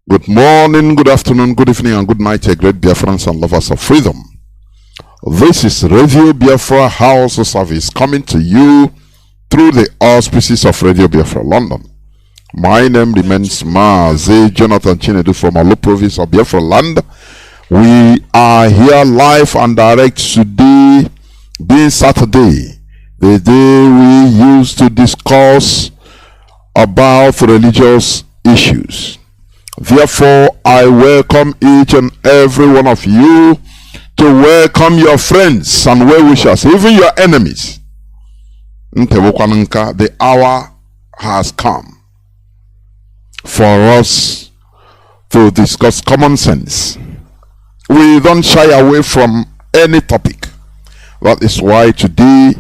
Good morning, good afternoon, good evening, and good night, great Biafrans and lovers of freedom. This is Radio Biafra House Service coming to you through the auspices of Radio Biafra London. My name remains Mazi Johnathan Nwa from Alo province of Biafra land. We are here live and direct today, being Saturday, the day we used to discuss about religious issues. Therefore, I welcome each and every one of you to welcome your friends and well-wishers, even your enemies. The hour has come for us to discuss common sense. We don't shy away from any topic. That is why today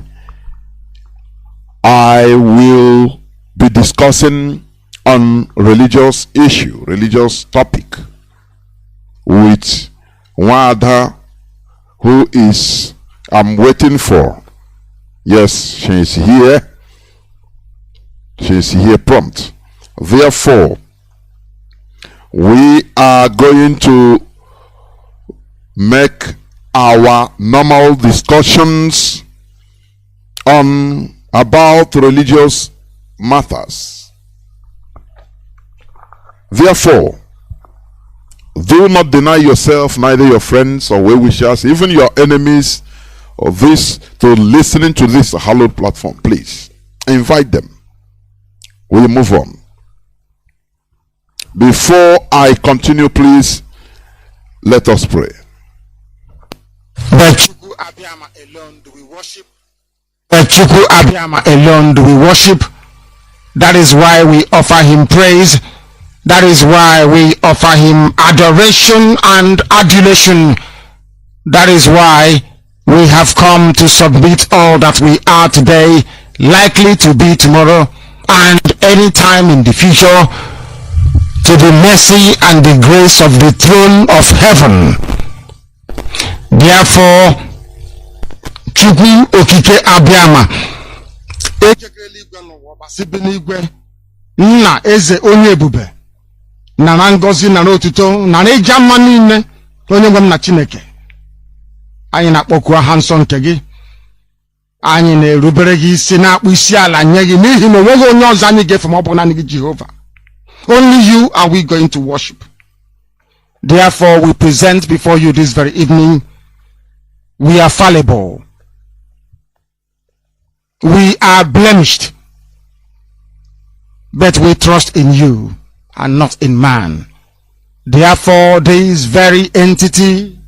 I will be discussing on religious issue, religious topic, with Wada, who is I'm waiting for. Yes, she is here. She is here prompt. Therefore, we are going to make our normal discussions on about religious matters. Therefore, do not deny yourself, neither your friends or well-wishers, even your enemies, of this to listening to this hallowed platform. Please invite them. We'll move on. Before I continue, please let us pray. By Chuku Abiyama alone do we worship. By Chuku Abiyama alone do we worship. That is why we offer him praise. That is why we offer him adoration and adulation. That is why we have come to submit all that we are today, likely to be tomorrow, and any time in the future, to the mercy and the grace of the throne of heaven. Therefore, Chukwu Okike Abiyama, Nna Eze Onye Ebube, na ngozi na otuto na eja mma niile onye nwe m na Chineke, anyị na-akpọku aha nsọ nke gị, anyị na-erubere gị isi, na-akpụ isi ala nye gị, n'ihi na onweghị onye ọzọ anyị ga-efe ma ọ bụ naanị gị Jehova. Only you are we going to worship. Therefore, we present before you this very evening. We are fallible. We are blemished. But we trust in you and not in man. Therefore, this very entity,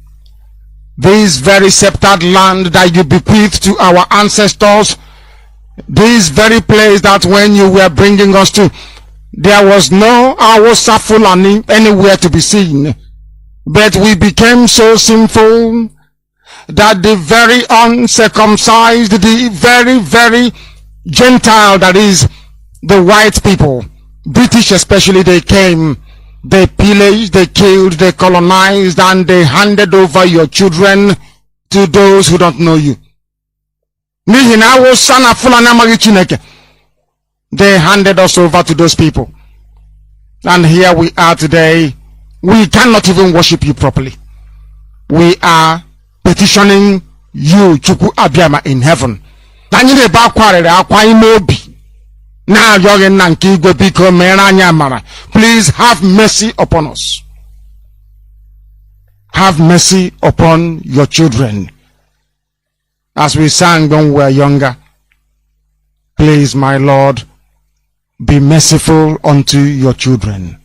this very sceptered land that you bequeathed to our ancestors, this very place that when you were bringing us to, there was no Awusa Fulani anywhere to be seen. But we became so sinful that the very uncircumcised, the very Gentile, that is the white people, British especially, they came, they pillaged, they killed, they colonized, and they handed over your children to those who don't know you. They handed us over to those people. And here we are today. We cannot even worship you properly. We are petitioning you, Chukwu Abiyama, in heaven. Please have mercy upon us. Have mercy upon your children. As we sang when we were younger, please, my Lord, be merciful unto your children.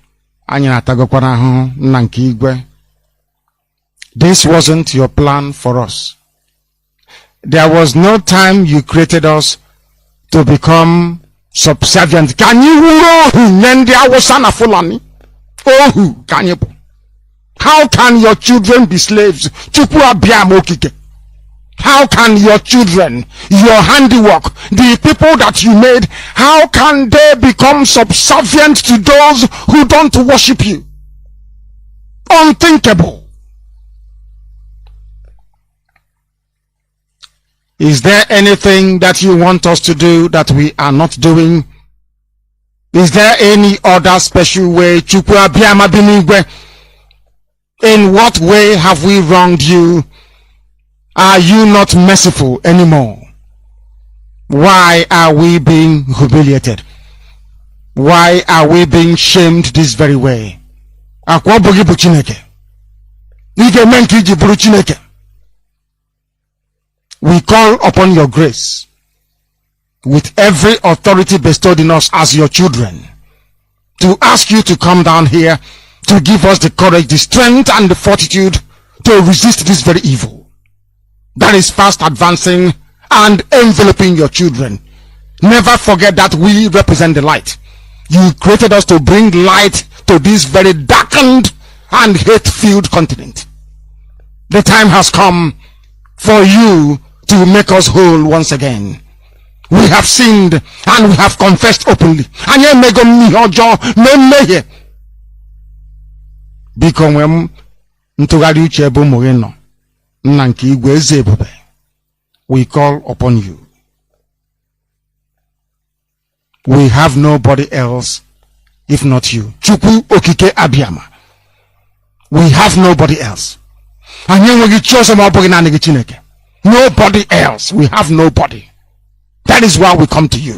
This wasn't your plan for us. There was no time you created us to become subservient. Can you how can your children be slaves? How can your children, your handiwork, the people that you made, how can they become subservient to those who don't worship you? Unthinkable. Is there anything that you want us to do that we are not doing? Is there any other special way? Chukwu Abiyama Binigwe? In what way have we wronged you? Are you not merciful anymore? Why are we being humiliated? Why are we being shamed this very way? Akwa bogi bu Chineke. Ige menki ji buru Chineke. We call upon your grace with every authority bestowed in us as your children to ask you to come down here to give us the courage, the strength and the fortitude to resist this very evil that is fast advancing and enveloping your children. Never forget that we represent the light. You created us to bring light to this very darkened and hate-filled continent. The time has come for you to make us whole once again. We have sinned and we have confessed openly. We call upon you. We have nobody else if not you. Chukwu Okike Abiyama. We have nobody else. Nobody else. We have nobody. That is why we come to you.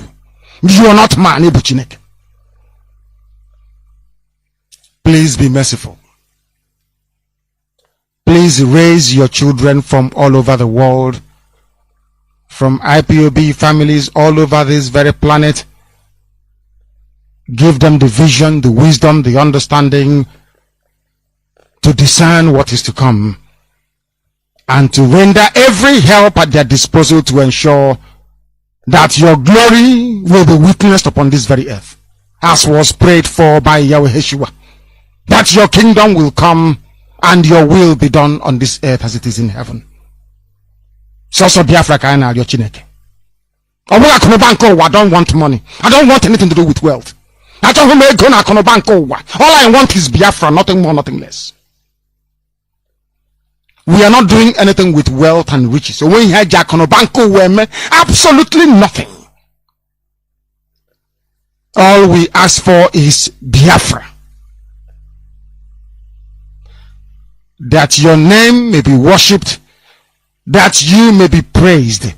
You are not man, Chineke. Please be merciful. Please raise your children from all over the world, from IPOB families all over this very planet. Give them the vision, the wisdom, the understanding to discern what is to come, and to render every help at their disposal to ensure that your glory will be witnessed upon this very earth, as was prayed for by Yahweh Yeshua, that your kingdom will come and your will be done on this earth as it is in heaven. So Biafra kaina your Chineke. I don't want money. I don't want anything to do with wealth. All I want is Biafra, nothing more, nothing less. We are not doing anything with wealth and riches. So when you have absolutely nothing. All we ask for is Biafra. That your name may be worshipped, that you may be praised.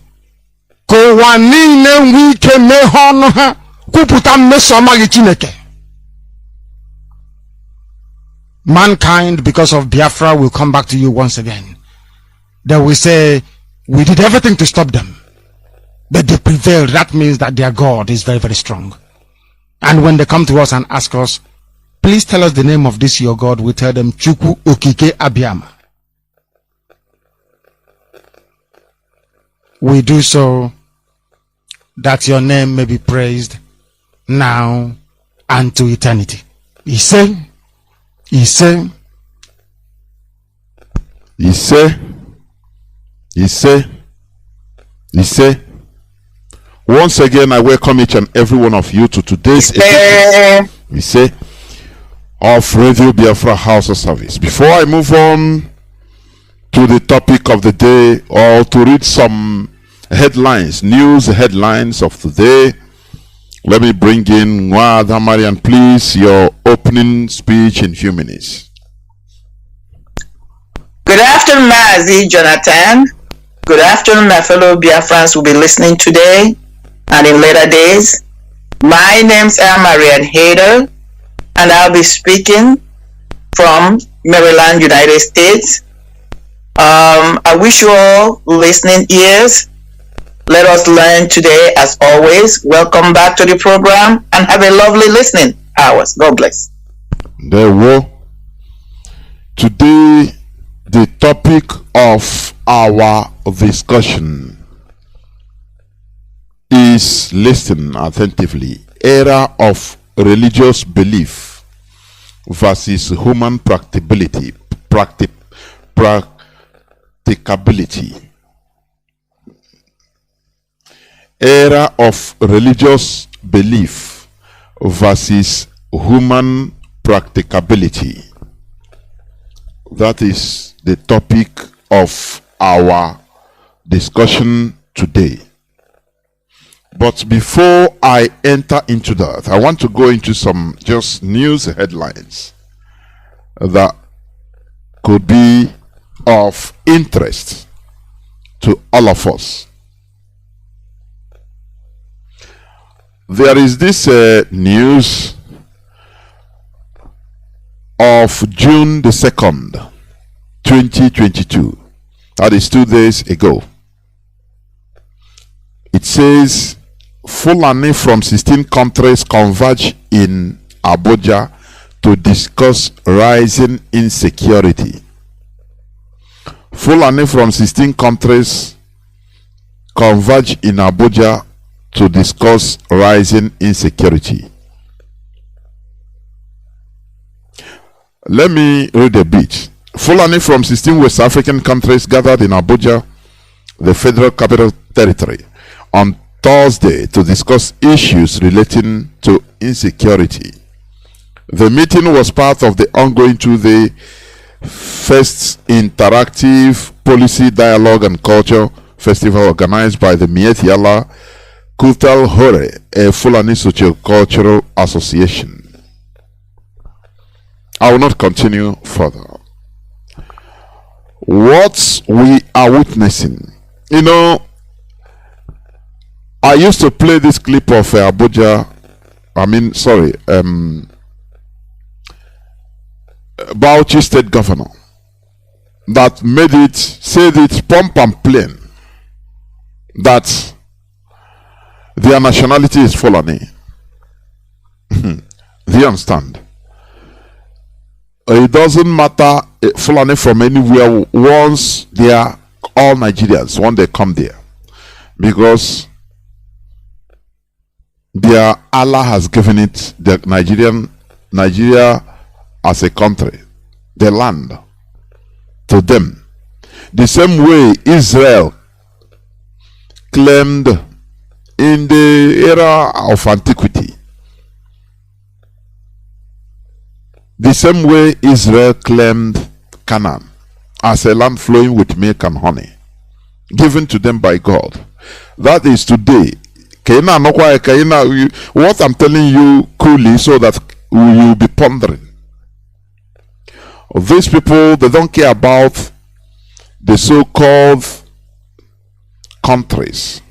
Mankind, because of Biafra, will come back to you once again. They will say, we did everything to stop them, but they prevailed. That means that their God is very, very strong. And when they come to us and ask us, please tell us the name of this your God, we tell them, Chukwu Okike Abiyama. We do so that your name may be praised now and to eternity. He said, once again, I welcome each and every one of you to today's edition of Radio Biafra House of Service. Before I move on to the topic of the day, or to read some headlines, news headlines of today, let me bring in Nwa Marien, please, your opening speech in few minutes. Good afternoon, Mazi Johnathan. Good afternoon, my fellow Biafrans who will be listening today and in later days. My name's Marien Haider, and I'll be speaking from Maryland, United States. I wish you all listening ears. Let us learn today, as always. Welcome back to the program and have a lovely listening hours. God bless. There we go. Today, the topic of our discussion is, listen attentively, era of religious belief versus human practicability. Era of religious belief versus human practicability. That is the topic of our discussion today. But before I enter into that, I want to go into some just news headlines that could be of interest to all of us. There is this news of June the 2nd, 2022. That is 2 days ago. It says Fulani from 16 countries converge in Abuja to discuss rising insecurity. Fulani from 16 countries converge in Abuja to discuss rising insecurity. Let me read a bit. Fulani from 16 West African countries gathered in Abuja, the Federal Capital Territory, on Thursday to discuss issues relating to insecurity. The meeting was part of the ongoing 2-day first interactive policy dialogue and culture festival organized by the Mieti Allah Kutal Hore, a Fulani socio-cultural association. I will not continue further. What we are witnessing, you know, I used to play this clip of Bauchi State Governor that said it pump and plain that their nationality is Fulani. Do you understand? It doesn't matter Fulani from anywhere once they are all Nigerians when they come there, because their Allah has given it the Nigeria as a country, the land, to them. The same way Israel claimed in the era of antiquity. The same way Israel claimed Canaan as a land flowing with milk and honey, given to them by God. That is today. What I'm telling you coolly so that you will be pondering. These people, they don't care about the so-called countries,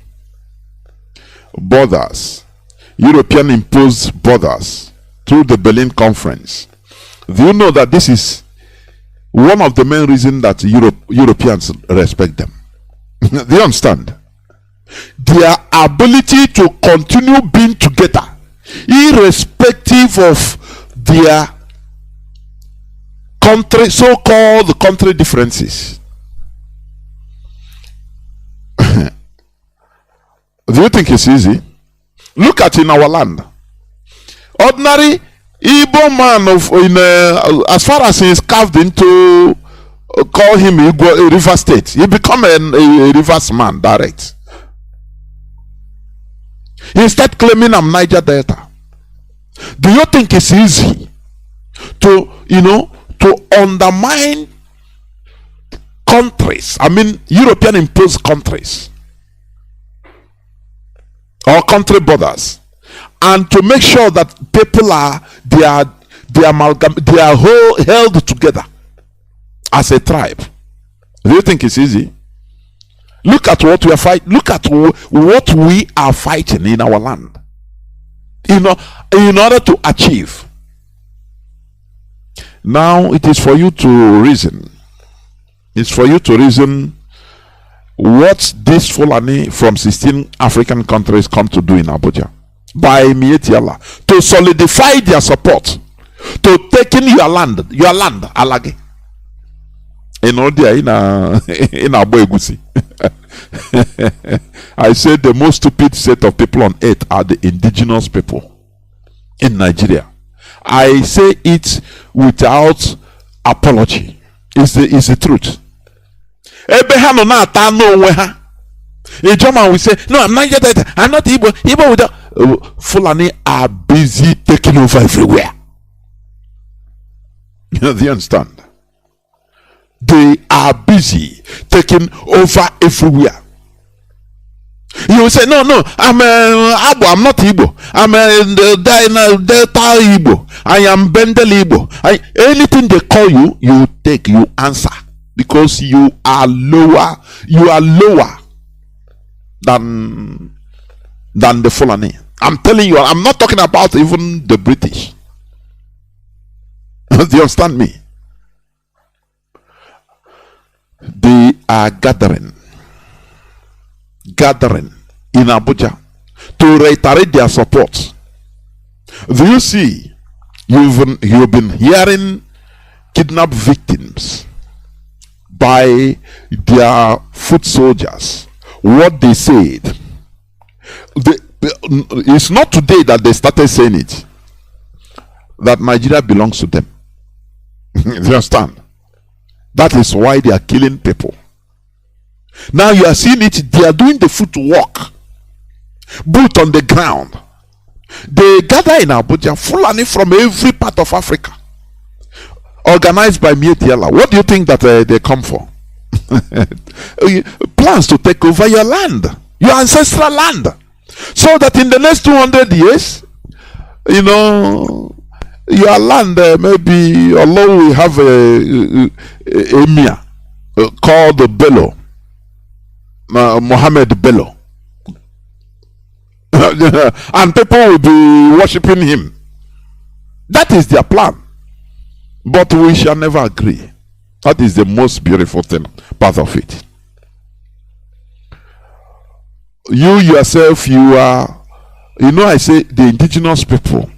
borders, European imposed borders through the Berlin Conference. Do you know that this is one of the main reasons that Europeans respect them? Do you understand? Their ability to continue being together, irrespective of their country, so-called country differences. Do you think it's easy? Look at in our land. Ordinary Igbo man as far as he is carved into, call him a river state, he become a rivers man direct. He start claiming I'm Niger Delta. Do you think it's easy to undermine countries? I mean, European imposed countries or country borders, and to make sure that people are held together as a tribe. Do you think it's easy? Look at what we are fighting. Look at what we are fighting in our land, in order to achieve. Now it is for you to reason. It's for you to reason what this Fulani from 16 African countries come to do in Abuja by Mieti Allah, to solidify their support to taking your land, Alage. In Abuegusi. I said the most stupid set of people on earth are the indigenous people in Nigeria. I say it without apology. It's the truth. A German will say, no, I'm not Niger, I'm not Igbo. Igbo without Fulani are busy taking over everywhere. Do you understand? They are busy taking over everywhere. You will say, no, I'm Abo, I'm not Igbo. I'm Delta Igbo. I am Bendel Igbo. Anything they call you, you take, you answer. Because you are lower than the Fulani. I'm telling you, I'm not talking about even the British. Do you understand me? They are gathering in Abuja to reiterate their support. Do you see? You've been hearing kidnapped victims by their foot soldiers. What they said. It's not today that they started saying it, that Nigeria belongs to them. Do you understand? That is why they are killing people. Now you are seeing it, they are doing the footwork, boot on the ground. They gather in Abuja, Fulani from every part of Africa, organized by Mietiala. What do you think that they come for? Plans to take over your land, your ancestral land, so that in the next 200 years, you know, your land maybe, although we have a emir called Bello, Mohammed Bello, and people will be worshipping him. That is their plan. But we shall never agree. That is the most beautiful thing, part of it. You yourself, you are, you know, I say the indigenous people,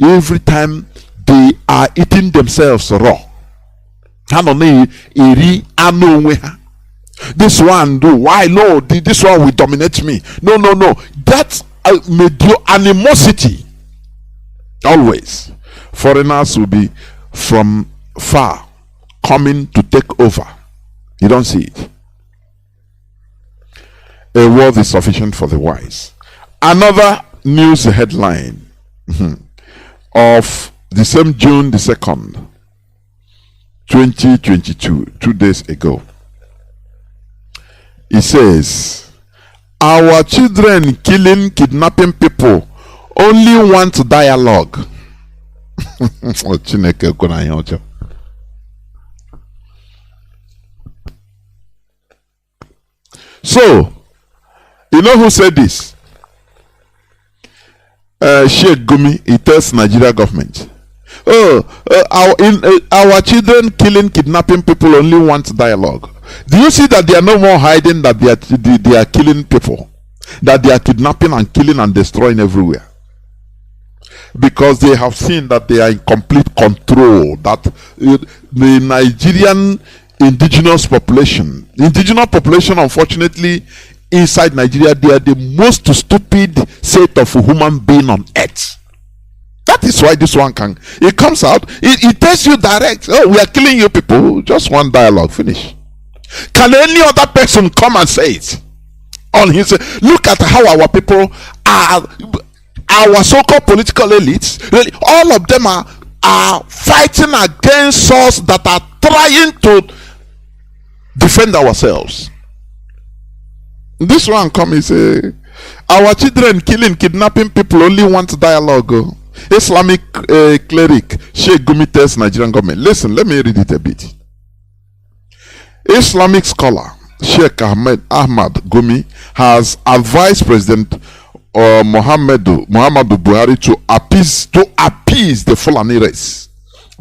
every time they are eating themselves raw. This one do, why no, this one will dominate me. No. That's animosity. Always. Foreigners will be from far coming to take over. You don't see it. A word is sufficient for the wise. Another news headline of the same June the 2nd, 2022, 2 days ago. It says, our children killing, kidnapping people only want dialogue. So, you know who said this? Sheikh Gumi. He tells Nigeria government, our children killing, kidnapping people only want dialogue. Do you see that they are no more hiding that they are killing people, that they are kidnapping and killing and destroying everywhere? Because they have seen that they are in complete control, that the Nigerian indigenous population, unfortunately, inside Nigeria, they are the most stupid set of human being on earth. That is why this one it comes out, it tells you direct, oh, we are killing you people, just one dialogue, finish. Can any other person come and say it? On his, look at how our people are, our so-called political elites, really, all of them are fighting against us that are trying to defend ourselves. This one come and say, our children killing, kidnapping people only want dialogue. Islamic cleric Sheikh Gumi tells Nigerian government. Listen, let me read it a bit. Islamic scholar Sheikh Ahmad Gumi has advised President Muhammadu Buhari to appease the Fulani race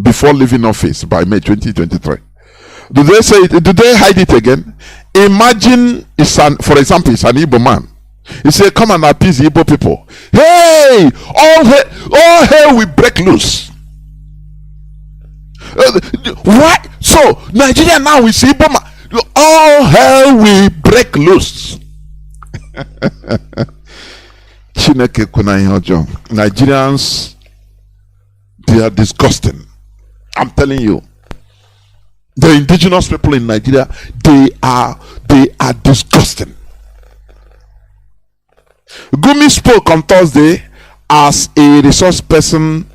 before leaving office by May 2023. Do they say it? Do they hide it again? Imagine, for example, it's an Igbo man. He said, come and appease the Igbo people. Hey, all hell will break loose. Why? So Nigeria now is Igbo man. All hell will break loose. Nigerians, they are disgusting. I'm telling you. The indigenous people in Nigeria, they are disgusting. Gumi spoke on Thursday as a resource person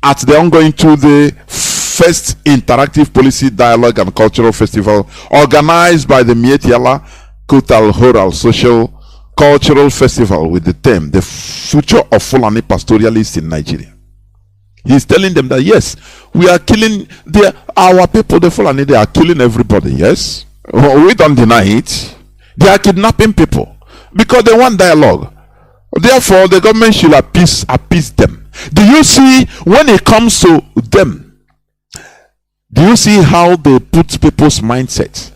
at the ongoing 2-day first interactive policy dialogue and cultural festival organized by the Mietiala Kutal Horal Social cultural festival with the theme, The Future of Fulani Pastoralists in Nigeria. He's telling them that yes, we are killing our people, the Fulani, they are killing everybody, yes. We don't deny it. They are kidnapping people because they want dialogue. Therefore, the government should appease them. Do you see, when it comes to them, do you see how they put people's mindset?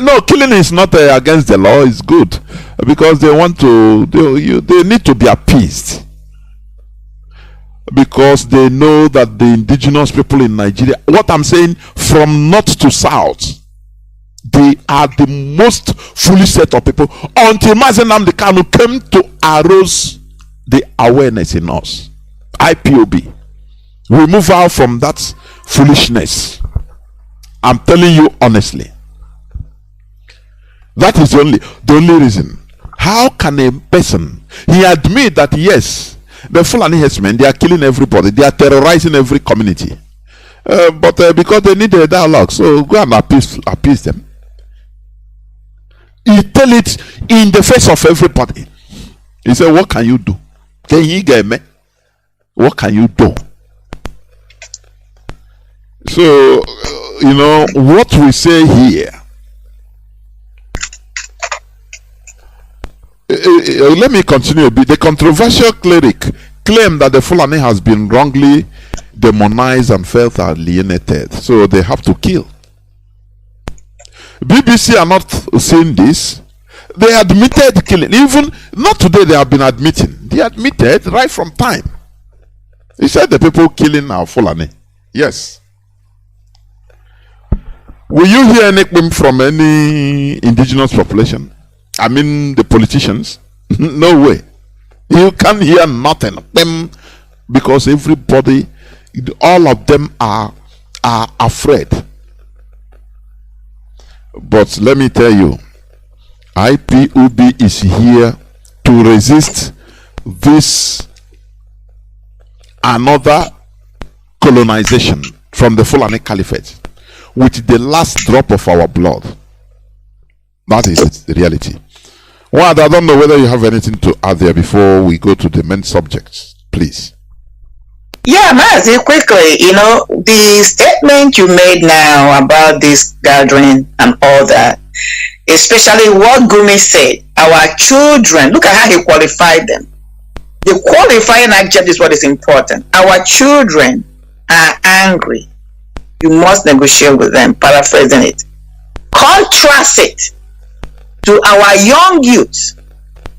No, killing is not against the law. It's good because they want to. They need to be appeased because they know that the indigenous people in Nigeria, what I'm saying, from north to south, they are the most foolish set of people until Mazi Nnamdi Kanu came to arouse the awareness in us. IPOB. We move out from that foolishness. I'm telling you honestly. That is the only reason. How can a person, he admit that yes, the Fulani herdsmen, they are killing everybody, they are terrorizing every community, but because they need a dialogue, so go and appease them. He tell it in the face of everybody. He said, what can you do? Can you get me? What can you do? So, you know, what we say here, let me continue a bit. The controversial cleric claimed that the Fulani has been wrongly demonized and felt alienated, so they have to kill. BBC are not saying this. They admitted killing. Even not today, they have been admitting. They admitted right from time. He said the people killing are Fulani. Yes. Will you hear anything from any indigenous population? I mean the politicians? No way. You can't hear nothing of them because everybody, all of them are afraid. But let me tell you, IPOB is here to resist this another colonization from the Fulani Caliphate with the last drop of our blood. That is the reality. Well, I don't know whether you have anything to add there before we go to the main subject, please. Yeah, Mazi, quickly, you know, the statement you made now about this gathering and all that, especially what Gumi said, our children, look at how he qualified them. The qualifying adjective is what is important. Our children are angry. You must negotiate with them, paraphrasing it. Contrast it to our young youths,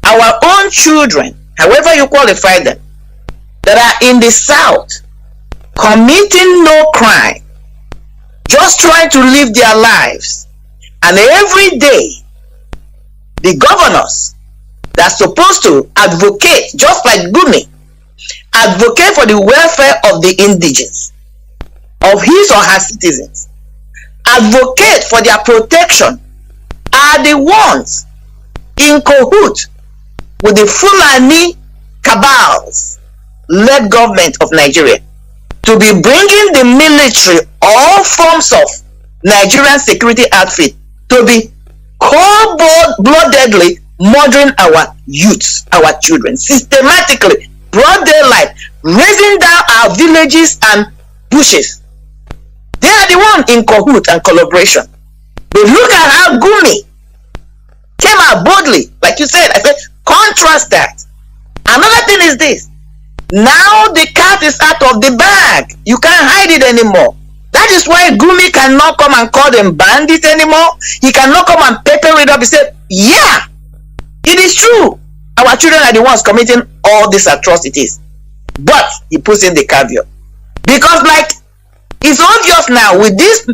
our own children, however you qualify them, that are in the south, committing no crime, just trying to live their lives. And every day, the governors that are supposed to advocate, just like Gumi, advocate for the welfare of the indigenous, of his or her citizens, advocate for their protection, are the ones in cahoot with the Fulani cabals led government of Nigeria to be bringing the military, all forms of Nigerian security outfit, to be cold-bloodedly murdering our youths, our children, systematically, broad daylight, raising down our villages and bushes. They are the one in cahoot and collaboration. But look at how Gumi came out boldly, like you said. I said, contrast that. Another thing is this. Now the cat is out of the bag. You can't hide it anymore. That is why Gumi cannot come and call them bandits anymore. He cannot come and pepper it up. He said, yeah, it is true. Our children are the ones committing all these atrocities. But he puts in the caveat. Because like, it's obvious now with this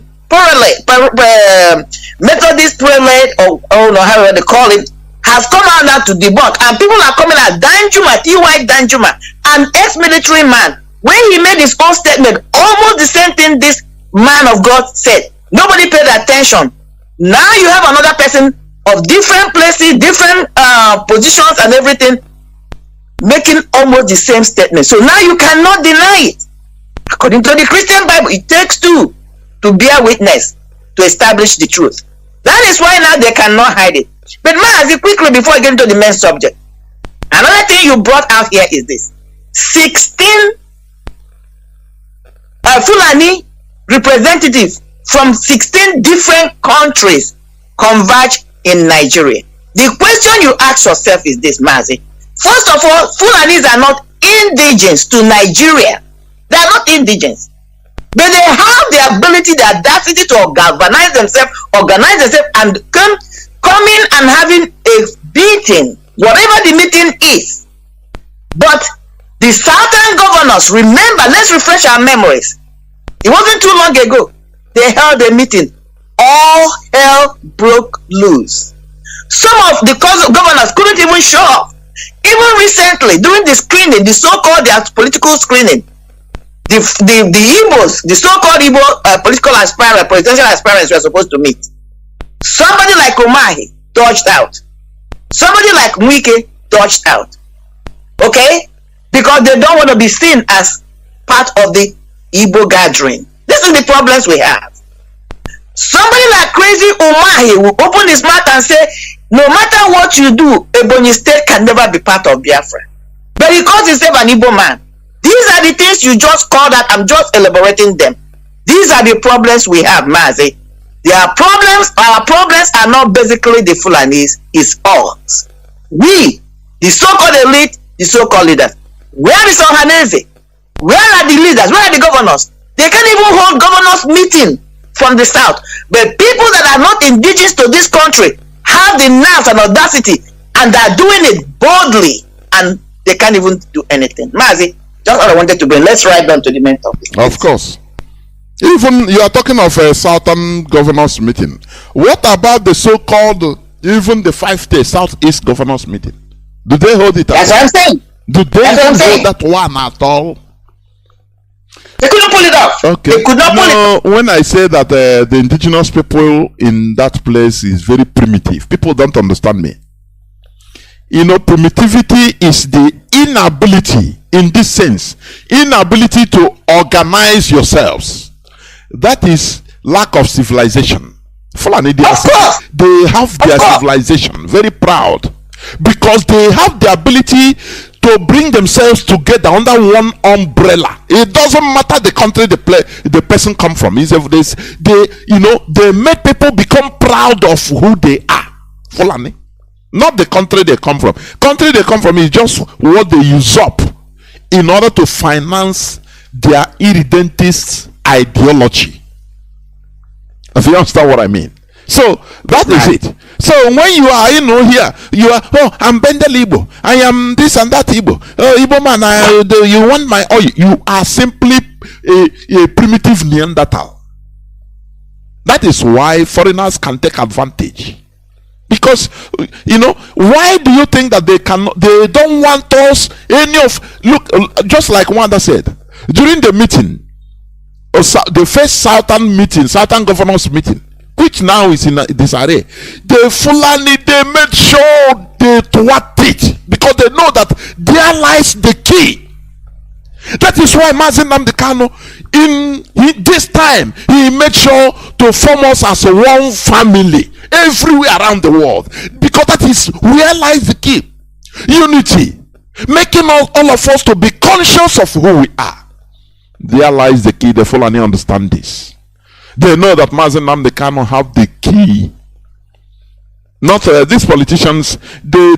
Methodist prelate, or no, however they call it, has come out now to debunk, and people are coming out. Danjuma, T.Y. Danjuma, an ex-military man, when he made his own statement, almost the same thing this man of God said. Nobody paid attention. Now you have another person of different places, different positions and everything, making almost the same statement. So now you cannot deny it. According to the Christian Bible, it takes two to bear witness to establish the truth. That is why now they cannot hide it. But Mazi, quickly before I get into the main subject, another thing you brought out here is this: 16 Fulani representatives from 16 different countries converge in Nigeria. The question you ask yourself is this, Mazi. First of all, Fulanis are not indigenous to Nigeria. They are not indigenous. But they have the ability, the audacity to organize themselves, and come in and having a meeting, whatever the meeting is. But the southern governors, remember, let's refresh our memories. It wasn't too long ago. They held a meeting. All hell broke loose. Some of the governors couldn't even show up. Even recently, during the screening, the so-called political screening, the Igbos, the so-called Igbo presidential aspirants were supposed to meet. Somebody like Umahi dodged out. Somebody like Mwike dodged out. Okay? Because they don't want to be seen as part of the Igbo gathering. This is the problems we have. Somebody like crazy Umahi will open his mouth and say, no matter what you do, Ebonyi State can never be part of Biafra. But he calls himself an Igbo man. These are the things you just called out. I'm just elaborating them. These are the problems we have, Mazi. Our problems are not basically the Fulanis, it's us. We, the so-called elite, the so-called leaders. Where is Analyse? Where are the leaders? Where are the governors? They can't even hold governors meeting from the south. But people that are not indigenous to this country have the nerve and audacity, and they are doing it boldly, and they can't even do anything. Mazi, just what I wanted to bring. Let's write down to the main topic. Of course. Even you are talking of a southern governors meeting. What about the so-called, even the 5-day Southeast governors meeting? Do they hold it? That's what I'm saying. Do they hold that one at all? They couldn't pull it off. Okay. They could not pull it off. When I say that the indigenous people in that place is very primitive, people don't understand me. You know, primitivity is the inability, in this sense, inability to organize yourselves. That is lack of civilization. Fulani, they have their civilization, very proud, because they have the ability to bring themselves together under one umbrella. It doesn't matter the country the person come from. They make people become proud of who they are. Fulani, not the country they come from. Country they come from is just what they usurp in order to finance their irredentist ideology. If you understand what I mean. So that is it. So when you are, here, you are, I'm Bendel Igbo, I am this and that Igbo, Igbo man, you want my oil. You are simply a primitive Neanderthal. That is why foreigners can take advantage. Because why do you think that they don't want us look, just like Wanda said during the meeting, the first southern governors meeting, which now is in disarray, the Fulani, they made sure they thwart it, because they know that there lies the key. That is why Mazi Kanu, this time, he made sure to form us as one family everywhere around the world, because that is where lies the key. Unity, making all of us to be conscious of who we are. There lies the key. The Fulani understand this. They know that Mazi Kanu have the key. Not these politicians. They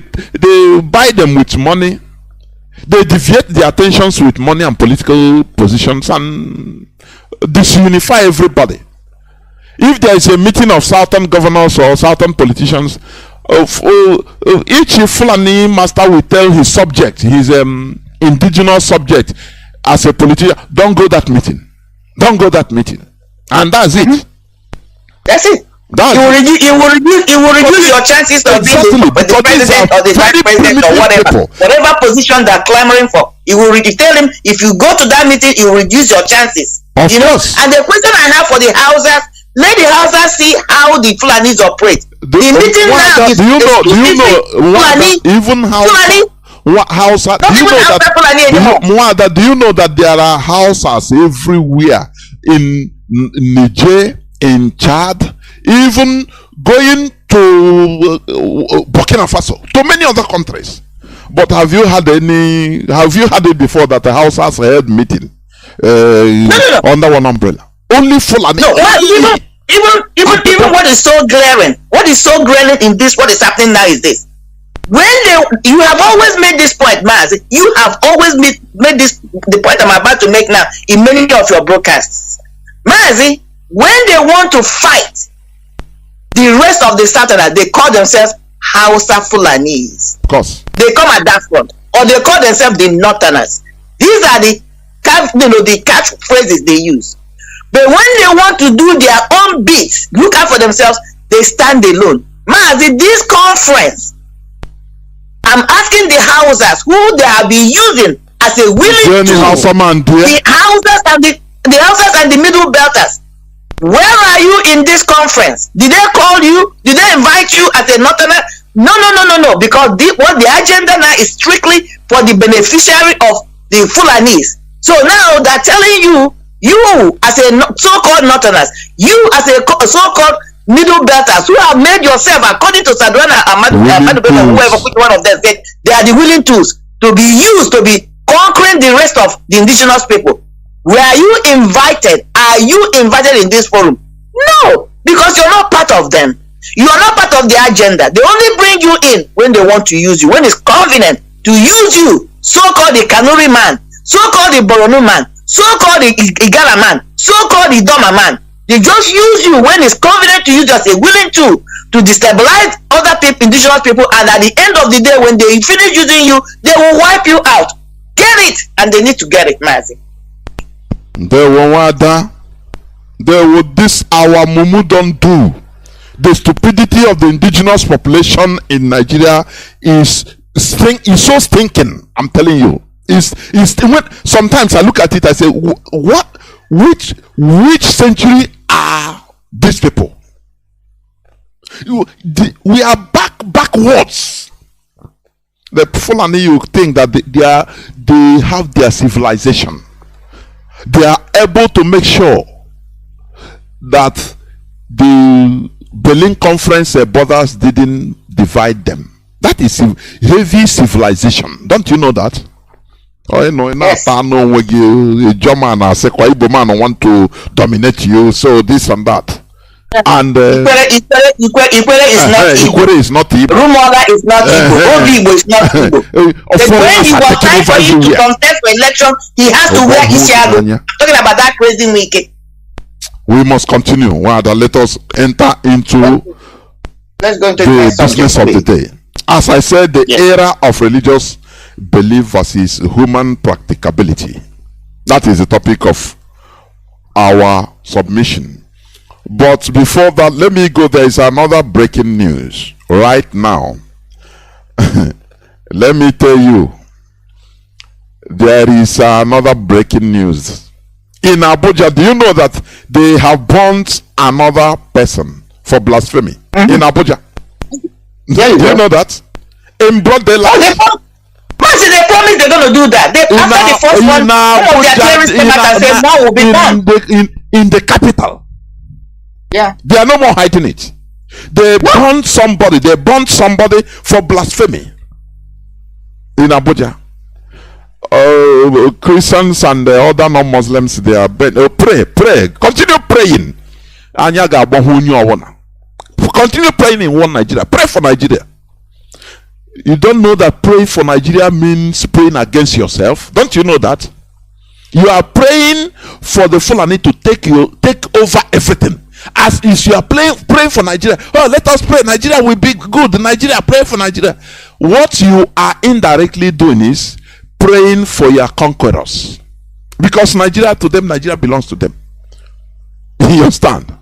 buy them with money. They deviate their attentions with money and political positions and disunify everybody. If there is a meeting of southern governors or southern politicians, each Fulani master will tell his subject, his indigenous subject, as a politician, don't go that meeting. Don't go that meeting. And that's it. That's it. You will reduce your chances of being the president or the vice president or whatever position they're clamoring for. You tell him, if you go to that meeting, you will reduce your chances. Of course. And the question I have for the Hausas, let the Hausas see how the Fulanis operate. The meeting now is even how Hausa, do you know that there are Hausas everywhere in Niger, in Chad, even going to Burkina Faso, to many other countries. But have you had it before that the House has held meeting under one umbrella? Only Fulani. No, even what is so glaring, in this, what is happening now is this. You have always made this point, Mazi. You have always made this, the point I'm about to make now, in many of your broadcasts. Mazi, when they want to fight the rest of the Southerners, they call themselves Hausa Fulanis. Of course. They come at that front. Or they call themselves the Northerners. These are the catchphrases they use. But when they want to do their own bits, look out for themselves, they stand alone. Mazi, this conference, I'm asking the Hausas who they have been using as a willing tool. The Hausas and the Middle Belters. Where are you in this conference? Did they call you? Did they invite you as a Northerner? No. Because what the agenda now is strictly for the beneficiary of the Fulanis. So now they're telling you as a so-called Northerners, you as a so-called Middle Belters who have made yourself, according to Sadwana whoever, which one of them said, they are the willing tools to be used to be conquering the rest of the indigenous people. Were you invited? Are you invited in this forum? No, because you're not part of them. You are not part of the agenda. They only bring you in when they want to use you, when it's convenient to use you, so-called the Kanuri man, so-called the Boronu man, so-called the Igala man, so-called the Doma man. They just use you when it's convenient to use as a willing tool to destabilize other people, indigenous people, and at the end of the day, when they finish using you, they will wipe you out. Get it, and they need to get it, Mazi. They will this our Mumu don't do. The stupidity of the indigenous population in Nigeria is so stinking. I'm telling you. Sometimes I look at it, I say, which century are these people? We are backwards. The Fulani, you think that they have their civilization. They are able to make sure that the Berlin Conference borders didn't divide them. That is heavy civilization. Don't you know that? Oh, you know, yes. German Igbo want to dominate you, so this and that. And Ikwere is not Igbo. Rumola is not Igbo. Igbo is not Igbo. When he was trying for you to contest for election, he has to wear Isiago. Talking about that crazy weekend. We must continue. Let us enter into the business of the day. As I said, the era of religious belief versus human practicability. That is the topic of our submission. But before that, let me go. There is another breaking news right now. Let me tell you, there is another breaking news. In Abuja, do you know that they have burnt another person for blasphemy? In Abuja. Yeah, do you know that? In broad daylight. They promised they're going to do that. After the first one, some of their terrorists came out and said, "Now will be done." In the capital. Yeah. They are no more hiding it. They burnt somebody. They burnt somebody for blasphemy. In Abuja. Christians and the other non-Muslims, they are pray, continue praying. Continue praying in one Nigeria. Pray for Nigeria. You don't know that praying for Nigeria means praying against yourself? Don't you know that? You are praying for the Fulani to take over everything. As if you are praying for Nigeria. Oh, let us pray. Nigeria will be good. Nigeria, pray for Nigeria. What you are indirectly doing is praying for your conquerors, because Nigeria belongs to them. You understand?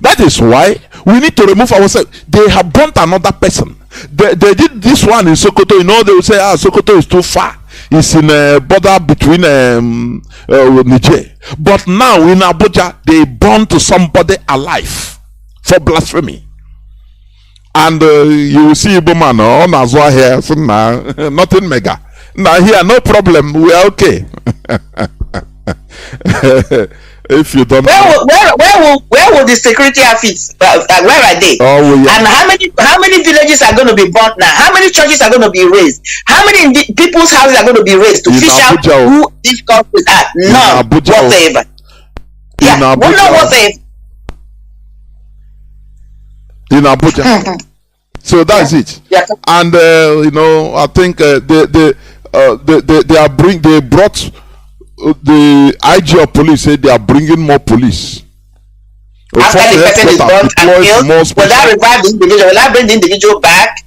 That is why we need to remove ourselves. They have burnt another person. They did this one in Sokoto. You know, they will say, Sokoto is too far. It's in a border between Niger. But now in Abuja, they burnt somebody alive for blasphemy. And you will see Igbo man on as well here. So now, nothing mega. Now here, no problem. We are okay. If you don't where will the security outfits? Where are they? Oh, yeah. And how many villages are going to be burnt now? How many churches are going to be raised? How many people's houses are going to be raised to fish out who these countries are? None whatsoever. Yeah, whatsoever. In Abuja. So that's it. Yeah. And I think they brought the IG of police said they are bringing more police. After the person is burnt and killed, will that revive the individual? Will that bring the individual back?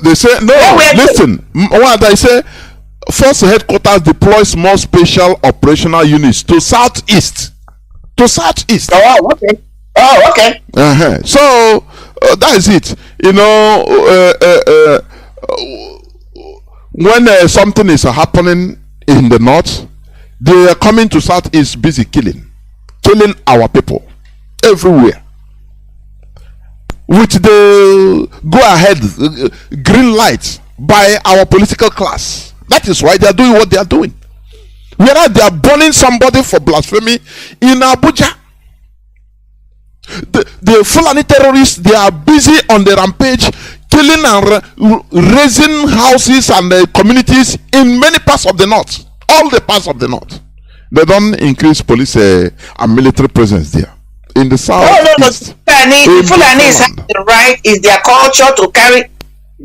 They say no. Listen, what I say, Force Headquarters deploys more special operational units to southeast. Oh, okay. Oh, okay. So that is it. When something is happening in the north, they are coming to southeast, busy killing our people everywhere with the go-ahead green light by our political class. That is why they are doing what they are doing. Whereas they are burning somebody for blasphemy in Abuja. The Fulani terrorists, they are busy on the rampage, killing and raising houses and communities in many parts of the north. All the parts of the north. They don't increase police and military presence there. In the south. No. Fulanis have the right, is their culture to carry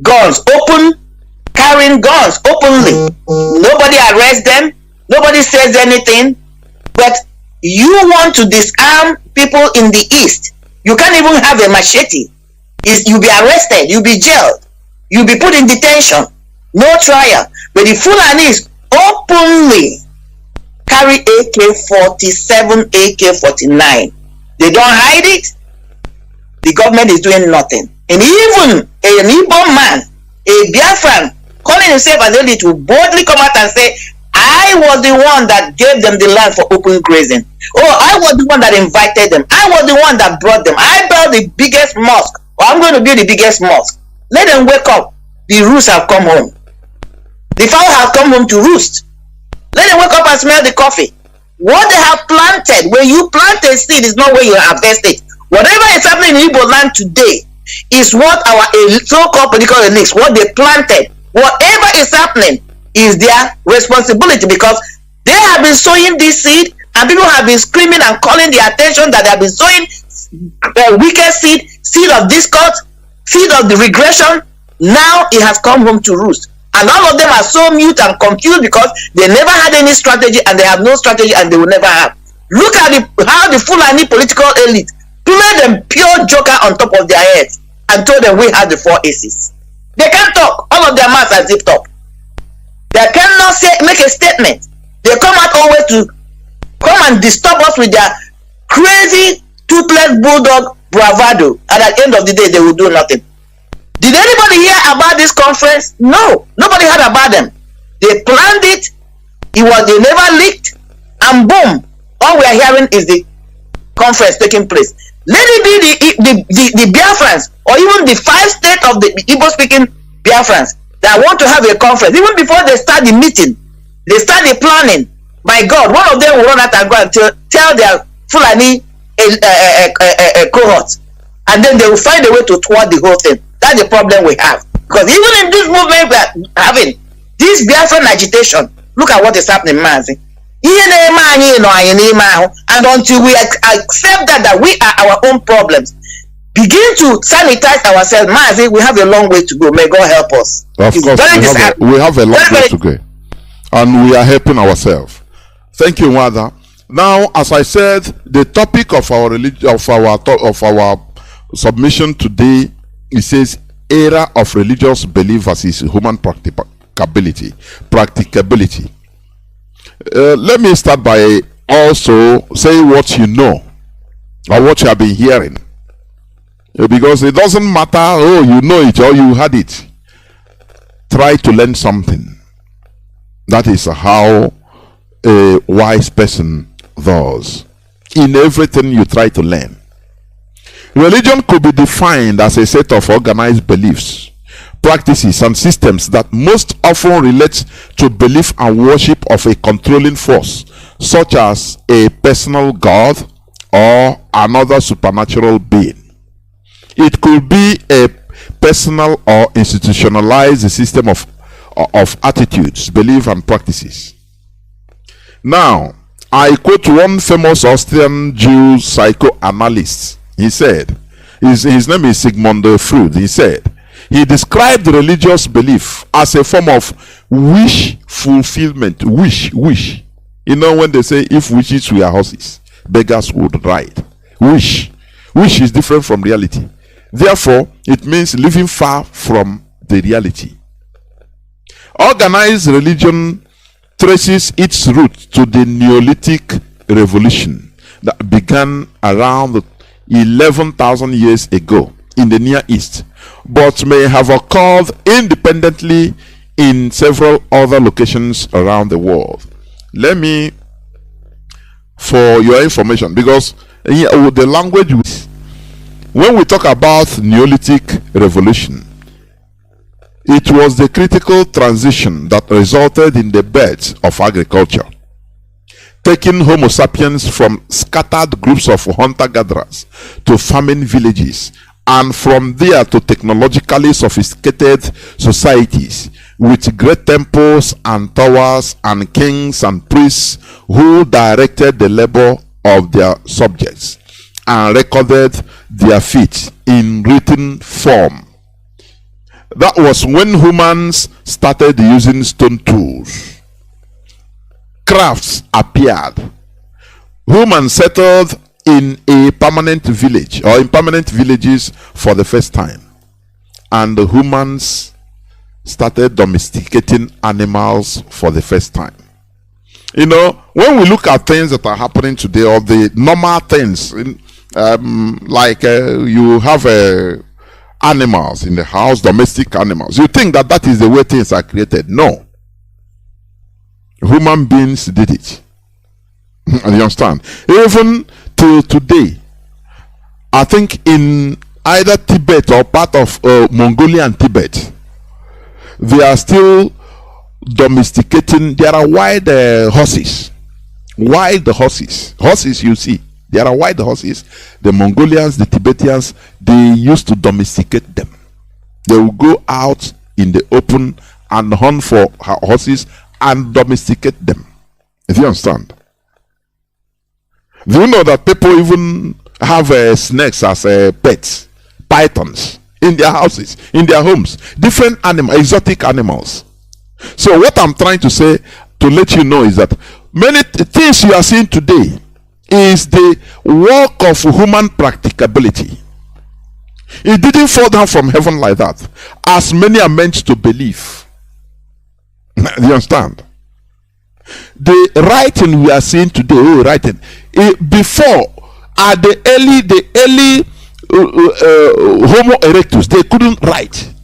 guns, carrying guns openly. Nobody arrests them, nobody says anything, but you want to disarm people in the east. You can't even have a machete. You'll be arrested, you'll be jailed, you'll be put in detention, no trial. But the Fulanis openly carry AK-47, AK-49. They don't hide it. The government is doing nothing. And even an Ipob man, a Biafran, calling himself an elite, will boldly come out and say, I was the one that gave them the land for open grazing. Oh, I was the one that invited them. I was the one that brought them. I built the biggest mosque. Or I'm going to build the biggest mosque. Let them wake up. The roosts have come home. The fowl have come home to roost. Let them wake up and smell the coffee. What they have planted, when you plant a seed, is not where you harvest it. Whatever is happening in Igbo land today is what our so-called political elites, what they planted. Whatever is happening is their responsibility, because they have been sowing this seed and people have been screaming and calling the attention that they have been sowing wicked seed of discord, seed of the regression. Now it has come home to roost. And all of them are so mute and confused because they never had any strategy, and they have no strategy, and they will never have. Look at how the Fulani political elite played them pure joker on top of their heads and told them we have the 4 aces. They can't talk. All of their mouths are zipped up. They cannot make a statement. They come out always to come and disturb us with their crazy toothless bulldog bravado, and at the end of the day they will do nothing. Did anybody hear about this conference? No, nobody heard about them. They planned it. They never leaked, and boom, all we are hearing is the conference taking place. Let it be the Biafrans, or even the 5 states of the Igbo-speaking Biafrans that want to have a conference. Even before they start the meeting, they start the planning. My God, one of them will run out and go and tell their Fulani cohort, and then they will find a way to thwart the whole thing. That's the problem we have. Because even in this movement we are having, this Biafran agitation, look at what is happening, Mazi. And until we accept that we are our own problems, begin to sanitize ourselves, Mazi, we have a long way to go. May God help us. Of course, we have a long way to go. And we are helping ourselves. Thank you, Mother. Now, as I said, the topic of our our submission today, it says era of religious belief versus human practicability. Let me start by also saying what you know or what you have been hearing, because it doesn't matter, oh, you know it or you had it. Try to learn something. That is how a wise person does. In everything you try to learn. Religion could be defined as a set of organized beliefs, practices, and systems that most often relate to belief and worship of a controlling force, such as a personal god or another supernatural being. It could be a personal or institutionalized system of attitudes, belief, and practices. Now, I quote one famous Austrian Jew psychoanalyst. He said, his name is Sigmund Freud. He said, he described religious belief as a form of wish fulfillment. Wish. You know, when they say, if wishes were horses, beggars would ride. Wish is different from reality. Therefore, it means living far from the reality. Organized religion traces its root to the Neolithic revolution that began around 11,000 years ago in the Near East, but may have occurred independently in several other locations around the world. Let me, for your information, because the language, when we talk about Neolithic revolution, it was the critical transition that resulted in the birth of agriculture, taking Homo sapiens from scattered groups of hunter-gatherers to farming villages, and from there to technologically sophisticated societies with great temples and towers and kings and priests who directed the labor of their subjects and recorded their feats in written form. That was when humans started using stone tools. Crafts appeared. Humans settled in a permanent village or in permanent villages for the first time. And the humans started domesticating animals for the first time. You know, when we look at things that are happening today, or the normal things, like you have animals in the house, domestic animals, you think that that is the way things are created. No. Human beings did it. You understand? Even till today, I think in either Tibet or part of Mongolia and Tibet, they are still domesticating. There are wild horses. Wild horses. Horses, you see. There are wild horses. The Mongolians, the Tibetans, they used to domesticate them. They will go out in the open and hunt for horses and domesticate them. If you understand. Do you know that people even have snakes as pets, pythons, in their houses, in their homes, different animals, exotic animals. So what I'm trying to say, to let you know, is that many things you are seeing today is the work of human practicability. It didn't fall down from heaven like that, as many are meant to believe. Do you understand? The writing we are seeing today, before, at the early Homo erectus, they couldn't write.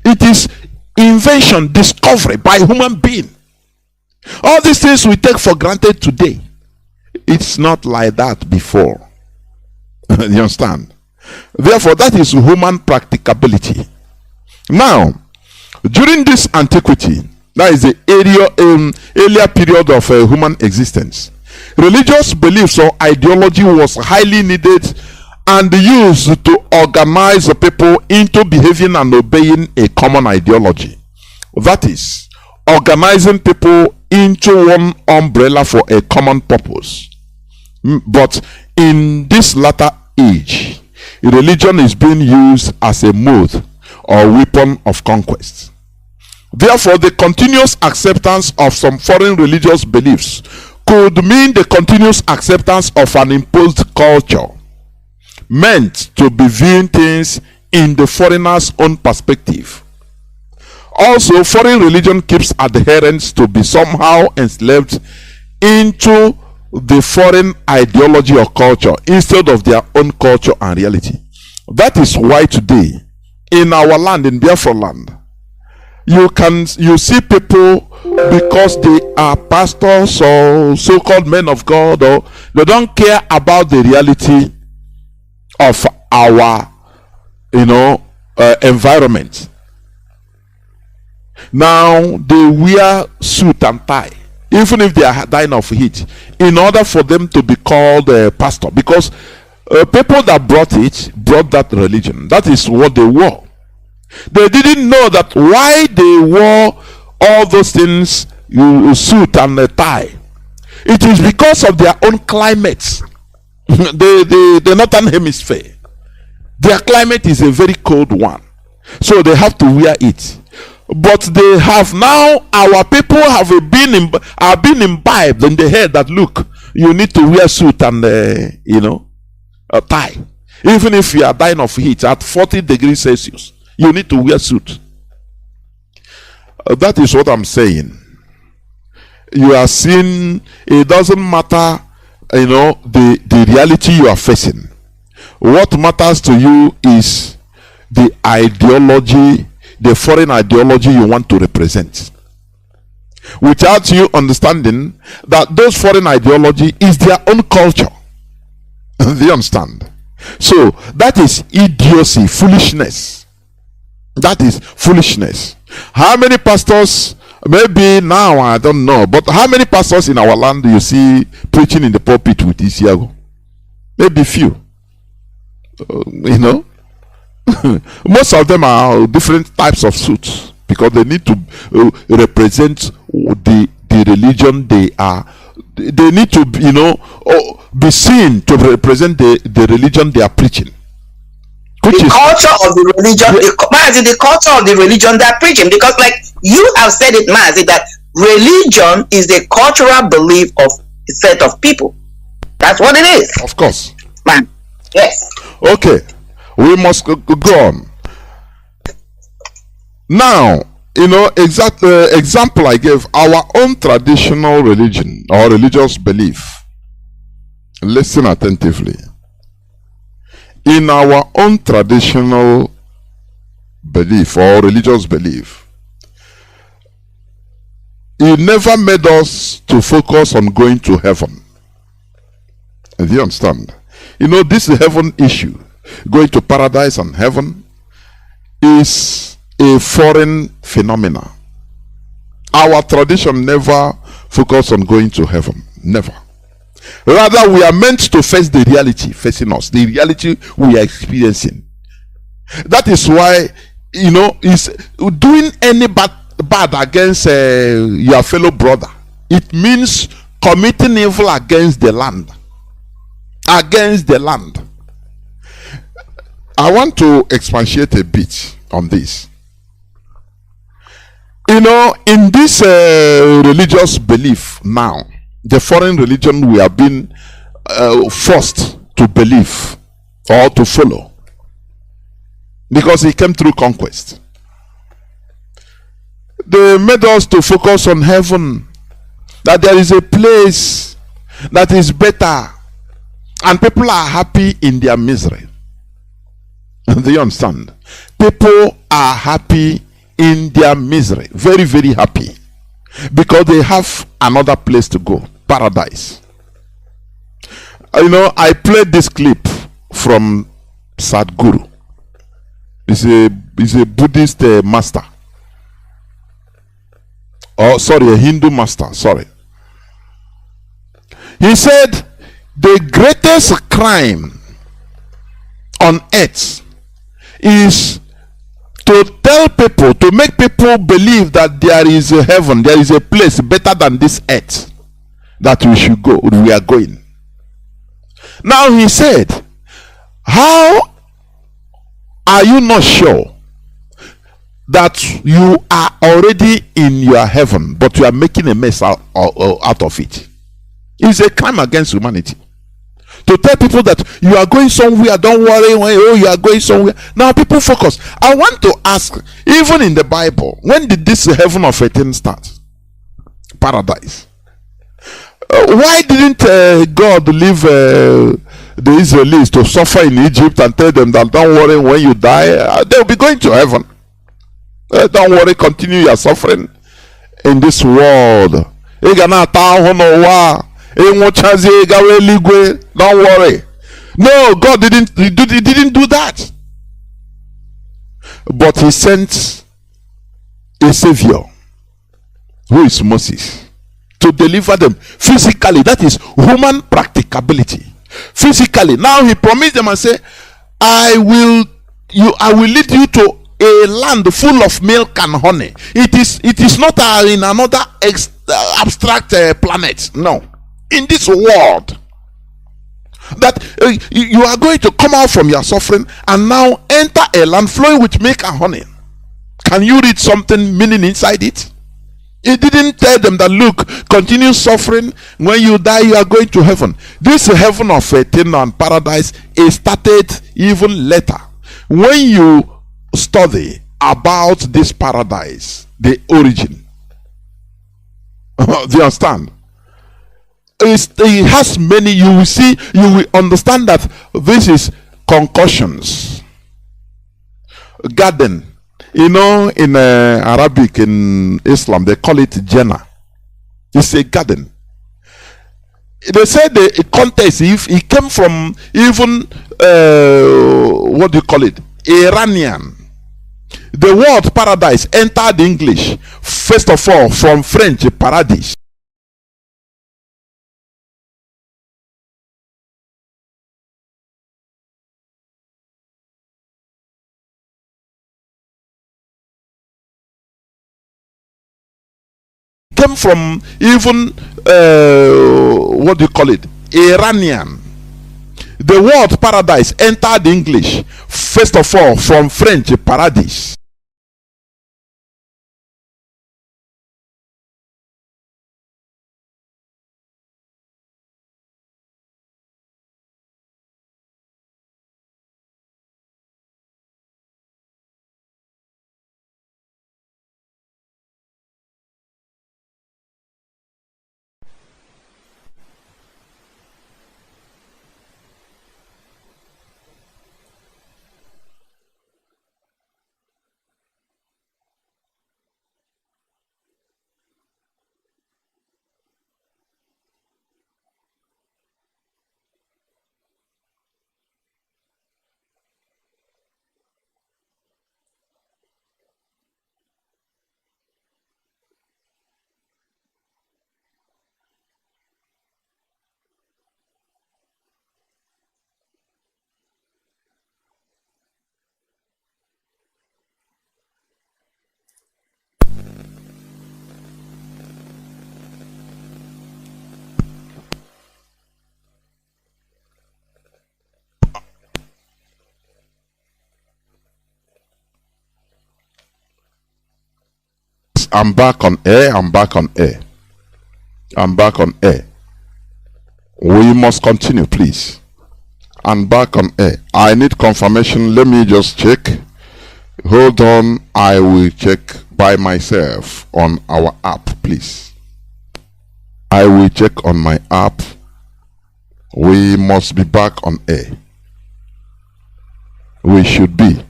It is invention, discovery by human being. All these things we take for granted today, it's not like that before. You understand? Therefore, that is human practicability. Now, during this antiquity, that is the earlier period of human existence, religious beliefs or ideology was highly needed and used to organize the people into behaving and obeying a common ideology. That is, organizing people into one umbrella for a common purpose. But in this latter age, religion is being used as a mode or weapon of conquest. Therefore, the continuous acceptance of some foreign religious beliefs could mean the continuous acceptance of an imposed culture meant to be viewing things in the foreigner's own perspective. Also, foreign religion keeps adherents to be somehow enslaved into the foreign ideology or culture instead of their own culture and reality. That is why today, in our land, in Biafra land, you see people, because they are pastors or so-called men of God, or they don't care about the reality of our environment. Now they wear suit and tie, even if they are dying of heat, in order for them to be called a pastor, because people that brought that religion. That is what they wore. They didn't know that why they wore all those things, suit and a tie. It is because of their own climate. the northern hemisphere, their climate is a very cold one, so they have to wear it. But they have now, our people have been imbibed in the head that, look, you need to wear suit and a tie. Even if you are dying of heat at 40 degrees Celsius, you need to wear suit. That is what I'm saying. You are seeing, it doesn't matter, the reality you are facing. What matters to you is the ideology, the foreign ideology you want to represent, without you understanding that those foreign ideology is their own culture. Do you understand? So that is idiocy, foolishness. That is foolishness. How many pastors, maybe now I don't know, but how many pastors in our land do you see preaching in the pulpit with Isiago? Maybe few. Most of them are different types of suits, because they need to represent the religion they are. They need to be seen to represent the religion they are preaching. The culture of the religion, the culture of the religion they are preaching. Because, like you have said it, Mazi, that religion is the cultural belief of a set of people. That's what it is. Of course. Man. Yes. Okay. We must go on. Now, example I gave, our own traditional religion or religious belief. Listen attentively. In our own traditional belief or religious belief, it never made us to focus on going to heaven. Do you understand? This heaven issue, going to paradise and heaven, is a foreign phenomenon. Our tradition never focused on going to heaven. Never. Rather, we are meant to face the reality facing us, the reality we are experiencing. That is why, is doing any bad against your fellow brother, it means committing evil against the land. Against the land. I want to expatiate a bit on this. In this religious belief now, the foreign religion we have been forced to believe or to follow, because it came through conquest. They made us to focus on heaven, that there is a place that is better, and people are happy in their misery. Do you understand? People are happy in their misery, very, very happy, because they have another place to go, paradise. I played this clip from Sadhguru. He's a Buddhist master. Oh, sorry, a Hindu master, sorry. He said the greatest crime on earth is to tell people, to make people believe that there is a heaven, there is a place better than this earth that we should go, we are going. Now he said, how are you not sure that you are already in your heaven, but you are making a mess out of it? It's a crime against humanity. To tell people that you are going somewhere, don't worry, you are going somewhere. Now people focus. I want to ask, even in the Bible, when did this heaven of 18 start? Paradise. Why didn't God leave the Israelis to suffer in Egypt and tell them that don't worry, when you die, they'll be going to heaven. Don't worry, continue your suffering in this world. Don't worry. No, God didn't do that. but he sent a savior, who is Moses, to deliver them physically. That is human practicability. Physically. Now he promised them and said, I will lead you to a land full of milk and honey. It is not in another abstract planet. No, in this world, that you are going to come out from your suffering and now enter a land flowing with milk and honey. Can you read something meaning inside it? He didn't tell them that, look, continue suffering. When you die, you are going to heaven. This heaven of eternal and paradise is started even later. When you study about this paradise, the origin, do you understand? It has many. You will see, you will understand that this is concussions. Garden. You know, in Arabic, in Islam, they call it Jannah. It's a garden. They say the context, if it came from even, what do you call it? Iranian. The word paradise entered English, first of all, from French, paradis. Came from even what do you call it? Iranian. The word paradise entered English, first of all, from French, paradis. I'm back on air. I'm back on air. I'm back on air. We must continue, please. I'm back on air. I need confirmation. Let me just check. Hold on. I will check by myself on our app, please. I will check on my app. We must be back on air. We should be.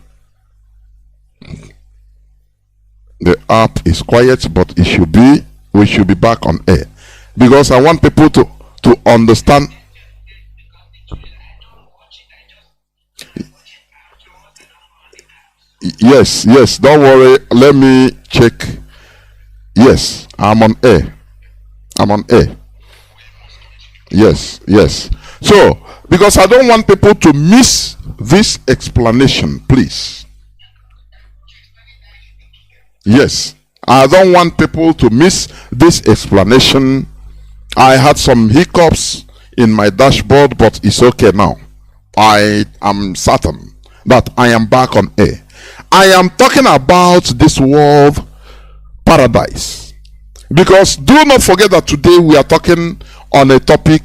The app is quiet, but it should be. We should be back on air, because I want people to understand. Yes, yes, don't worry. Let me check. Yes, I'm on air. I'm on air. Yes, yes. So, because I don't want people to miss this explanation, please. Yes, I don't want people to miss this explanation. I had some hiccups in my dashboard, but it's okay now. I am certain that I am back on air. I am talking about this world paradise, because do not forget that today we are talking on a topic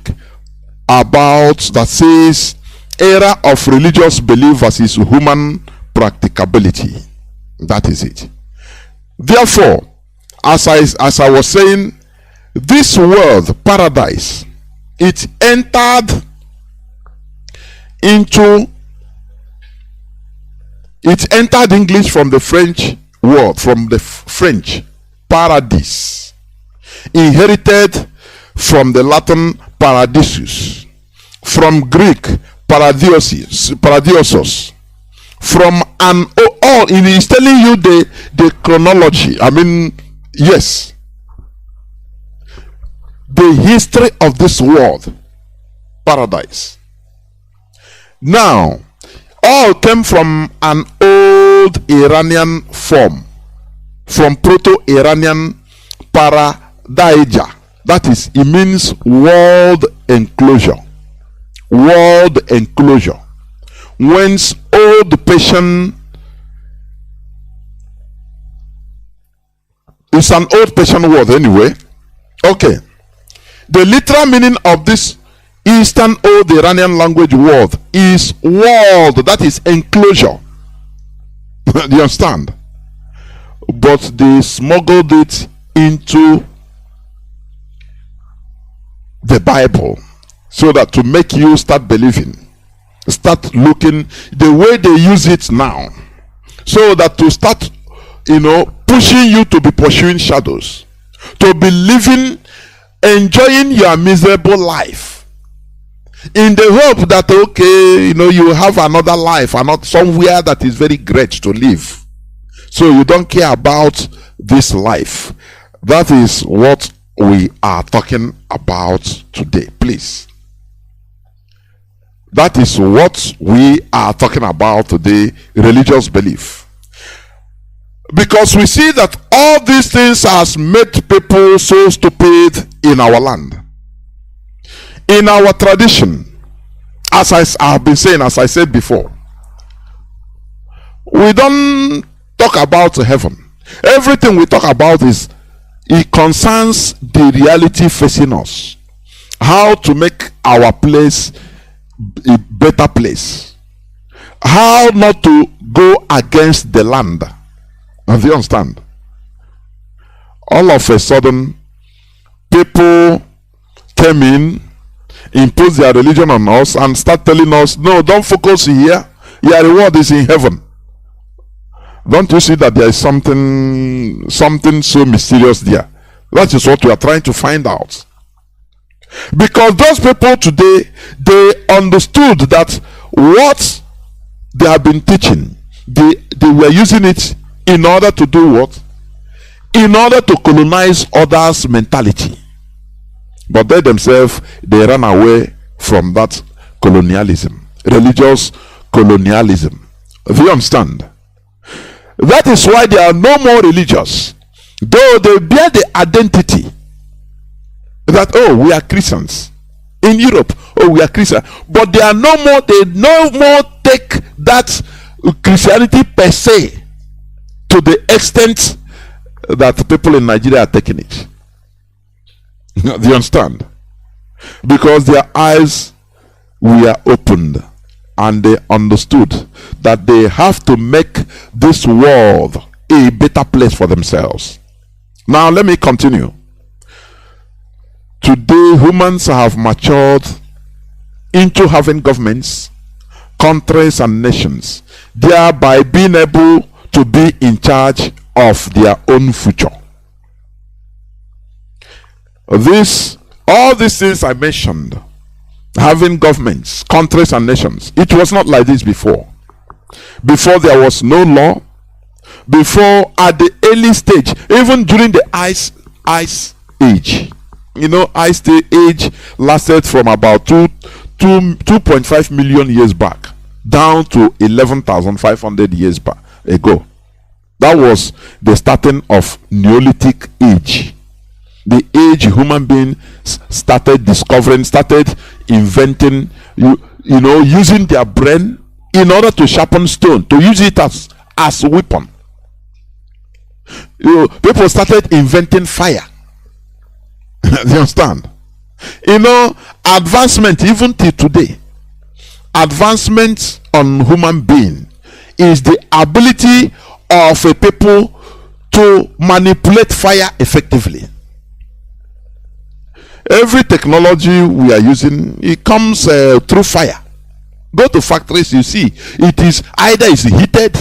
about that says era of religious belief versus human practicability. That is it. Therefore, as I was saying, this world paradise, it entered English from the French word, from the French paradis, inherited from the Latin paradisus, from Greek paradiosos, from an all, it is telling you the chronology. I mean, yes, the history of this world, paradise. Now, all came from an old Iranian form, from Proto-Iranian paradaija. That is, it means world enclosure. World enclosure. Whence old Persian, it's an old Persian word anyway. Okay. The literal meaning of this Eastern Old Iranian language word is world, that is enclosure. Do you understand? But they smuggled it into the Bible so that to make you start believing, start looking the way they use it now, so that to start, pushing you to be pursuing shadows, to be living, enjoying your miserable life in the hope that, okay, you have another life and not somewhere that is very great to live, so you don't care about this life. That is what we are talking about today, please. That is what we are talking about today, religious belief. Because we see that all these things has made people so stupid in our land. In our tradition, as I have been saying, as I said before, we don't talk about heaven. Everything we talk about it concerns the reality facing us. How to make our place a better place. How not to go against the land. Do you understand? All of a sudden, people came in, imposed their religion on us, and start telling us, no, don't focus here. Your reward is in heaven. Don't you see that there is something so mysterious there? That is what we are trying to find out. Because those people today, they understood that what they have been teaching, they were using it in order to do what? In order to colonize others' mentality. But they themselves, they ran away from that colonialism, religious colonialism. Do you understand? That is why they are no more religious, though they bear the identity that, oh, we are Christians. In Europe, oh, we are Christians. But they are no more, they no more take that Christianity per se to the extent that people in Nigeria are taking it. Do you understand? Because their eyes were opened and they understood that they have to make this world a better place for themselves. Now let me continue. Today humans have matured into having governments, countries and nations, thereby being able to be in charge of their own future. All these things I mentioned, having governments, countries and nations, it was not like this before. Before there was no law. Before, at the early stage, even during the ice age, ice age lasted from about 2.5 million years back down to 11,500 years ago. That was the starting of Neolithic age. The age human beings started discovering, started inventing, using their brain in order to sharpen stone, to use it as a weapon. People started inventing fire. Do you understand? Advancement even till today, advancement on human being is the ability of a people to manipulate fire effectively. Every technology we are using, it comes through fire. Go to factories, you see it is either is heated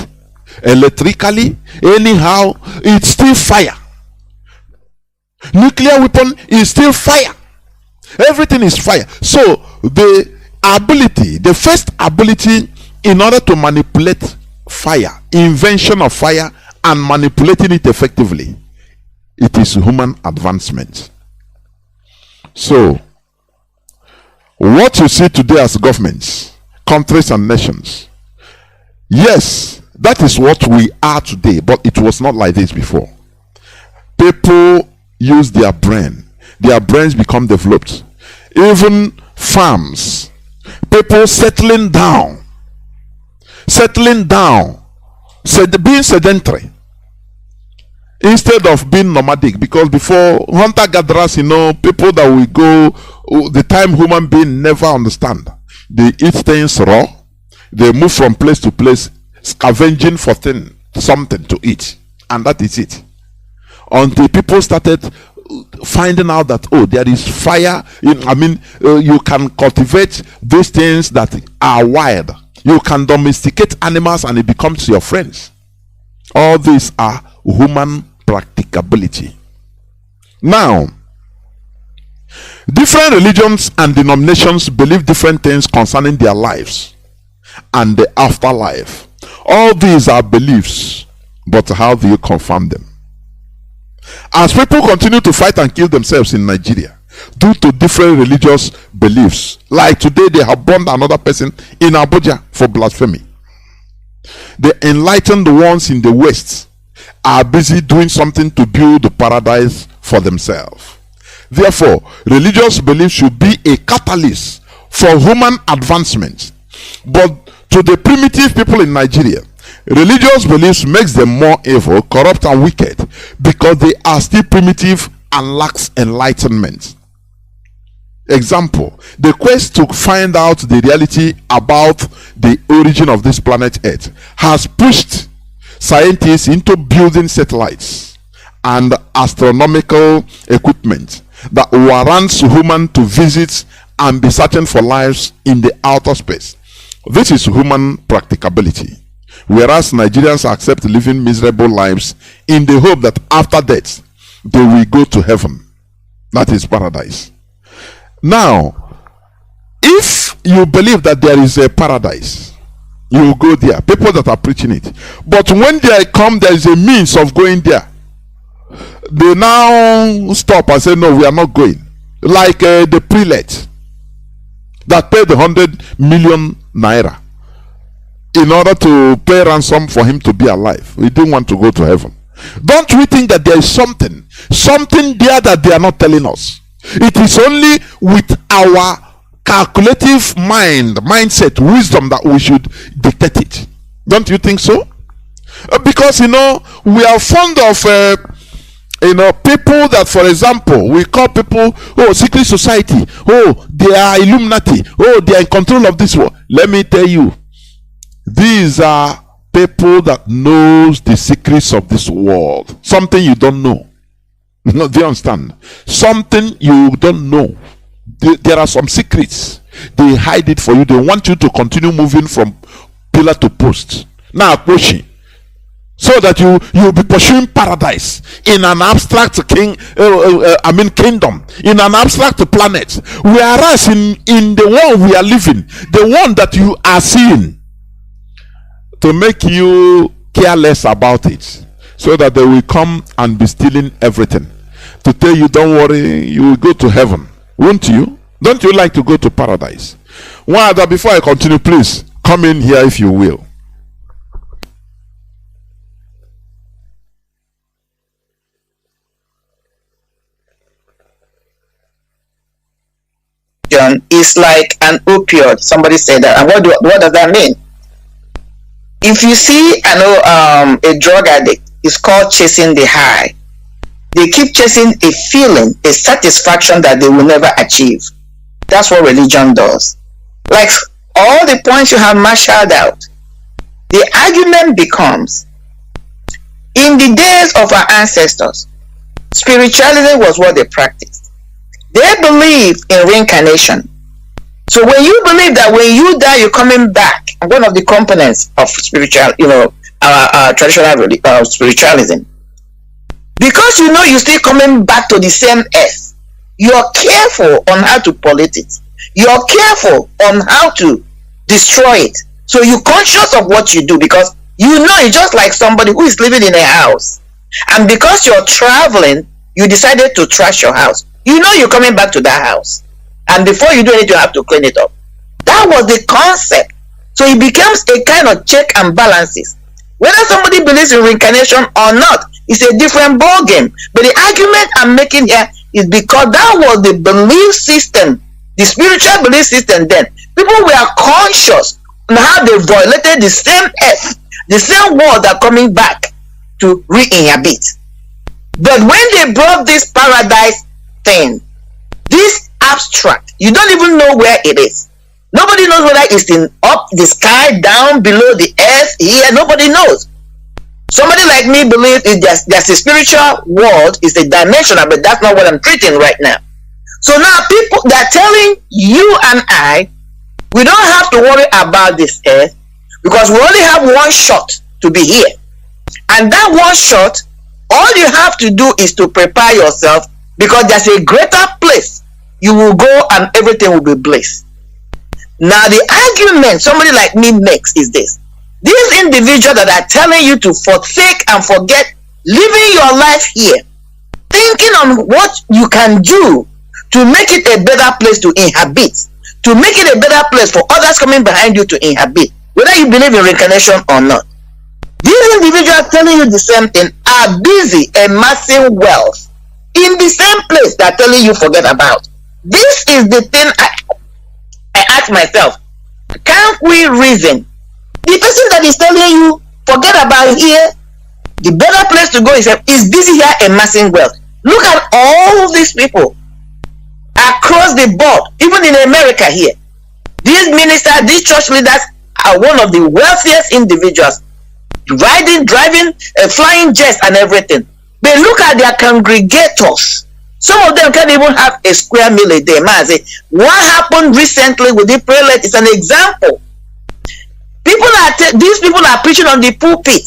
electrically, anyhow, it's still fire. Nuclear weapon is still fire. Everything is fire. So the first ability in order to manipulate fire, invention of fire, and manipulating it effectively. It is human advancement. So, what you see today as governments, countries and nations, yes, that is what we are today, but it was not like this before. People use their brain. Their brains become developed. Even farms, people settling down, being sedentary instead of being nomadic. Because before, hunter-gatherers, people that we go, the time human being never understand. They eat things raw. They move from place to place, scavenging for something to eat, and that is it. Until people started finding out that, oh, there is fire. You can cultivate these things that are wild. You can domesticate animals and it becomes your friends. All these are human practicability. Now, different religions and denominations believe different things concerning their lives and the afterlife. All these are beliefs, but how do you confirm them? As people continue to fight and kill themselves in Nigeria due to different religious beliefs, like today they have burned another person in Abuja for blasphemy. The enlightened ones in the West are busy doing something to build the paradise for themselves. Therefore, religious belief should be a catalyst for human advancement. But to the primitive people in Nigeria, religious beliefs makes them more evil, corrupt, and wicked because they are still primitive and lacks enlightenment. Example, the quest to find out the reality about the origin of this planet Earth has pushed scientists into building satellites and astronomical equipment that warrants humans to visit and be searching for lives in the outer space. This is human practicability. Whereas Nigerians accept living miserable lives in the hope that after death they will go to heaven. That is paradise. Now, if you believe that there is a paradise, you will go there. People that are preaching it. But when they come, there is a means of going there. They now stop and say, no, we are not going. Like the prelate that paid 100 million naira in order to pay ransom for him to be alive. He didn't want to go to heaven. Don't we think that there is something there that they are not telling us? It is only with our calculative mindset, wisdom that we should detect it. Don't you think so? Because we are fond of people that, for example, we call people, oh, secret society, oh, they are Illuminati, oh, they are in control of this world. Let me tell you, these are people that knows the secrets of this world. Something you don't know. No, do you understand? Something you don't know. There are some secrets. They hide it for you. They want you to continue moving from pillar to post. Now, pushing. So that you will be pursuing paradise in an abstract kingdom, in an abstract planet. Whereas in the world we are living, the one that you are seeing, to make you careless about it, so that they will come and be stealing everything, to tell you, don't worry, you will go to heaven. Won't you? Don't you like to go to paradise? One other, before I continue, please come in here if you will. Is like an opioid. Somebody said that. And what does that mean? If you see, a drug addict is called chasing the high. They keep chasing a feeling, a satisfaction that they will never achieve. That's what religion does. Like all the points you have marshaled out, the argument becomes, in the days of our ancestors, spirituality was what they practiced. They believe in reincarnation. So when you believe that when you die, you're coming back, and one of the components of spiritual, traditional spiritualism, because you're still coming back to the same earth, you're careful on how to pollute it. You're careful on how to destroy it. So you're conscious of what you do, because You know, it's just like somebody who is living in a house, and because you're traveling, you decided to trash your house. You know you're coming back to that house, and before you do anything, you have to clean it up. That was the concept. So it becomes a kind of check and balances. Whether somebody believes in reincarnation or not is a different ball game. But the argument I'm making here is because that was the belief system, the spiritual belief system then. People were conscious on how they violated the same earth, the same world that are coming back to re-inhabit. But when they brought this paradise thing, this abstract, you don't even know where it is. Nobody knows whether it's in up the sky, down, below the earth, here. Nobody knows. Somebody like me believes there's a spiritual world, is a dimensional, but that's not what I'm treating right now. So now people, they're telling you and I, we don't have to worry about this earth because we only have one shot to be here. And that one shot, all you have to do is to prepare yourself, because there's a greater place you will go and everything will be bliss. Now the argument somebody like me makes is this: these individuals that are telling you to forsake and forget living your life here, thinking on what you can do to make it a better place to inhabit, to make it a better place for others coming behind you to inhabit, whether you believe in reincarnation or not. These individuals telling you the same thing are busy amassing wealth in the same place they're telling you forget about. This is the thing I ask myself, can't we reason? The person that is telling you forget about here, the better place to go is busy here amassing wealth. Look at all these people across the board, even in America here. These ministers, these church leaders are one of the wealthiest individuals, riding, driving, flying jets and everything. But look at their congregators. Some of them can't even have a square meal a day. Mazi, what happened recently with the prelate is an example. These people are preaching on the pulpit.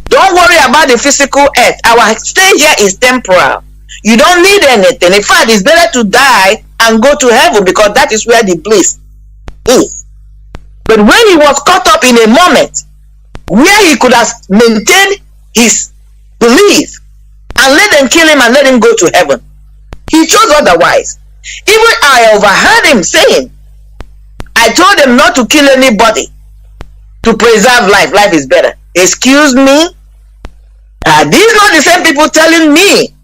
Don't worry about the physical earth. Our stay here is temporal. You don't need anything. In fact, it's better to die and go to heaven, because that is where the bliss is. But when he was caught up in a moment where he could have maintained his belief and let them kill him and let him go to heaven, he chose otherwise. Even I overheard him saying, I told them not to kill anybody, to preserve life. Life is better. Excuse me? These are not the same people telling me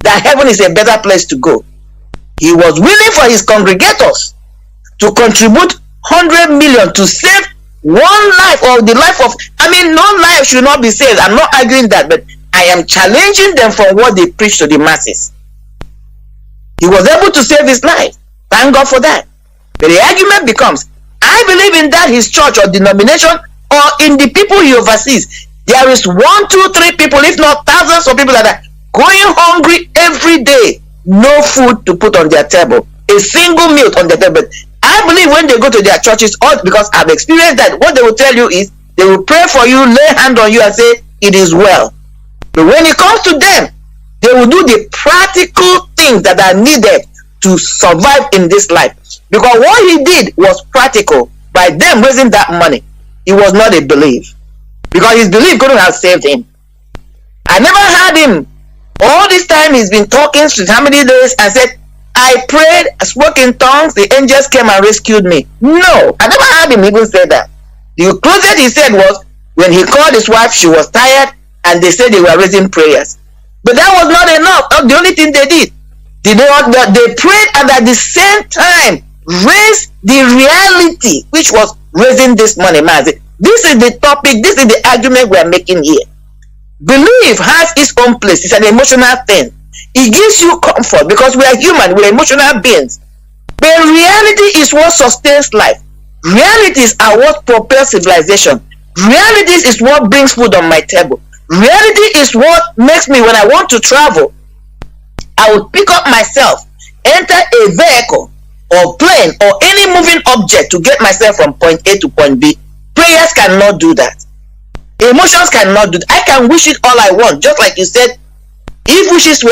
that heaven is a better place to go. He was willing for his congregators to contribute 100 million to save one life, or the life of, no life should not be saved. I'm not arguing that, but I am challenging them from what they preach to the masses. He was able to save his life. Thank God for that. But the argument becomes, I believe in that his church or denomination or in the people he oversees, there is 1, 2, 3 people, if not thousands of people that are going hungry every day, no food to put on their table, a single meal on their table. I believe when they go to their churches, because I've experienced that, what they will tell you is they will pray for you, lay hand on you and say it is well. But when it comes to them, they will do the practical things that are needed to survive in this life. Because what he did was practical. By them raising that money, it was not a belief, because his belief couldn't have saved him. I never heard him all this time. He's been talking for how many days and said, I prayed, I spoke in tongues, the angels came and rescued me. No, I never heard him even say that. The closest he said was when he called his wife, she was tired, and they said they were raising prayers. But that was not enough. That's the only thing they did. They prayed, and at the same time raised the reality, which was raising this money. Mazi, this is the topic, this is the argument we are making here. Belief has its own place. It's an emotional thing. It gives you comfort because we are human, we are emotional beings. But reality is what sustains life. Realities are what propels civilization. Realities is what brings food on my table. Reality is what makes me, when I want to travel, I will pick up myself, enter a vehicle or plane or any moving object to get myself from point A to point B. Prayers cannot do that. Emotions cannot do that. I can wish it all I want, just like you said. If wishes were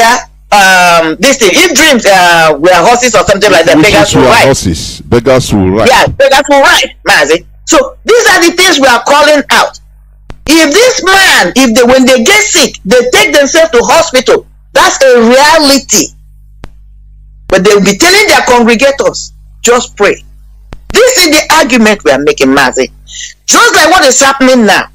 if dreams were horses or something like that, beggars will ride. Horses, beggars will ride. Yeah, beggars will ride, Mazi. So these are the things we are calling out. If this man, when they get sick, they take themselves to hospital, that's a reality. But they will be telling their congregators, just pray. This is the argument we are making, Mazi. Just like what is happening now.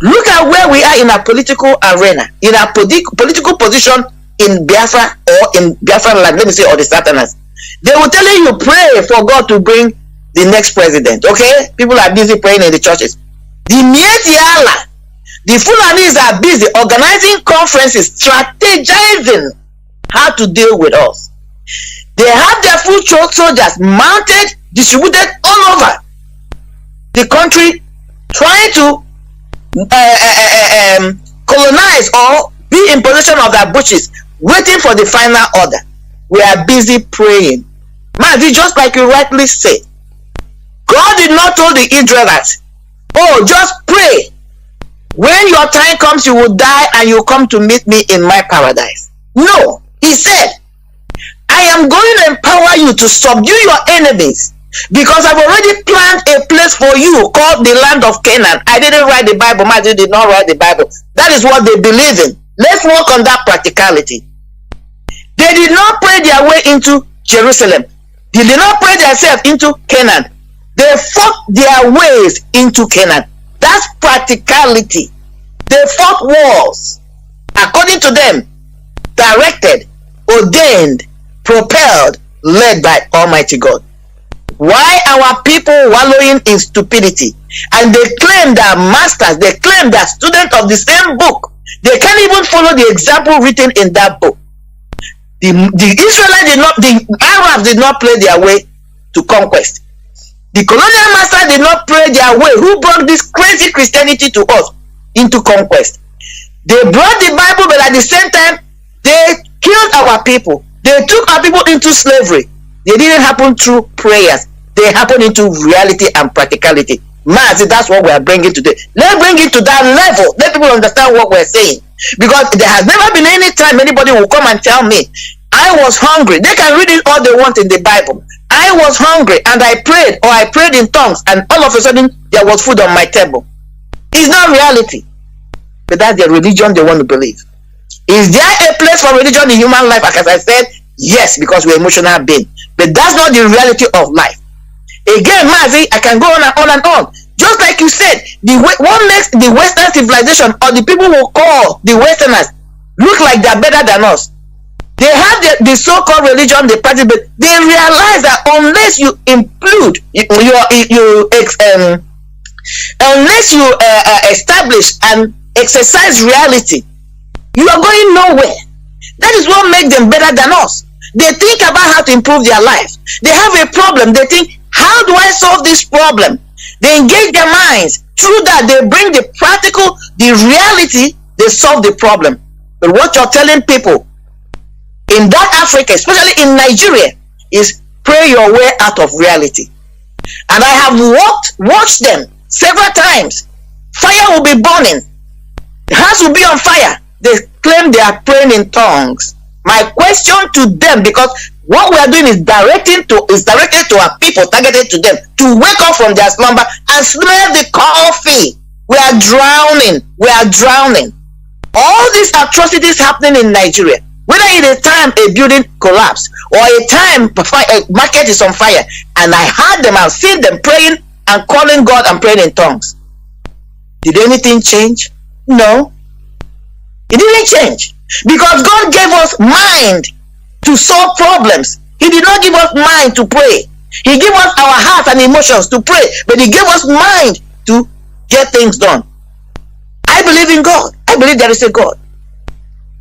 Look at where we are in our political arena, in our political position in Biafra, or in Biafra land, let me say, or the Southerners. They will tell you pray for God to bring the next president. Okay? People are busy praying in the churches. The Mietiala, the Fulanis are busy organizing conferences, strategizing how to deal with us. They have their foot soldiers mounted, distributed all over the country, trying to colonize or be in possession of their bushes, waiting for the final order. We are busy praying. Mazi, just like you rightly said, God did not tell the Israelites, oh, just pray. When your time comes, you will die and you will come to meet me in my paradise. No, he said, I am going to empower you to subdue your enemies, because I've already planned a place for you called the land of Canaan. I didn't write the Bible. Mazi did not write the Bible. That is what they believe in. Let's work on that practicality. They did not pray their way into Jerusalem. They did not pray themselves into Canaan. They fought their ways into Canaan. That's practicality. They fought wars according to them, directed, ordained, propelled, led by Almighty God. Why our people wallowing in stupidity? And they claim that masters, they claim that students of the same book. They can't even follow the example written in that book. The Israelites did not, the Arabs did not play their way to conquest. The colonial master did not play their way. Who brought this crazy Christianity to us into conquest? They brought the Bible, but at the same time, they killed our people. They took our people into slavery. They didn't happen through prayers. They happened into reality and practicality. Mazi, that's what we are bringing today. Let's bring it to that level. Let people understand what we're saying. Because there has never been any time anybody will come and tell me, I was hungry. They can read it all they want in the Bible. I was hungry and I prayed, or I prayed in tongues, and all of a sudden there was food on my table. It's not reality. But that's their religion they want to believe. Is there a place for religion in human life? Like as I said, yes, because we're emotional beings. But that's not the reality of life. Again, Mazi, I can go on and on and on. Just like you said, what makes the Western civilization, or the people who call the Westerners, look like they're better than us? They have the so-called religion they practice, but they realize that unless you include, unless you establish and exercise reality, you are going nowhere. That is what makes them better than us. They think about how to improve their life. They have a problem. They think, how do I solve this problem? They engage their minds. Through that, they bring the practical, the reality, they solve the problem. But what you're telling people in that Africa, especially in Nigeria, is pray your way out of reality. And I have watched them several times. Fire will be burning. The house will be on fire. They claim they are praying in tongues. My question to them, because what we are doing is directed to our people, targeted to them, to wake up from their slumber and smell the coffee. We are drowning. We are drowning. All these atrocities happening in Nigeria, whether in a time a building collapsed or a time a market is on fire, and I heard them, I've seen them praying and calling God and praying in tongues. Did anything change? No. It didn't change. Because God gave us mind to solve problems. He did not give us mind to pray. He gave us our heart and emotions to pray, but He gave us mind to get things done. I believe in God. I believe there is a God.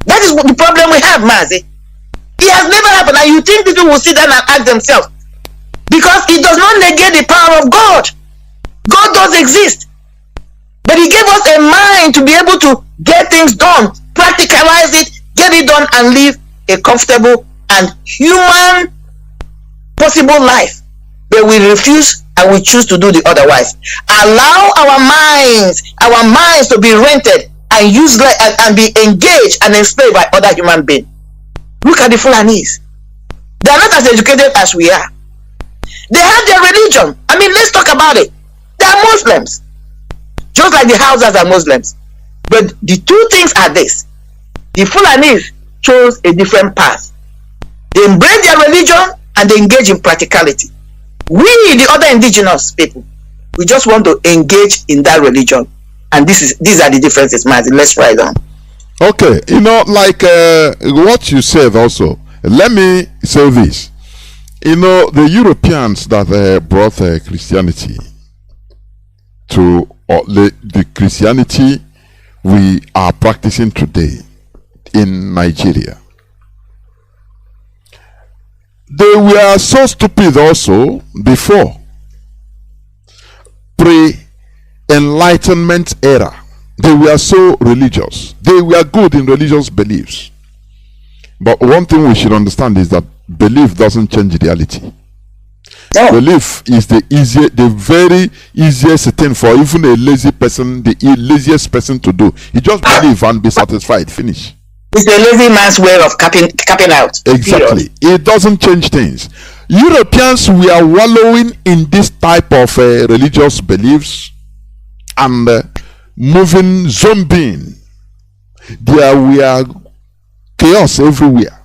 That is what the problem we have, Mazi. It has never happened, and you think people will sit down and ask themselves, because it does not negate the power of God. God does exist, but He gave us a mind to be able to get things done, practicalize it, get it done, and live a comfortable and human possible life. But we refuse and we choose to do the otherwise. Allow our minds to be rented and useless and be engaged and enslaved by other human beings. Look at the Fulanis. They are not as educated as we are. They have their religion. I mean, let's talk about it. They are Muslims. just like the Hausas are Muslims. But the two things are this: the Fulanis chose a different path. They embrace their religion and they engage in practicality. We, the other indigenous people, we just want to engage in that religion. And these are the differences, Mazi. Let's write down. Okay, like what you said also. Let me say this. The Europeans that brought Christianity to the Christianity we are practicing today in Nigeria, they were so stupid also before. Pre-Enlightenment era, they were so religious. They were good in religious beliefs. But one thing we should understand is that belief doesn't change reality. No. Belief is the very easiest thing for even a lazy person, the laziest person to do. You just believe and be satisfied. Finish. It's a lazy man's way of capping out. Exactly. Period. It doesn't change things. Europeans were wallowing in this type of religious beliefs and moving zombieing. There were chaos everywhere.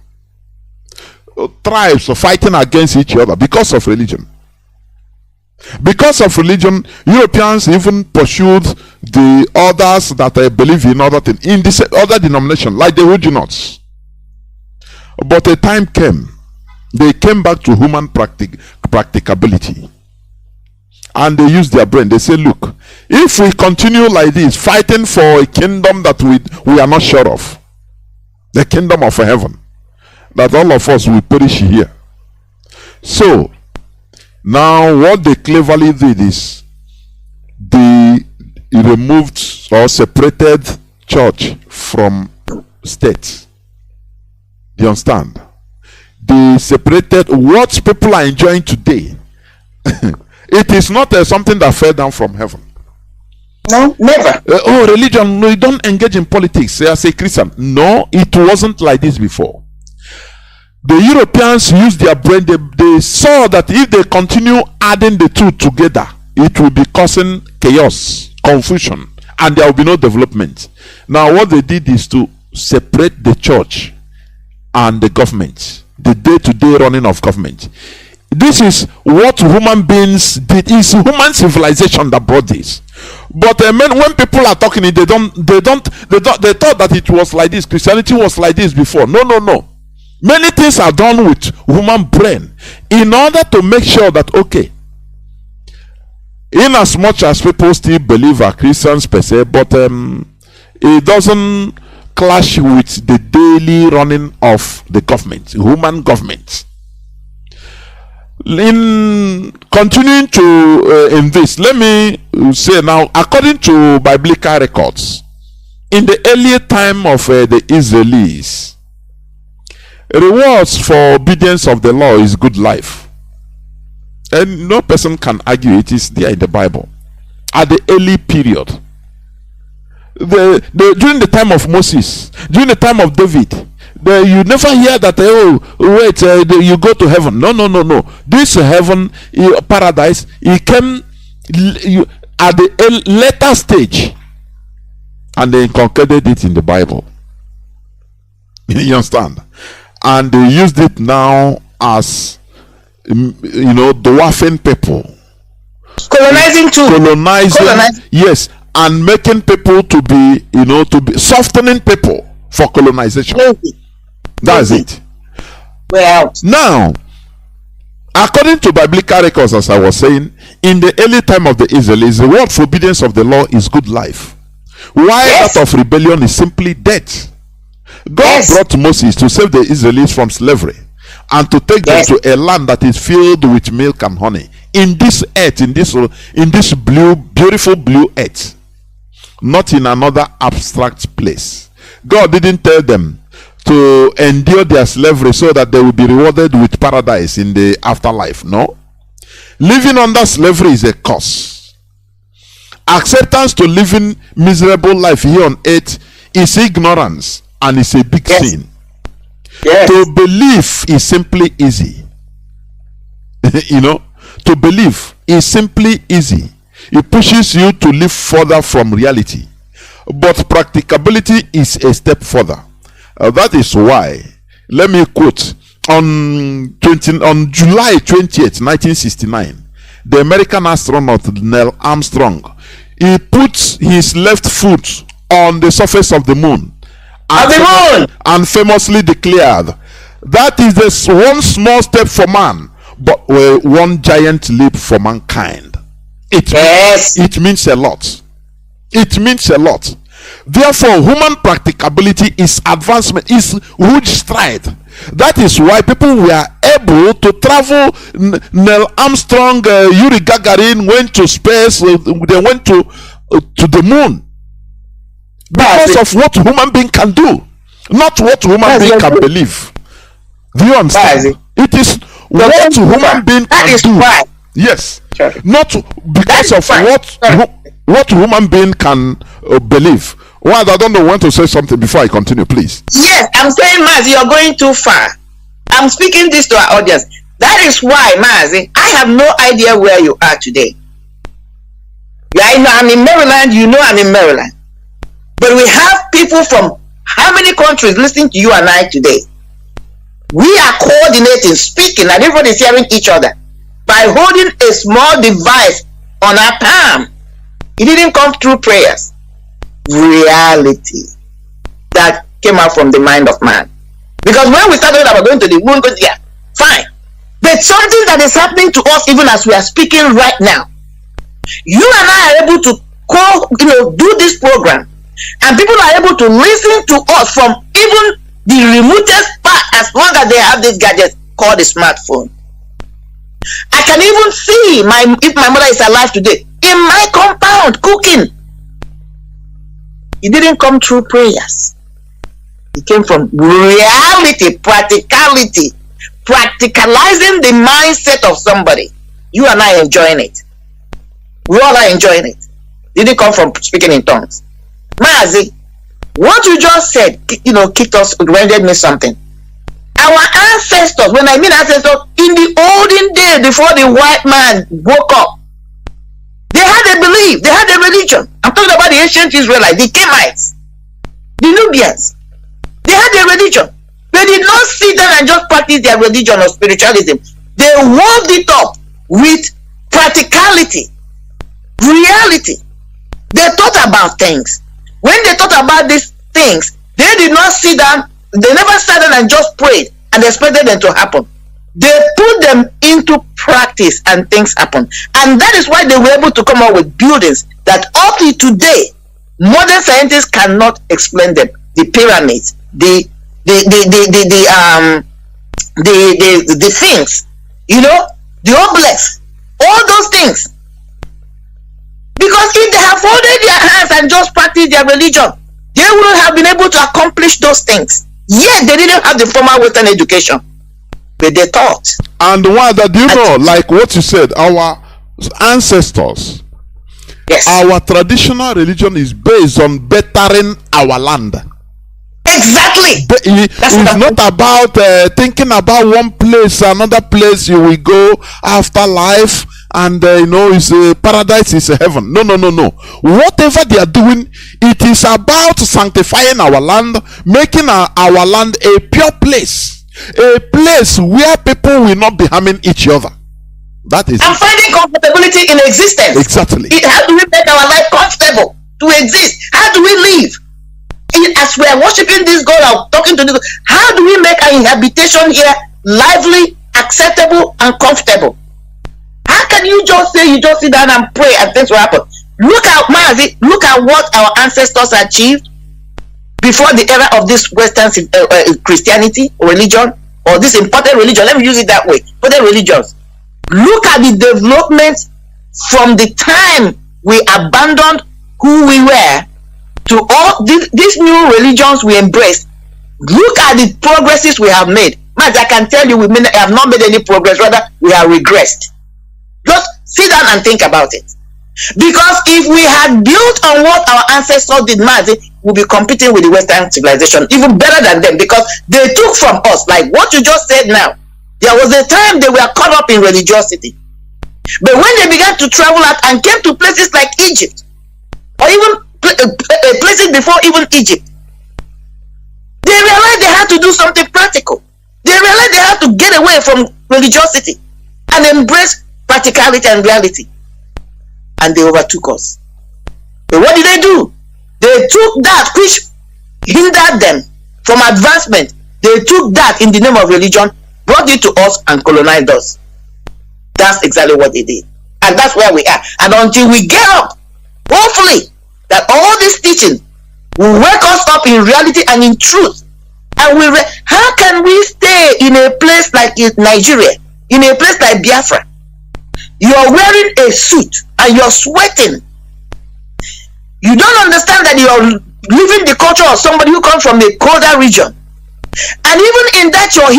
Tribes fighting against each other because of religion. Because of religion, Europeans even pursued the others that believe in other things, in this other denomination, like the Huguenots. But a time came, they came back to human practicability. And they used their brain. They say, look, if we continue like this, fighting for a kingdom that we are not sure of, the kingdom of heaven, that all of us will perish here. So, now what they cleverly did is, they removed or separated church from state. Do you understand? They separated what people are enjoying today. It is not something that fell down from heaven. No, never. Religion, no, you don't engage in politics as a Christian. No, it wasn't like this before. The Europeans used their brain. They saw that if they continue adding the two together, it will be causing chaos, confusion, and there will be no development. Now what they did is to separate the church and the government, the day-to-day running of government. This is what human beings did. It's human civilization that brought this. But when people are talking, they thought that it was like this. Christianity was like this before. No. Many things are done with human brain in order to make sure that, okay, in as much as people still believe are Christians per se, but it doesn't clash with the daily running of the government, human government. In continuing to in this, let me say now, according to biblical records, in the earlier time of the Israelis, rewards for obedience of the law is good life, and no person can argue it. Is there in the Bible. At the early period, during the time of Moses, during the time of David, you never hear that you go to heaven. No. This heaven, paradise, it came at the later stage, and they concluded it in the Bible. You understand? And they used it now as dwarfing people, colonizing, yes, and making people to be softening people for colonization. That's it. Well, now, according to biblical records, as I was saying, in the early time of the Israelis, the word for obedience of the law is good life, while that of rebellion is simply death. God brought Moses to save the Israelites from slavery and to take them to a land that is filled with milk and honey. In this earth, in this beautiful blue earth, not in another abstract place. God didn't tell them to endure their slavery so that they will be rewarded with paradise in the afterlife. No. Living under slavery is a curse. Acceptance to living miserable life here on earth is ignorance, and it's a big sin. To believe is simply easy. To believe is simply easy. It pushes you to live further from reality. But practicability is a step further. That is why, let me quote, on July 20th, 1969, the American astronaut Neil Armstrong, he put his left foot on the surface of the moon. And famously declared, that is the one small step for man, but one giant leap for mankind. It means a lot. It means a lot. Therefore, human practicability is advancement, is huge stride. That is why people were able to travel. Neil Armstrong, Yuri Gagarin went to space. They went to the moon because of what human being can do, not what human being can believe. Do you understand? It is what human being can do. Yes, not because of what human being can believe. Well, I don't know when to say something before I continue, please. Yes, I'm saying, Mazi, you're going too far. I'm speaking this to our audience. That is why, Mazi, I have no idea where you are today. I'm in Maryland, you know I'm in Maryland. But we have people from how many countries listening to you and I today? We are coordinating, speaking, and everybody is hearing each other by holding a small device on our palm. It didn't come through prayers. Reality that came out from the mind of man. Because when we started about going to the moon, yeah, fine. But something that is happening to us even as we are speaking right now. You and I are able to do this program, and people are able to listen to us from even the remotest part, as long as they have this gadget called a smartphone. I can even see if my mother is alive today in my compound cooking. It didn't come through prayers. It came from reality, practicality, practicalizing the mindset of somebody. You and I enjoying it. We all are enjoying it. It didn't come from speaking in tongues. Mazi, what you just said, kicked us, reminded me something. Our ancestors, when I mean ancestors, in the olden days before the white man woke up, they had a belief, they had a religion. I'm talking about the ancient Israelites, the Kemites, the Nubians. They had a religion. They did not sit down and just practice their religion or spiritualism. They wound it up with practicality, reality. They thought about things. When they thought about these things, they did not sit down, they never sat down and just prayed and expected them to happen. They put them into practice and things happen. And that is why they were able to come up with buildings that up to today, modern scientists cannot explain them. The pyramids, the things, the obelisks, all those things. Because if they have folded their hands and just practiced their religion, they wouldn't have been able to accomplish those things. Yet they didn't have the formal Western education. But they taught. And one that, do you know, like what you said, our ancestors, yes, our traditional religion is based on bettering our land. Exactly. It's not about thinking about one place, another place you will go after life, and it's paradise, is heaven. No. Whatever they are doing, it is about sanctifying our land, making our land a pure place. A place where people will not be harming each other. That is. And finding comfortability in existence. Exactly. How do we make our life comfortable to exist? How do we live? As we are worshiping this God, or talking to this God, how do we make our habitation here lively, acceptable, and comfortable? How can you just say you just sit down and pray and things will happen? Look at what our ancestors achieved before the era of this Western Christianity religion, or this important religion. Let me use it that way. Important religions. Look at the development from the time we abandoned who we were to all these new religions we embraced. Look at the progresses we have made. Matt, I can tell you we have not made any progress. Rather, we have regressed. Just sit down and think about it. Because if we had built on what our ancestors did, we'll be competing with the Western civilization, even better than them, because they took from us, like what you just said now. There was a time they were caught up in religiosity. But when they began to travel out and came to places like Egypt, or even places before even Egypt, they realized they had to do something practical. They realized they had to get away from religiosity and embrace practicality and reality. And they overtook us. But what did they do? They took that which hindered them from advancement. They took that in the name of religion, brought it to us, and colonized us. That's exactly what they did. And that's where we are. And until we get up, hopefully, that all this teaching will wake us up in reality and in truth. And how can we stay in a place like Nigeria, in a place like Biafra? You're wearing a suit and you're sweating. You don't understand that you're living the culture of somebody who comes from a colder region. And even in that your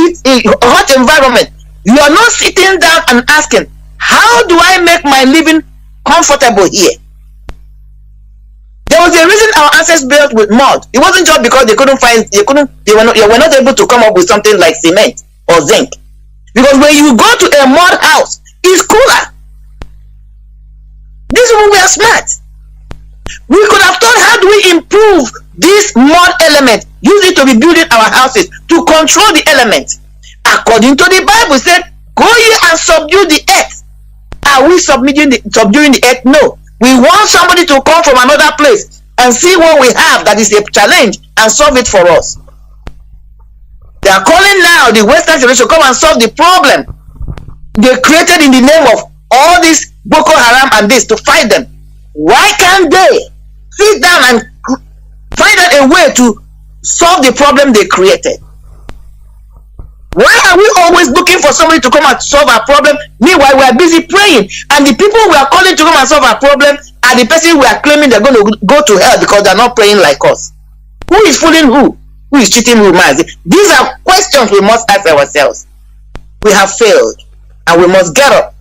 hot environment, you are not sitting down and asking, how do I make my living comfortable here? There was a reason our ancestors built with mud. It wasn't just because they were not able to come up with something like cement or zinc. Because when you go to a mud house, it's cooler. These people were smart. We could have thought, how do we improve this mud element? Use it to be building our houses, to control the element. According to the Bible, it said, go ye and subdue the earth. Are we subduing the earth? No. We want somebody to come from another place and see what we have that is a challenge and solve it for us. They are calling now the Western generation to come and solve the problem they created in the name of all this Boko Haram and this to fight them. Why can't they sit down and find out a way to solve the problem they created? Why are we always looking for somebody to come and solve our problem? Meanwhile, we are busy praying, and the people we are calling to come and solve our problem are the person we are claiming they're going to go to hell because they're not praying like us. Who is fooling who? Who is cheating who? These are questions we must ask ourselves. We have failed, and we must get up.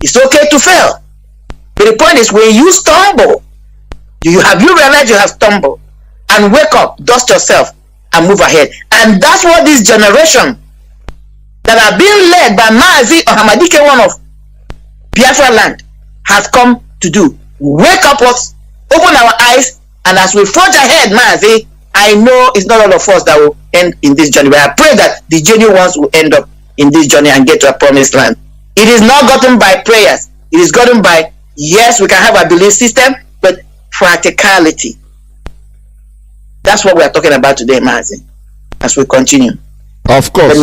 It's okay to fail, but the point is, when you stumble, have you realized you have stumbled? And wake up, dust yourself, and move ahead. And that's what this generation that are being led by Mazi or Hamadike, one of Biafra land, has come to do. Wake up us, open our eyes, and as we forge ahead, Mazi, I know it's not all of us that will end in this journey, but I pray that the genuine ones will end up in this journey and get to a promised land. It is not gotten by prayers. It is gotten by, yes, we can have a belief system, but practicality. That's what we are talking about today, Mazi. As we continue. Of course.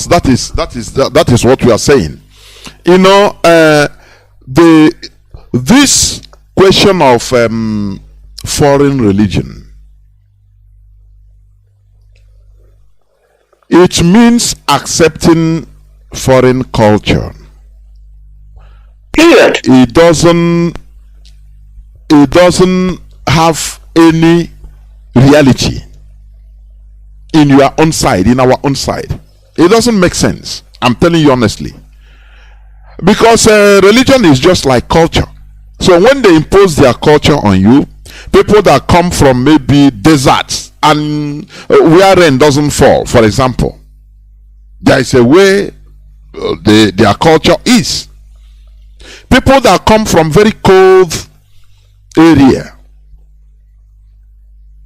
That is what we are saying. You know, this question of foreign religion, it means accepting foreign culture. Period. It doesn't have any reality in your own side, in our own side. It doesn't make sense. I'm telling you honestly. Because religion is just like culture. So when they impose their culture on you, people that come from maybe deserts and where rain doesn't fall, for example, there is a way their culture is. People that come from very cold area,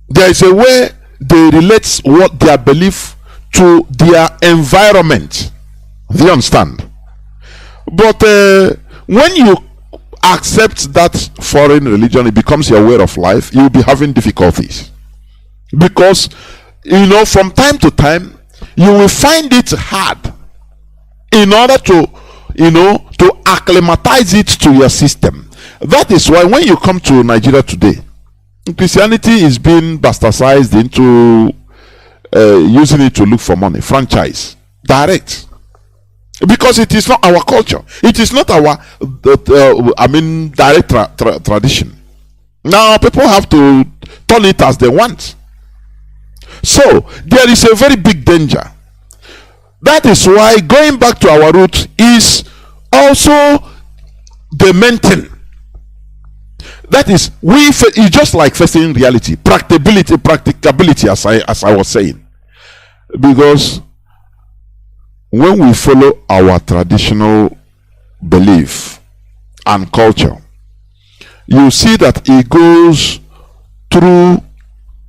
there is a way they relate what their belief to their environment. Do you understand? But when you accept that foreign religion, it becomes your way of life, you'll be having difficulties. Because, you know, from time to time, you will find it hard in order to, you know, to acclimatize it to your system. That is why when you come to Nigeria today, Christianity is being bastardized into using it to look for money, franchise, direct. Because it is not our culture. It is not our, direct tradition. Now people have to turn it as they want. So there is a very big danger. That is why going back to our roots is also the main thing. That is, it's just like facing reality, practicability, as I was saying. Because when we follow our traditional belief and culture, you see that it goes through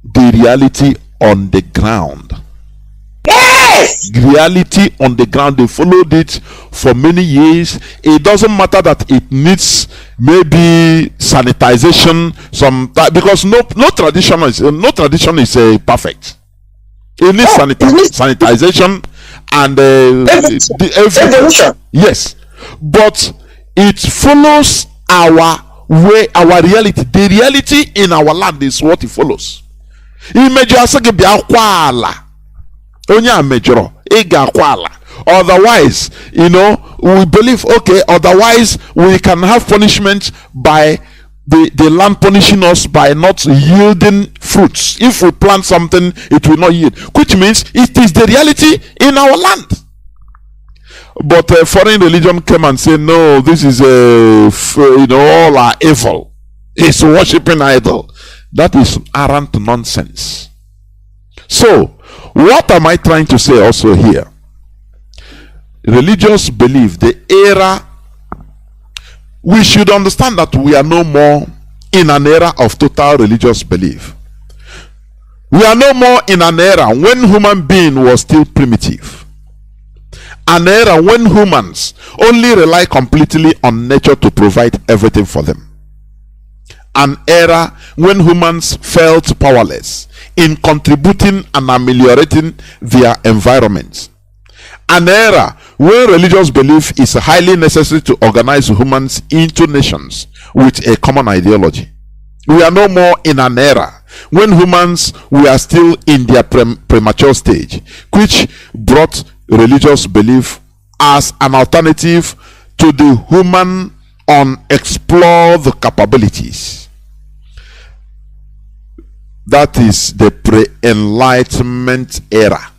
the reality on the ground. Yes! Reality on the ground. They followed it for many years. It doesn't matter that it needs maybe sanitization, because no tradition is perfect. It needs sanitization and evolution. Yes, but it follows our way, our reality. The reality in our land is what it follows. Otherwise, we believe, okay, otherwise we can have punishment by the land punishing us by not yielding fruits. If we plant something, it will not yield, which means it is the reality in our land. But a foreign religion came and said, no, this is all are evil. It's worshiping idol. That is arrant nonsense. So, what am I trying to say also here? Religious belief, the era, we should understand that we are no more in an era of total religious belief. We are no more in an era when human being was still primitive. An era when humans only rely completely on nature to provide everything for them. An era when humans felt powerless in contributing and ameliorating their environments. An era where religious belief is highly necessary to organize humans into nations with a common ideology. We are no more in an era when humans were still in their premature stage, which brought religious belief as an alternative to the human unexplored capabilities. That is the pre-enlightenment era.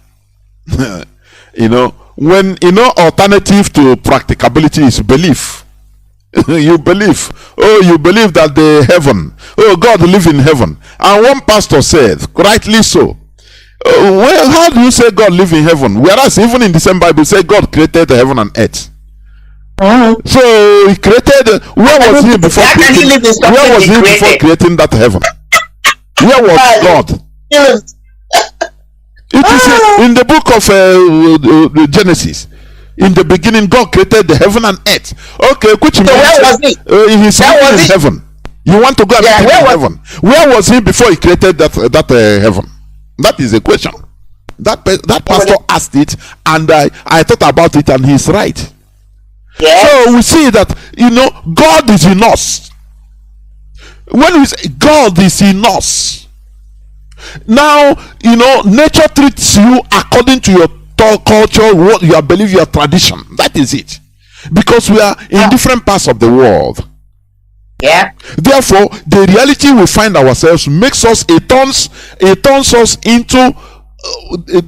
When alternative to practicability is belief. You believe that the heaven, God live in heaven. And one pastor said, rightly so, well, how do you say God live in heaven? Whereas even in the same Bible say God created the heaven and earth. So he created, where was he before creating that heaven? Where was God? It is in the book of Genesis. In the beginning, God created the heaven and earth. Okay, which means where was he? He's in heaven. You want to go and meet him in heaven? Where was he before he created that heaven? That is a question. That pastor asked it, and I thought about it, and he's right. Yes. So we see that God is in us. When we say God is in us, now nature treats you according to your culture, what you believe, your tradition. That is it, because we are in different parts of the world. Yeah. Therefore, the reality we find ourselves makes us, it turns us into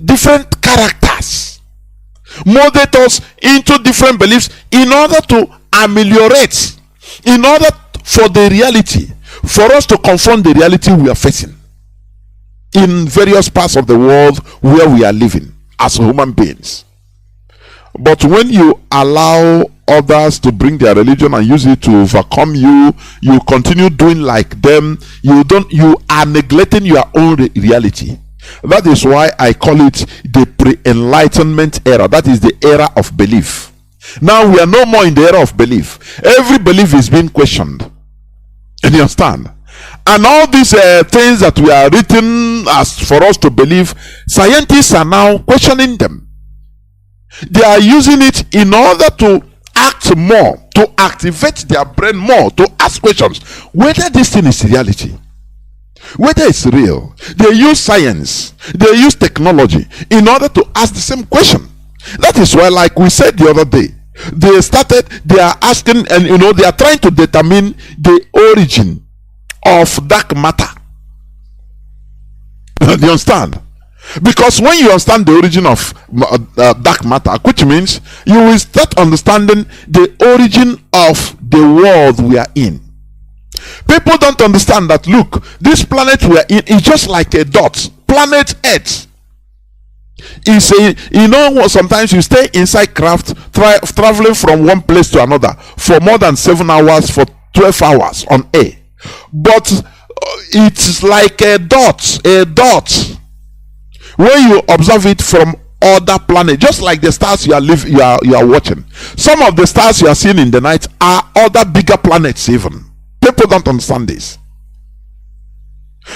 different characters, molded us into different beliefs in order to ameliorate, in order for the reality, for us to confront the reality we are facing in various parts of the world where we are living as human beings. But when you allow others to bring their religion and use it to overcome you, you continue doing like them. You are neglecting your own reality. That is why I call it the pre-enlightenment era. That is the era of belief. Now we are no more in the era of belief. Every belief is being questioned. You understand? And all these things that we are written as for us to believe, scientists are now questioning them. They are using it in order to act more, to activate their brain more, to ask questions whether this thing is reality, whether it's real. They use science, they use technology in order to ask the same question. That is why, like we said the other day, they are asking, and they are trying to determine the origin of dark matter. Do you understand? Because when you understand the origin of dark matter, which means you will start understanding the origin of the world we are in. People don't understand that, look, this planet we are in is just like a dot. Planet Earth is sometimes you stay inside craft traveling from one place to another for more than 7 hours, for 12 hours on air. But it's like a dot. When you observe it from other planets, just like the stars you are watching. Some of the stars you are seeing in the night are other bigger planets even. People don't understand this.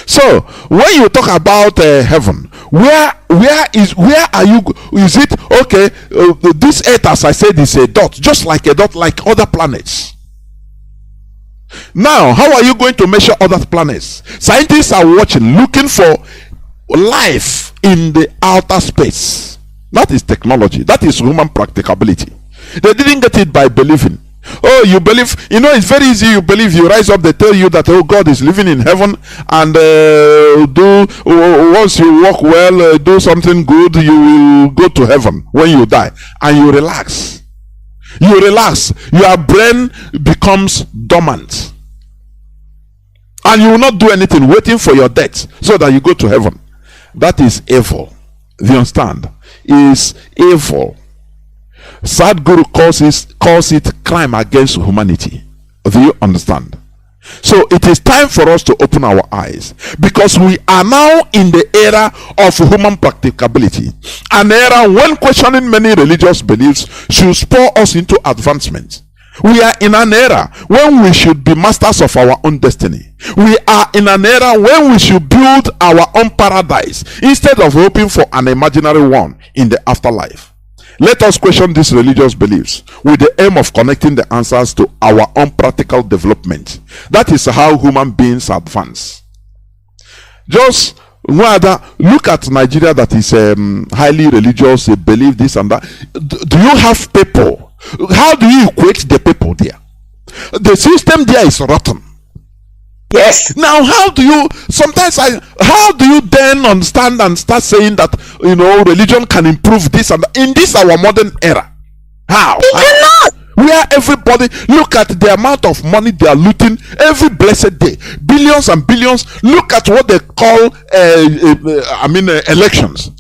So when you talk about heaven, where are you? Is it okay? This earth, as I said, is a dot, just like a dot, like other planets. Now, how are you going to measure other planets? Scientists are watching, looking for life in the outer space. That is technology. That is human practicability. They didn't get it by believing. Oh, you believe, it's very easy. You believe, you rise up, they tell you that, oh, God is living in heaven, and once you walk well, do something good, you will go to heaven when you die, and you relax. Your brain becomes dormant, and you will not do anything, waiting for your death so that you go to heaven. That is evil. Do you understand? Is evil. Sadhguru calls it crime against humanity. Do you understand? So it is time for us to open our eyes, because we are now in the era of human practicability, an era when questioning many religious beliefs should spur us into advancement. We are in an era when we should be masters of our own destiny. We are in an era when we should build our own paradise instead of hoping for an imaginary one in the afterlife. Let us question these religious beliefs with the aim of connecting the answers to our own practical development. That is how human beings advance. Just look at Nigeria, that is highly religious, they believe this and that. Do you have people? How do you equate the people there? The system there is rotten. Yes. Now, how do you then understand and start saying that religion can improve this and that in this our modern era? How? It cannot. Where everybody, look at the amount of money they are looting every blessed day, billions and billions. Look at what they call elections.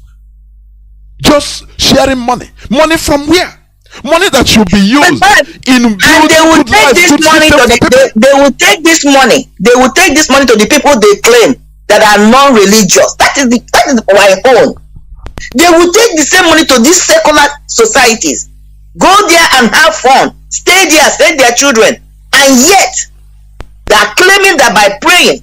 Just sharing money from where? Money that should be used in building good life. They will take this money to the people they claim that are non-religious. That is my own. They will take the same money to these secular societies, go there and have fun, stay there, send their children, and yet they are claiming that by praying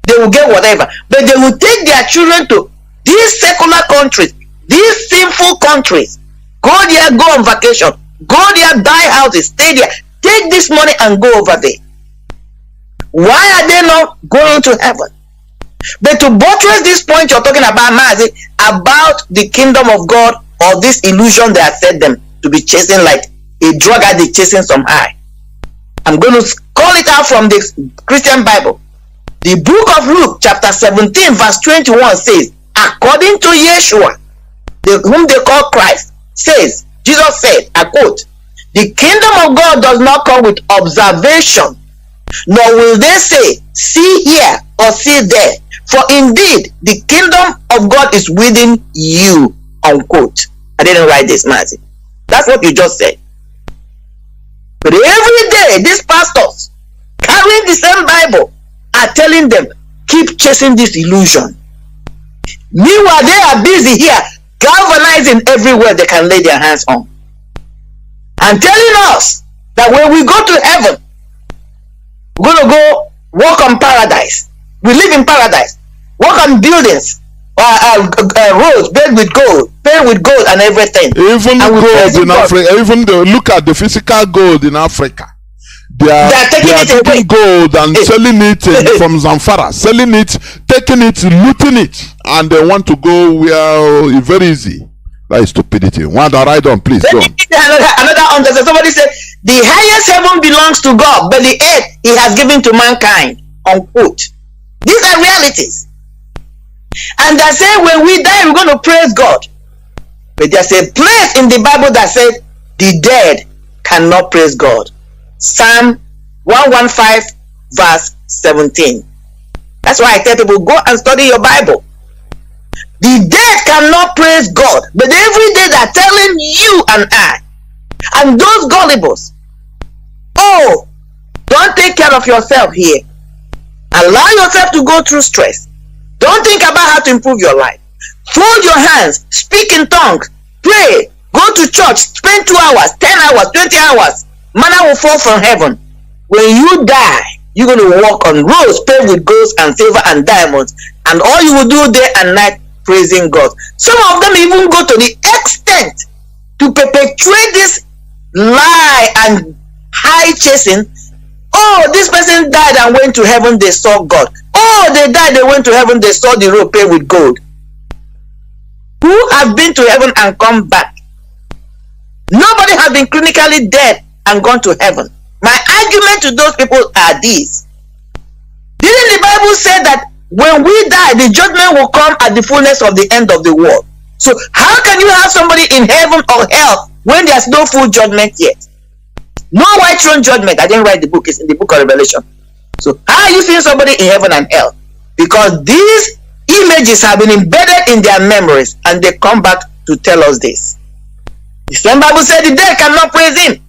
they will get whatever. But they will take their children to these secular countries, these sinful countries. Go there, go on vacation, go there, buy houses, stay there, take this money and go over there. Why are they not going to heaven? But to buttress this point you're talking about, Mazi, about the kingdom of God, or this illusion they have set them to be chasing like a drug addict chasing some high. I'm going to call it out from the Christian Bible. The book of Luke, chapter 17, verse 21 says, according to Yeshua, whom they call Christ, says, Jesus said, I quote, the kingdom of God does not come with observation, nor will they say, see here or see there, for indeed the kingdom of God is within you, unquote. I didn't write this, Mazi. That's what you just said. But every day these pastors carrying the same Bible are telling them, keep chasing this illusion. Meanwhile, they are busy here galvanizing everywhere they can lay their hands on, and telling us that when we go to heaven, we're going to go walk on paradise. We live in paradise, walk on buildings, roads paved with gold, and everything. Even and gold in Africa, even look at the physical gold in Africa. They are taking gold and selling it from Zamfara, selling it, taking it, looting it, and they want to go where very easy. That is stupidity. One that ride on, please go on. Another understanding. Somebody said the highest heaven belongs to God, but the earth He has given to mankind. Unquote. These are realities. And they say when we die, we're going to praise God. But there's a place in the Bible that said the dead cannot praise God. Psalm 115 verse 17. That's why I tell people, go and study your Bible. The dead cannot praise God, but every day they're telling you and I And those gullibles, oh, don't take care of yourself here. Allow yourself to go through stress. Don't think about how to improve your life. Fold your hands, speak in tongues, pray, go to church, spend 2 hours, 10 hours, 20 hours. Manna will fall from heaven. When you die, you're going to walk on roads paved with gold and silver and diamonds, and all you will do day and night praising God. Some of them even go to the extent to perpetrate this lie and high chasing. Oh, this person died and went to heaven, they saw God. Oh, they died, they went to heaven, they saw the road paved with gold. Who have been to heaven and come back? Nobody has been clinically dead and gone to heaven. My argument to those people are these. Didn't the Bible say that when we die, the judgment will come at the fullness of the end of the world? So how can you have somebody in heaven or hell when there's no full judgment yet? No white throne judgment. I didn't write the book. It's in the book of Revelation. So how are you seeing somebody in heaven and hell? Because these images have been embedded in their memories, and they come back to tell us this. The same Bible said the dead cannot praise him.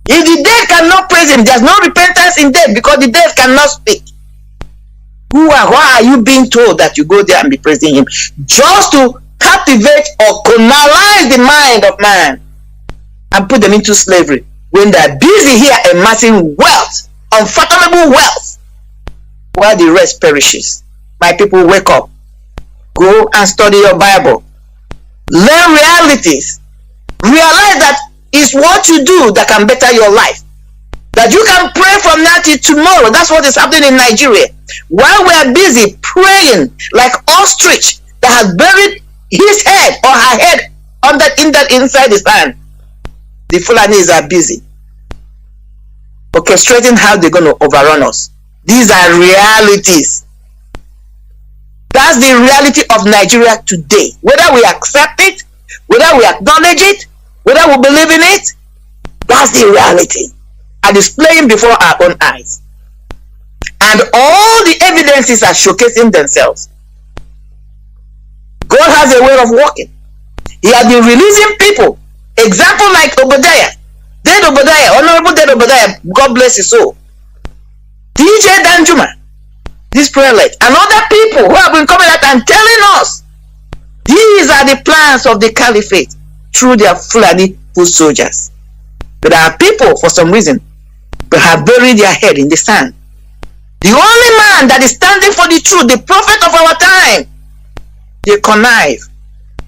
If the dead cannot praise him, there's no repentance in death, because the dead cannot speak. Why are you being told that you go there and be praising him? Just to captivate or colonize the mind of man and put them into slavery, when they're busy here amassing wealth, unfathomable wealth, while the rest perishes. My people, wake up. Go and study your Bible. Learn realities. Realize that it's what you do that can better your life. That you can pray from now till tomorrow. That's what is happening in Nigeria. While we are busy praying like ostrich that has buried his head or her head inside his hand, the Fulanis are busy orchestrating how they're going to overrun us. These are realities. That's the reality of Nigeria today. Whether we accept it, whether we acknowledge it, whether we believe in it, that's the reality. And it's playing before our own eyes. And all the evidences are showcasing themselves. God has a way of working. He has been releasing people. Example like Obadiah. Dead Obadiah, Honorable Dead Obadiah, God bless his soul. DJ Danjuma, this prelate, and other people who have been coming out and telling us these are the plans of the caliphate through their Fulani foot soldiers. But there are people, for some reason, that have buried their head in the sand. The only man that is standing for the truth, the prophet of our time, they connive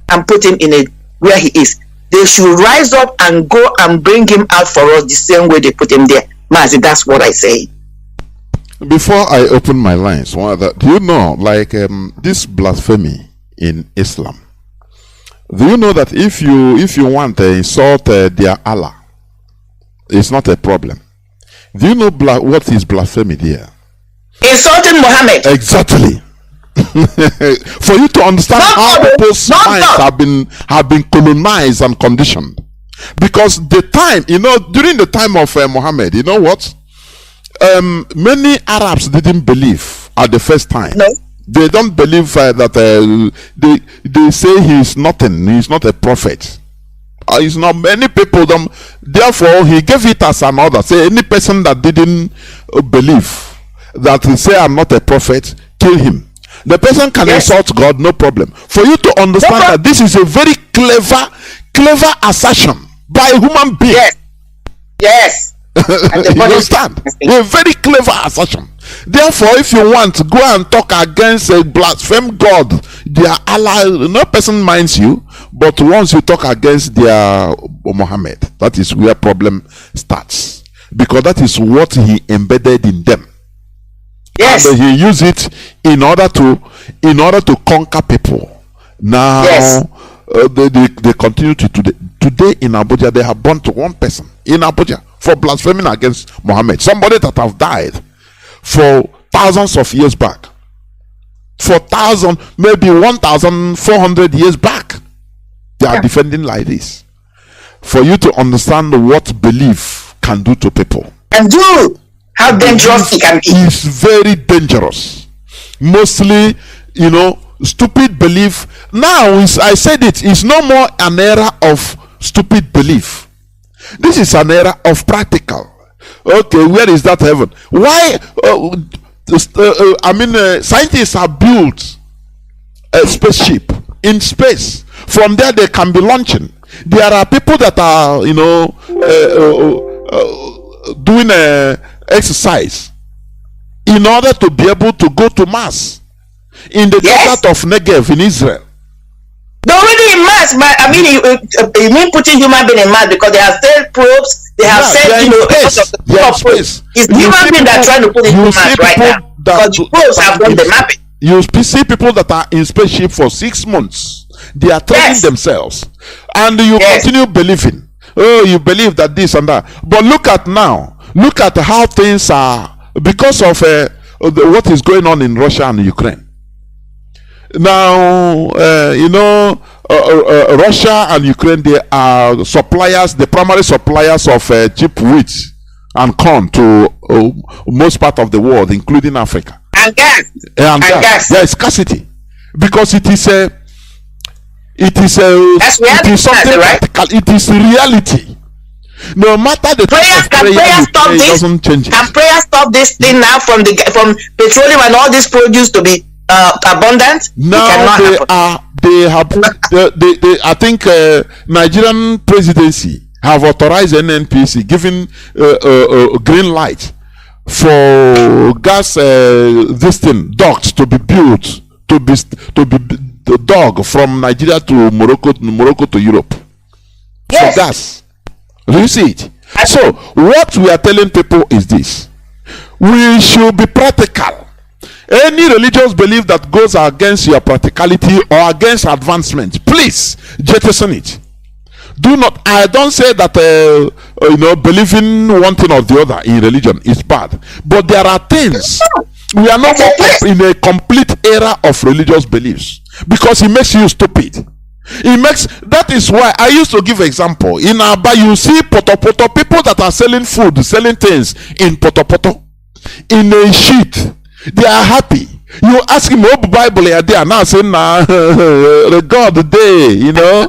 and put him in where he is. They should rise up and go and bring him out for us the same way they put him there. Mazi, that's what I say. Before I open my lines, do you know, like this blasphemy in Islam? Do you know that if you want to insult their Allah, it's not a problem? Do you know what is blasphemy there? Insulting Muhammad. Exactly. For you to understand how people's minds have been colonized and conditioned. Because the time, during the time of Muhammad, you know what? Many Arabs didn't believe at the first time. No. They don't believe that they say he's nothing. He's not a prophet. He's not. Many people don't. Therefore, he gave it as an order. Say any person that didn't believe that he say I'm not a prophet, kill him. The person can insult God, no problem. For you to understand that this is a very clever assertion by a human being. Yes. You understand? A very clever assertion. Therefore, if you want to go and talk against a blaspheme God, their Allah, no person minds you. But once you talk against their Muhammad, that is where problem starts, because that is what he embedded in them. Yes. And he used it in order to conquer people. Now they continue to today in Abuja. They have burnt one person in Abuja for blaspheming against Muhammad. Somebody that have died for thousands of years back, maybe 1,400 years back. They are defending like this. For you to understand what belief can do to people. And do how dangerous it can be. It's very dangerous. Mostly, stupid belief. Now, I said it's no more an era of stupid belief. This is an era of practical. Okay, where is that heaven? Why? Scientists have built a spaceship in space. From there, they can be launching. There are people that are, doing exercise in order to be able to go to Mars in the desert of Negev in Israel. They're already in Mars, but I mean, you mean putting human being in Mars because they have sent probes, they have sent, space. It's human being that are trying to put it in Mars right now. Because the probes have done the mapping. You see people that are in spaceship for 6 months. They are training themselves, and you continue believing. Oh, you believe that this and that. But look at now. Look at how things are because of what is going on in Russia and Ukraine. Now, Russia and Ukraine, they are suppliers, the primary suppliers of cheap wheat and corn to most part of the world, including Africa. And gas. And gas. There is scarcity because it is something practical. It is reality. No matter the prayer stop this? Doesn't change it. Can prayer stop this thing now from petroleum and all this produce to be abundant? Now I think Nigerian presidency have authorized NNPC giving green light for gas ducts to be built to be dug from Nigeria to Morocco to Europe. Yes. For gas. Do you see it? So what we are telling people is this: we should be practical. Any religious belief that goes against your practicality or against advancement, please jettison it. Do not. I don't say that believing one thing or the other in religion is bad, but there are things. We are not in a complete era of religious beliefs because it makes you stupid. That is why I used to give example. In Aba, you see poto people that are selling food, selling things in poto in a sheet. They are happy. You ask him, what Bible are there? Now saying, the God day, I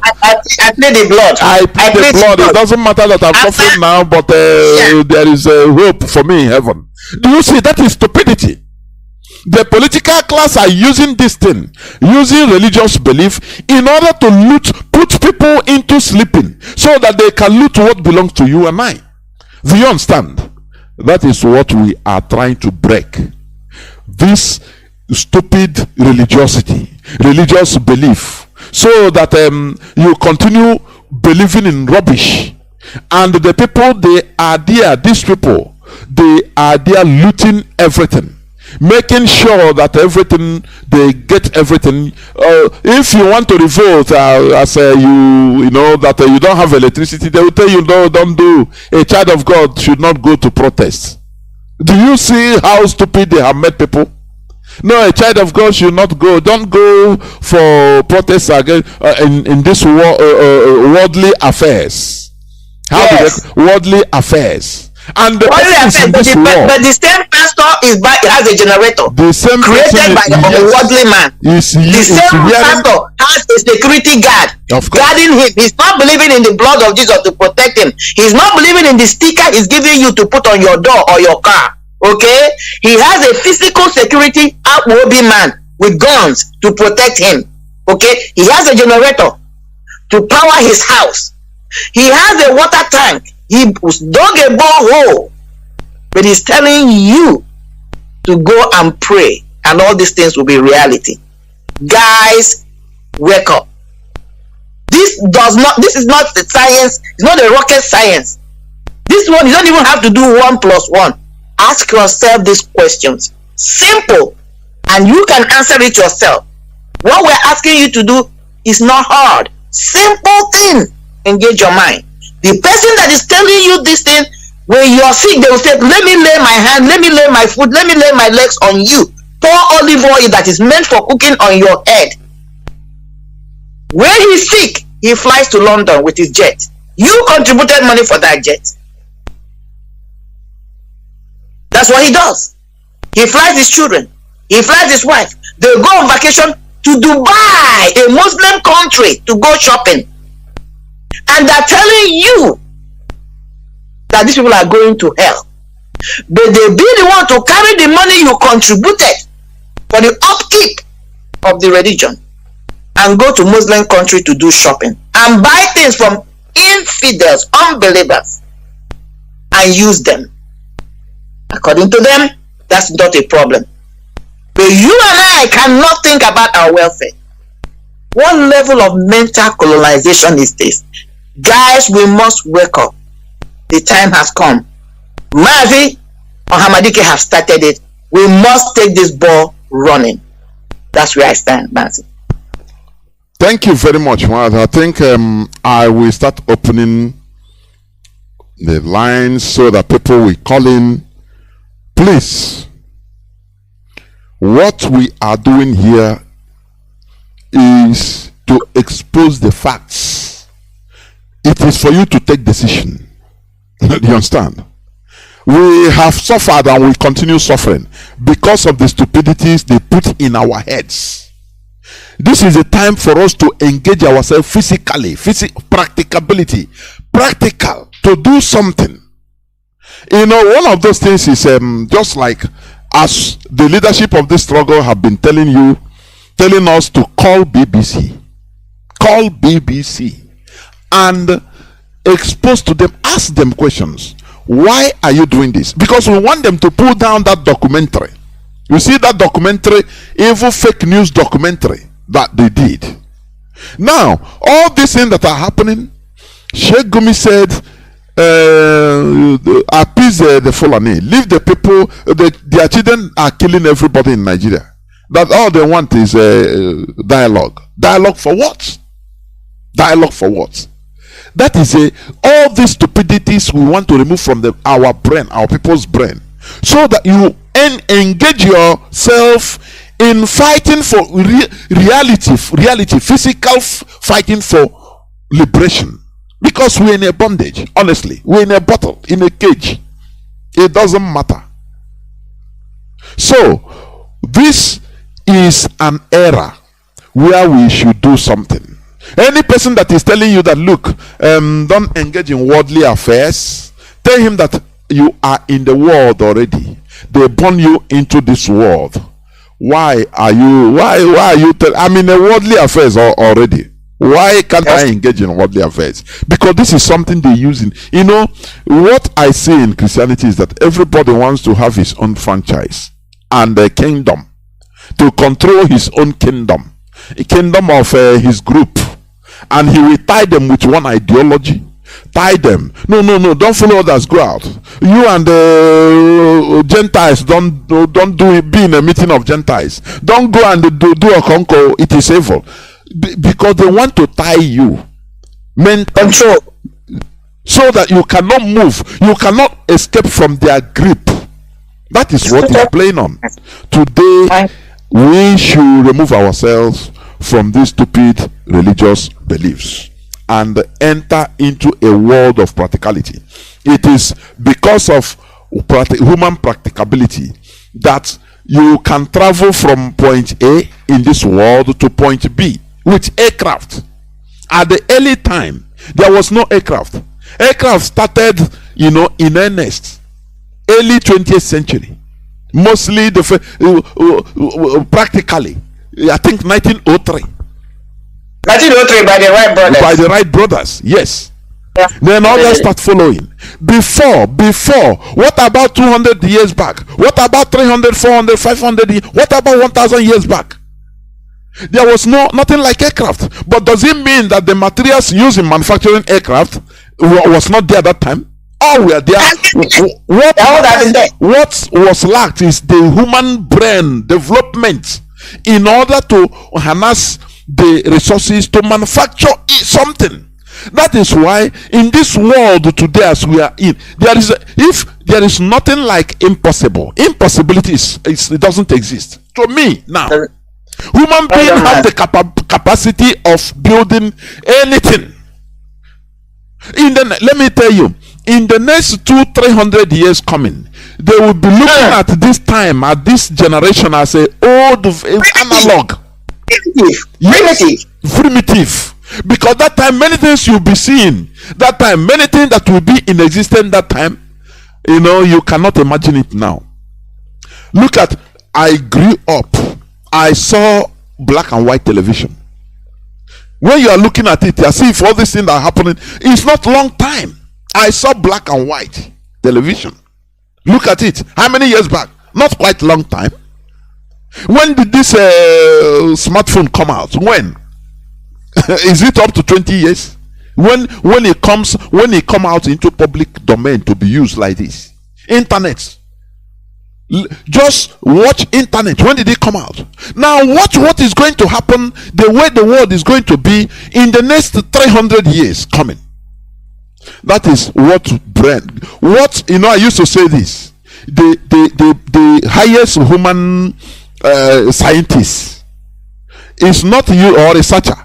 play the blood. I play the blood. It doesn't matter that I'm suffering now, but there is hope for me in heaven. Do you see? That is stupidity. The political class are using this thing, using religious belief in order to put people into sleeping so that they can loot what belongs to you and I. Do you understand? That is what we are trying to break. This stupid religious belief, so that you continue believing in rubbish. And the people, they are there, these people, they are there looting everything, making sure that they get everything. If you want to revolt, that you don't have electricity, they will tell you, no, don't do. A child of God should not go to protest. Do you see how stupid they have made people? No, a child of God should not go. Don't go for protests again in this worldly affairs. Worldly affairs. And the but the same pastor has a generator. The same created by a worldly man. The same pastor has a security guard guarding him. He's not believing in the blood of Jesus to protect him. He's not believing in the sticker he's giving you to put on your door or your car. Okay, he has a physical security worldly man with guns to protect him. Okay, he has a generator to power his house. He has a water tank. He dug a borehole, but he's telling you to go and pray, and all these things will be reality. Guys, wake up. This is not the science. It's not a rocket science. This one, you don't even have to do 1 + 1. Ask yourself these questions. Simple, and you can answer it yourself. What we're asking you to do is not hard. Simple thing. Engage your mind. The person that is telling you this thing, when you are sick, they will say, let me lay my hand, let me lay my foot, let me lay my legs on you. Pour olive oil that is meant for cooking on your head. When he's sick, he flies to London with his jet. You contributed money for that jet. That's what he does. He flies his children. He flies his wife. They go on vacation to Dubai, a Muslim country, to go shopping. and they're telling you that these people are going to hell. But they be the one to carry the money you contributed for the upkeep of the religion and go to Muslim country to do shopping and buy things from infidels, unbelievers, and use them. According to them, that's not a problem. But you and I cannot think about our welfare. What level of mental colonization is this? Guys, we must wake up. The time has come. Mazi or Hamadike have started it. We must take this ball running. That's where I stand, Mazi. Thank you very much, Mazi. I think I will start opening the lines so that people will call in. Please, what we are doing here is to expose the facts. It is for you to take decision. Do you understand? We have suffered and we continue suffering because of the stupidities they put in our heads. This is a time for us to engage ourselves physically, practicability, practical, to do something. You know, one of those things is just like as the leadership of this struggle have been telling us to call BBC and expose to them, ask them questions. Why are you doing this? Because we want them to pull down that documentary. You see that documentary, evil fake news documentary that they did. Now, all these things that are happening, Sheikh Gumi said, appease the Fulani, leave the people, their children are killing everybody in Nigeria. That all they want is dialogue. Dialogue for what? Dialogue for what? That is all these stupidities we want to remove from our brain, our people's brain, so that you engage yourself in fighting for reality, physical fighting for liberation. Because we're in a bondage, honestly. We're in a bottle, in a cage. It doesn't matter. So, this is an era where we should do something. Any person that is telling you that, look, don't engage in worldly affairs, tell him that you are in the world already. They born you into this world. Why are you I'm in a worldly affairs already. Why can't I engage in worldly affairs? Because this is something they use in, you know, what I see in Christianity is that everybody wants to have his own franchise and a kingdom, to control his own kingdom, a kingdom of his group, and he will tie them with one ideology. Tie them. No, don't follow others, go out. You and the Gentiles don't be in a meeting of Gentiles. Don't go and do a conquer, it is evil. Because they want to tie you mentally, so that you cannot move, you cannot escape from their grip. That is what is playing on. Today we should remove ourselves from these stupid religious beliefs and enter into a world of practicality. It is because of human practicability that you can travel from point A in this world to point B with aircraft. At the early time, there was no aircraft. Aircraft started, you know, in earnest early 20th century. Mostly practically, I think 1903. 1903 by the Wright brothers. By the Wright brothers, yes. Yeah. Then others start following. Before, what about 200 years back? What about 300, 400, 500 years? What about 1,000 years back? There was nothing like aircraft. But does it mean that the materials used in manufacturing aircraft was not there at that time? All were there. What was lacked is the human brain development in order to harness the resources to manufacture something. That is why in this world today as we are in, if there is nothing like impossible, impossibility it doesn't exist. To me now, human beings have the capacity of building anything. Let me tell you, in the next 200-300 years coming, they will be looking at this time, at this generation, as a old analog, primitive. Because that time, many things you'll be seeing. That time, many things that will be in existence that time, you cannot imagine it now. Look at, I grew up, I saw black and white television. When you are looking at it, you see if all these things are happening, it's not long time. I saw black and white television. Look at it. How many years back? Not quite long time. When did this smartphone come out? When? Is it up to 20 years? When it come out into public domain to be used like this? Internet. Just watch internet. When did it come out? Now watch what is going to happen, the way the world is going to be in the next 300 years coming. That is what I used to say this. The highest human scientist is not you or researcher.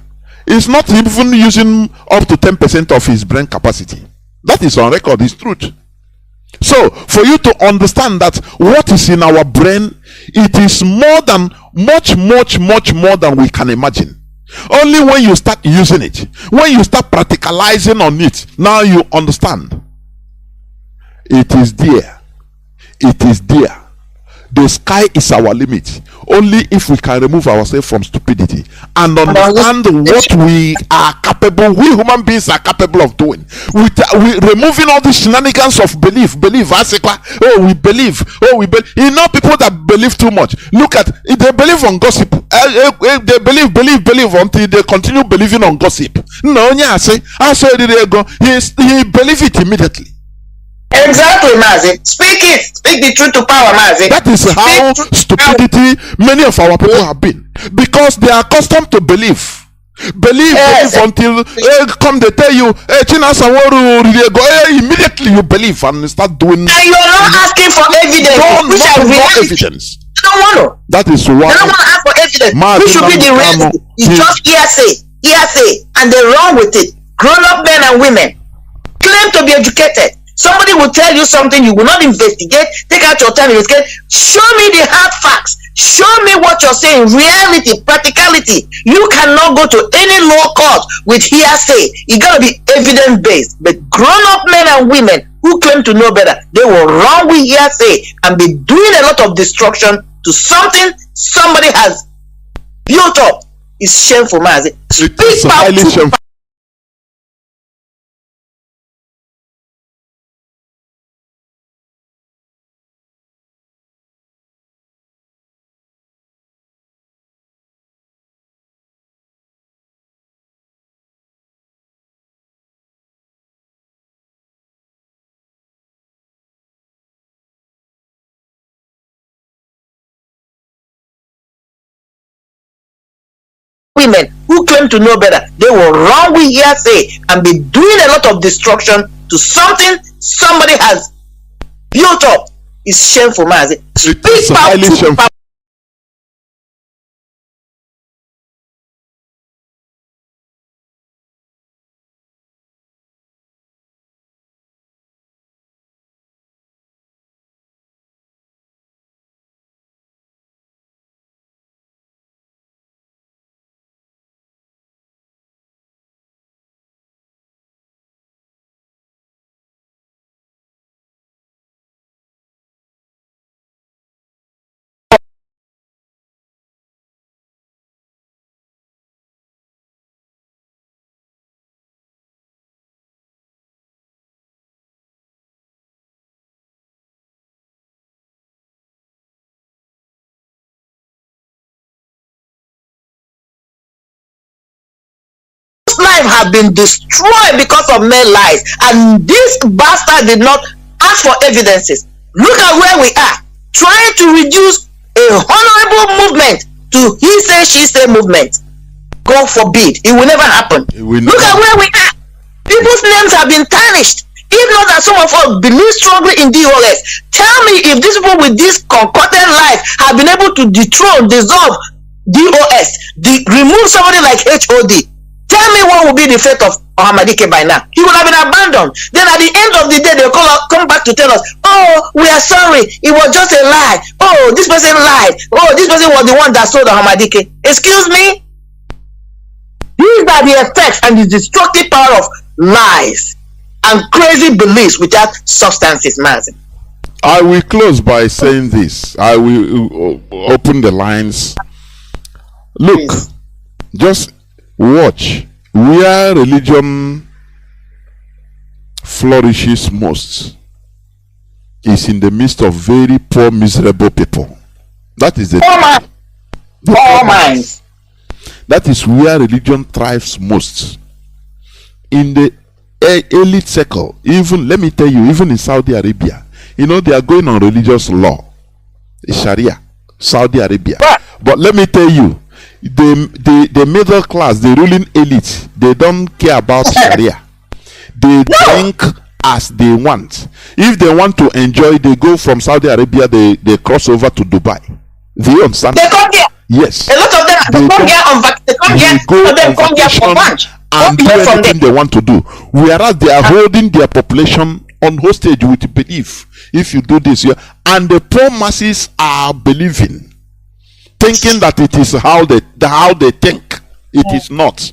Is not even using up to 10% of his brain capacity. That is on record, is truth. So, for you to understand that what is in our brain, it is much more than we can imagine. Only when you start using it, when you start practicalizing on it, now you understand. It is there. It is there. The sky is our limit. Only if we can remove ourselves from stupidity and understand what we are capable, we human beings are capable of doing. We removing all the shenanigans of belief. We believe. People that believe too much. Look at, they believe on gossip. They believe until they continue believing on gossip. No, I say he believe it immediately. Exactly, Mazi. Speak the truth to power, Mazi. That is how stupidity many of our people have been, because they are accustomed to believe until they tell you, immediately you believe and start doing. And you are not asking for evidence. Evidence. You don't want to. That is why. You don't want to ask for evidence. Which should be the reality. It's just hearsay, and they're wrong with it. Grown-up men and women claim to be educated. Somebody will tell you something, you will not investigate, take out your time, investigate. Show me the hard facts. Show me what you're saying, reality, practicality. You cannot go to any law court with hearsay. You gotta be evidence-based. But grown-up men and women who claim to know better, they will run with hearsay and be doing a lot of destruction to something somebody has built up. It's shameful, man. It's highly shameful. Women who claim to know better, they will run with hearsay and be doing a lot of destruction to something somebody has built up. It's shameful, man. It's highly shameful. Life have been destroyed because of men lies, and this bastard did not ask for evidences. Look at where we are, trying to reduce a honorable movement to he say she say movement. God forbid, it will never happen. Look at where we are. People's names have been tarnished. If not that some of us believe strongly in DOS, tell me if these people with this concocted life have been able to dethrone, dissolve DOS, remove somebody like HOD. Tell me what will be the fate of Ohamadike by now. He will have been abandoned. Then at the end of the day, they'll come back to tell us, oh, we are sorry, it was just a lie. Oh, this person lied. Oh, this person was the one that sold Ohamadike. Excuse me? These are the effects and the destructive power of lies and crazy beliefs without substances, Mazi. I will close by saying this. I will open the lines. Look, Please. just watch where religion flourishes most is in the midst of very poor, miserable people. That is the poor minds. That is where religion thrives most. In the elite circle, even, let me tell you, even in Saudi Arabia, you know, they are going on religious law, Sharia, Saudi Arabia. But let me tell you, the middle class, the ruling elite, they don't care about Sharia. They think as they want. If they want to enjoy, they go from Saudi Arabia, they cross over to Dubai. Do you understand? They come here. Yes. A lot of them they come here on for lunch. And do anything they want to do. Whereas they are holding their population on hostage with belief. If you do this here, and the poor masses are believing, thinking that it is how they think. It is not.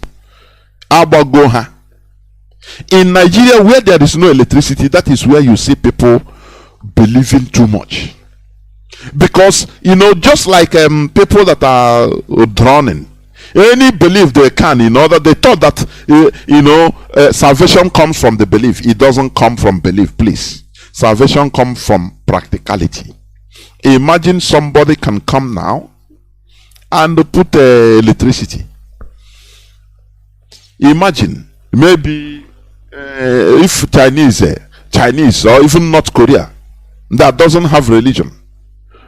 Abagoha. In Nigeria, where there is no electricity, that is where you see people believing too much. Because, you know, just like people that are drowning, any belief they can, in order, they thought that salvation comes from the belief. It doesn't come from belief, please. Salvation comes from practicality. Imagine somebody can come now and put electricity. Imagine maybe if Chinese or even North Korea that doesn't have religion,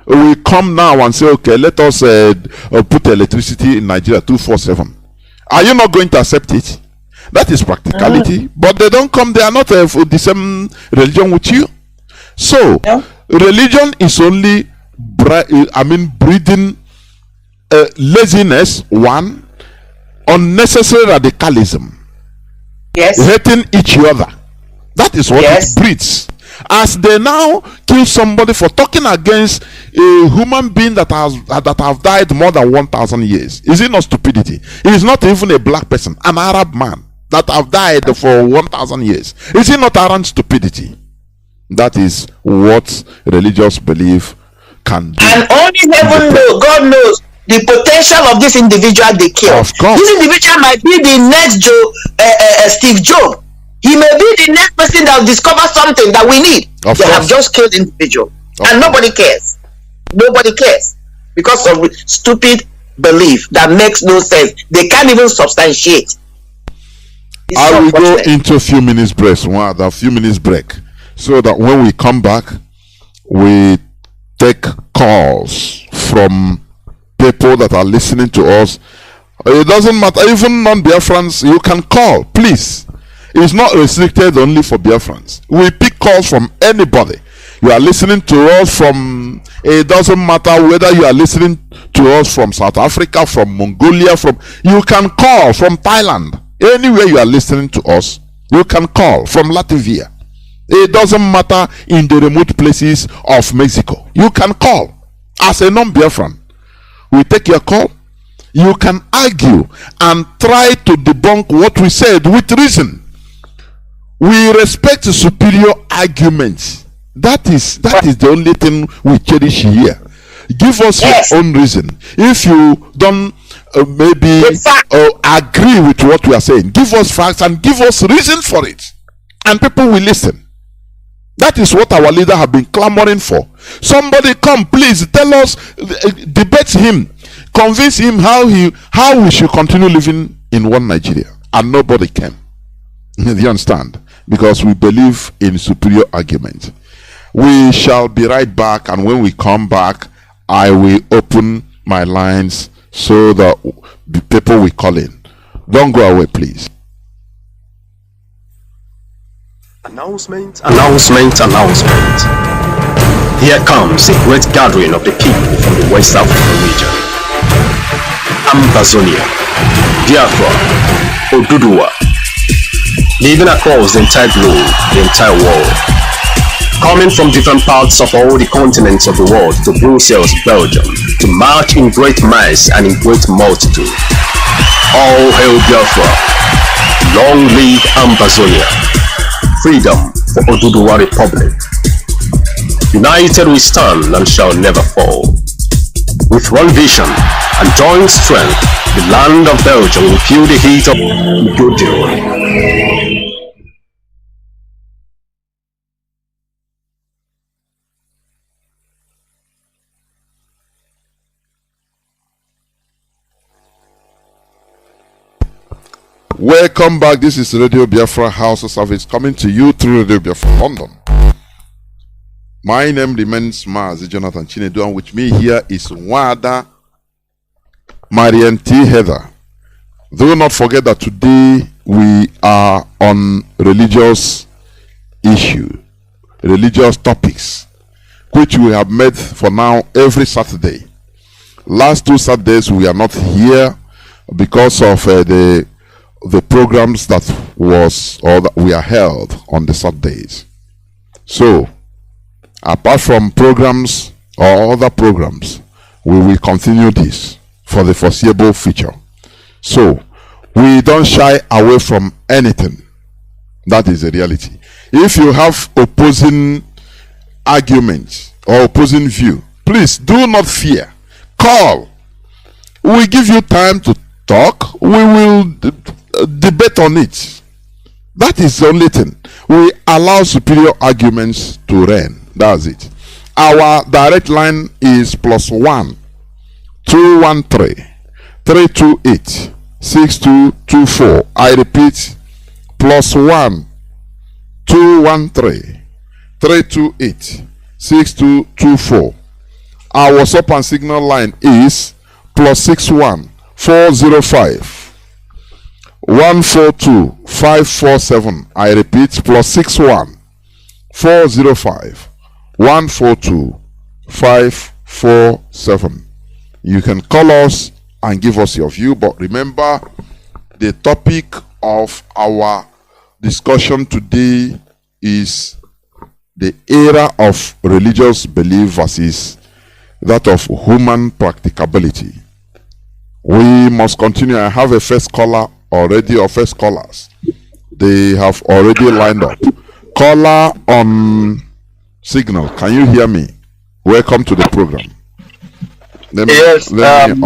we come now and say, okay, let us put electricity in Nigeria 24/7. Are you not going to accept it? That is practicality. But they don't come. They are not the same religion with you. So religion is only breeding laziness, one, unnecessary radicalism, hating each other. That is what it breeds. As they now kill somebody for talking against a human being that have died more than 1,000 years. Is it not stupidity? It is not even a black person, an Arab man that have died for 1,000 years. Is it not arrant stupidity? That is what religious belief can do. And only heaven knows, God knows the potential of this individual they kill. Of course. This individual might be the next Steve Jobs. He may be the next person that will discover something that we need. They have just killed individual. And nobody cares. Nobody cares. Because of stupid belief that makes no sense. They can't even substantiate. I will go into a few minutes break, so that when we come back, we take calls from people that are listening to us. It doesn't matter, even non-Biafrans, you can call, please. It's not restricted only for Biafrans. We pick calls from anybody. You are listening to us from, it doesn't matter whether you are listening to us from South Africa, from Mongolia, you can call from Thailand. Anywhere you are listening to us, you can call from Latvia. It doesn't matter in the remote places of Mexico. You can call as a non-Biafran. We take your call. You can argue and try to debunk what we said with reason. We respect superior arguments. That is the only thing we cherish here. Give us your own reason. If you don't maybe agree with what we are saying, give us facts and give us reason for it, and people will listen. That is what our leader have been clamoring for. Somebody come, please tell us, debate him, convince him how we should continue living in one Nigeria, and nobody came. Do you understand? Because we believe in superior argument. We shall be right back, and when we come back, I will open my lines so that the people will call in. Don't go away, please. Announcement. Here comes a great gathering of the people from the West African region. Ambazonia, Biafra, Oduduwa, living across the entire globe, the entire world. Coming from different parts of all the continents of the world to Brussels, Belgium, to march in great mass and in great multitude. All hail Biafra. Long live Ambazonia. Freedom for Oduduwa Republic. United we stand and shall never fall. With one vision and joint strength, the land of Belgium will feel the heat of Goodyear. Welcome back. This is Radio Biafra House of Service coming to you through Radio Biafra London. My name remains Mazi Johnathan Nwa, and with me here is Wada Marien Haider. Do not forget that today we are on religious issue, religious topics, which we have made for now every Saturday. Last 2 Saturdays we are not here because of the programs that we are held on the Saturdays. So, apart from programs or other programs, we will continue this for the foreseeable future. So, we don't shy away from anything. That is the reality. If you have opposing arguments or opposing view, please do not fear. Call. We give you time to talk. We will debate on it. That is the only thing. We allow superior arguments to reign. That's it. Our direct line is +1 213 328 6224. I repeat, +1 213 328 6224. Our WhatsApp and Signal line is +61 405 142 547. I repeat, +61 405 142 547. You can call us and give us your view, but remember the topic of our discussion today is the era of religious belief versus that of human practicability. We must continue. I have a first caller already, or first callers. They have already lined up. Caller on Signal, can you hear me? Welcome to the program. Let me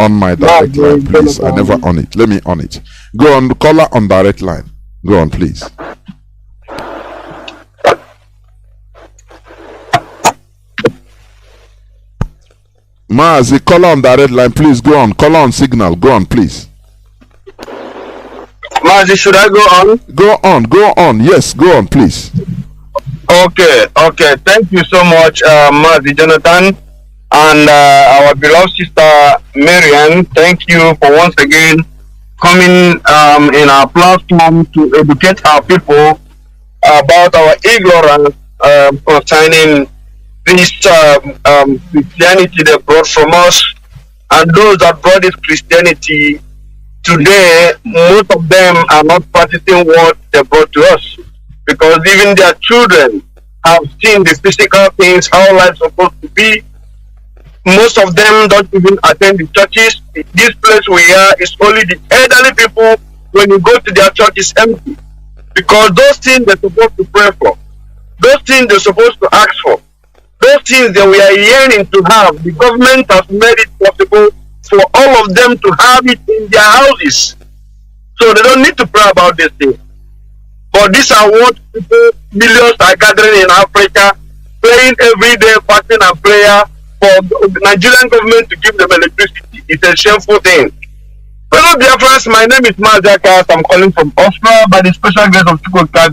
on my direct line, please. I never on it. Let me on it. Go on, caller on direct line. Go on, please. Mazi, caller on direct line, please go on. Caller on Signal, go on, please. Mazi, should I go on? Go on. Yes, go on, please. Okay. Thank you so much, Mazi Johnathan, and our beloved sister Marien. Thank you for once again coming in our platform to educate our people about our ignorance concerning this Christianity they brought from us, and those that brought this Christianity today, most of them are not practicing what they brought to us, because even their children have seen the physical things, how life is supposed to be. Most of them don't even attend the churches. This place we are is only the elderly people. When you go to their church, it's empty, because those things they're supposed to pray for, those things they're supposed to ask for, those things that we are yearning to have, the government has made it possible for all of them to have it in their houses. So they don't need to pray about this thing. But these are what people, millions are gathering in Africa, praying every day, fasting and prayer for the Nigerian government to give them electricity. It's a shameful thing. Fellow Biafrans, my name is Mazi Johnathan. I'm calling from Austria by the special grace of Chukwuka.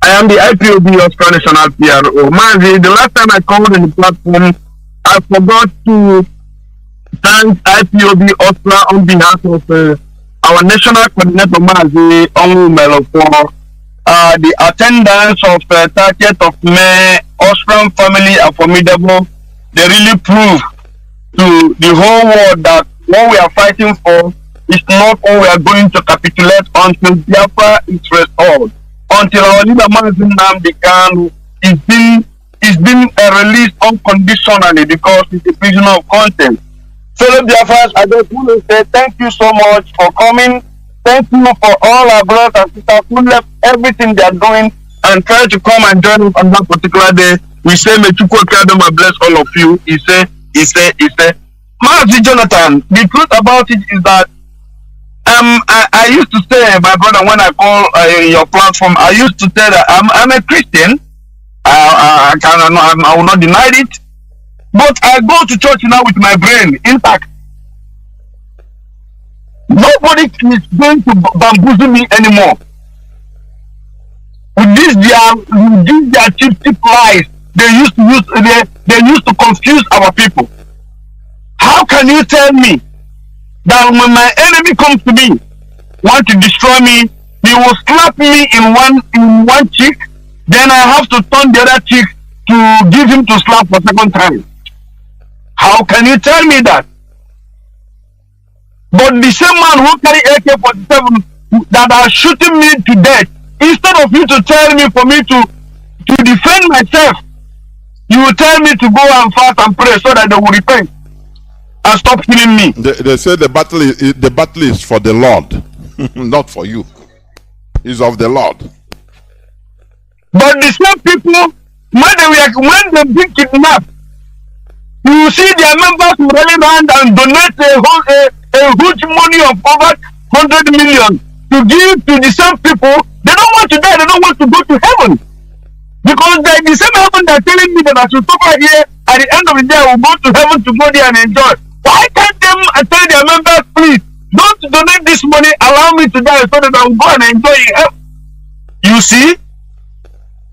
I am the IPOB Austria National PRO. Mazi, the last time I called in the platform, I forgot to thank IPOB Austria on behalf of our national coordinator Mazi Onwumelo for the attendance of 30th of May. Austrian family are formidable. They really prove to the whole world that what we are fighting for is not what we are going to capitulate until Biafra is restored, until our leader Nnamdi Kanu is being released unconditionally, because he's a prisoner of conscience. fellow Biafrans, I just want to say thank you so much for coming. Thank you for all our brothers and sisters who left everything they are doing and try to come and join us on that particular day. We say, may Chukwu Akadoma bless all of you. He say. Mazi Johnathan, the truth about it is that I used to say, my brother, when I call your platform, I used to say that I'm a Christian. I will not deny it. But I go to church now with my brain intact. Nobody is going to bamboozle me anymore. With these their cheap lies, they used to confuse our people. How can you tell me that when my enemy comes to me, want to destroy me, he will slap me in one cheek, then I have to turn the other cheek to give him to slap for second time? How can you tell me that? But the same man who carry AK-47 that are shooting me to death, instead of you to tell me for me to defend myself, you will tell me to go and fast and pray so that they will repent and stop killing me. They say the battle is for the Lord, not for you. It's of the Lord. But the same people, when they been kidnapped, you see their members running around and donate a huge money of over 100 million to give to the same people. They don't want to die. They don't want to go to heaven. Because the same heaven they're telling me that I should suffer here, at the end of the day I will go to heaven to go there and enjoy. Why can't them tell their members, please, don't donate this money, allow me to die so that I will go and enjoy it? You see,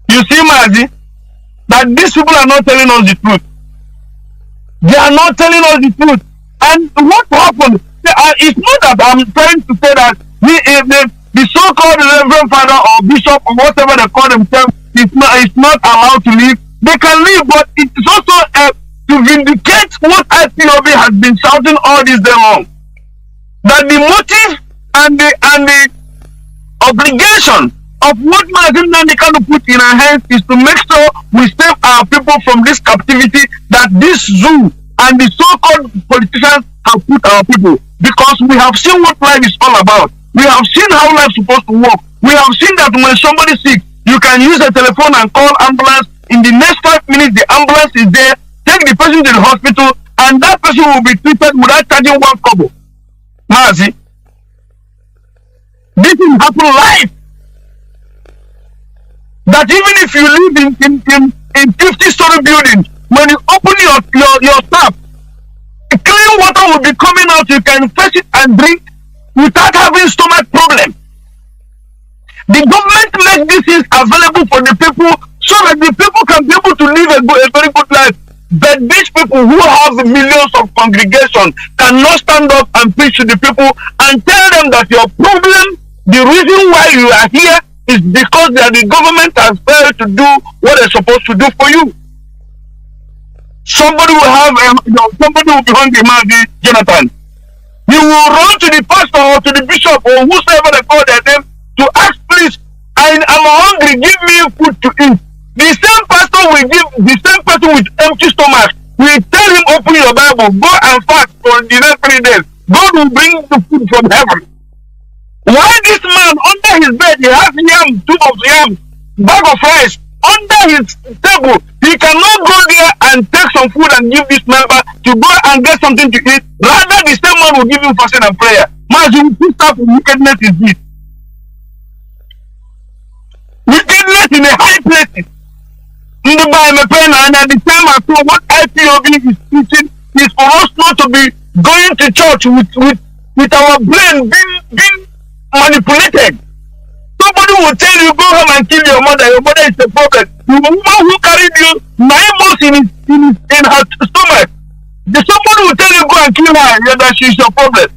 Mazi, that these people are not telling us the truth. They are not telling us the truth. And what happened? It's not that I'm trying to say that the so-called Reverend Father or Bishop or whatever they call themselves is not allowed to live. They can live, but it's also to vindicate what Ipob has been shouting all this day long. That the motive and the obligation of what Nnamdi Kanu put in our hands is to make sure we save our people from this captivity that this zoo and the so-called politicians have put our people. Because we have seen what life is all about. We have seen how life is supposed to work. We have seen that when somebody is sick, you can use a telephone and call ambulance. In the next 5 minutes, the ambulance is there. Take the person to the hospital, and that person will be treated without charging 1 kobo. Mazi, this will happen live. That even if you live in 50-story buildings, when you open your tap, clean water will be coming out. You can fetch it and drink without having stomach problem. The government makes these things available for the people so that the people can be able to live a very good life. But these people who have millions of congregation cannot stand up and preach to the people and tell them that your problem, the reason why you are here, is because the government has failed to do what they're supposed to do for you. Somebody will somebody will be hungry, Mazi Johnathan. You will run to the pastor or to the bishop or whosoever they call their name to ask, please, I'm hungry, give me food to eat. The same pastor will give the same person with empty stomach. We tell him, open your Bible, go and fast for the next 3 days. God will bring the food from heaven. Why this man, under his bed, he has yam, tube of yam, bag of rice, under his table, he cannot go there and take some food and give this member to go and get something to eat. Rather, the same man will give him fasting and prayer. Mazi, this type of wickedness is this. Wickedness in a high place. In the Bible, and at the time I saw what Ipob is teaching is for us not to be going to church with our brain being manipulated. Somebody will tell you, go home and kill your mother. Your mother is a prophet. The woman who carried you 9 months in her stomach. Somebody will tell you, go and kill her, that she's your prophet.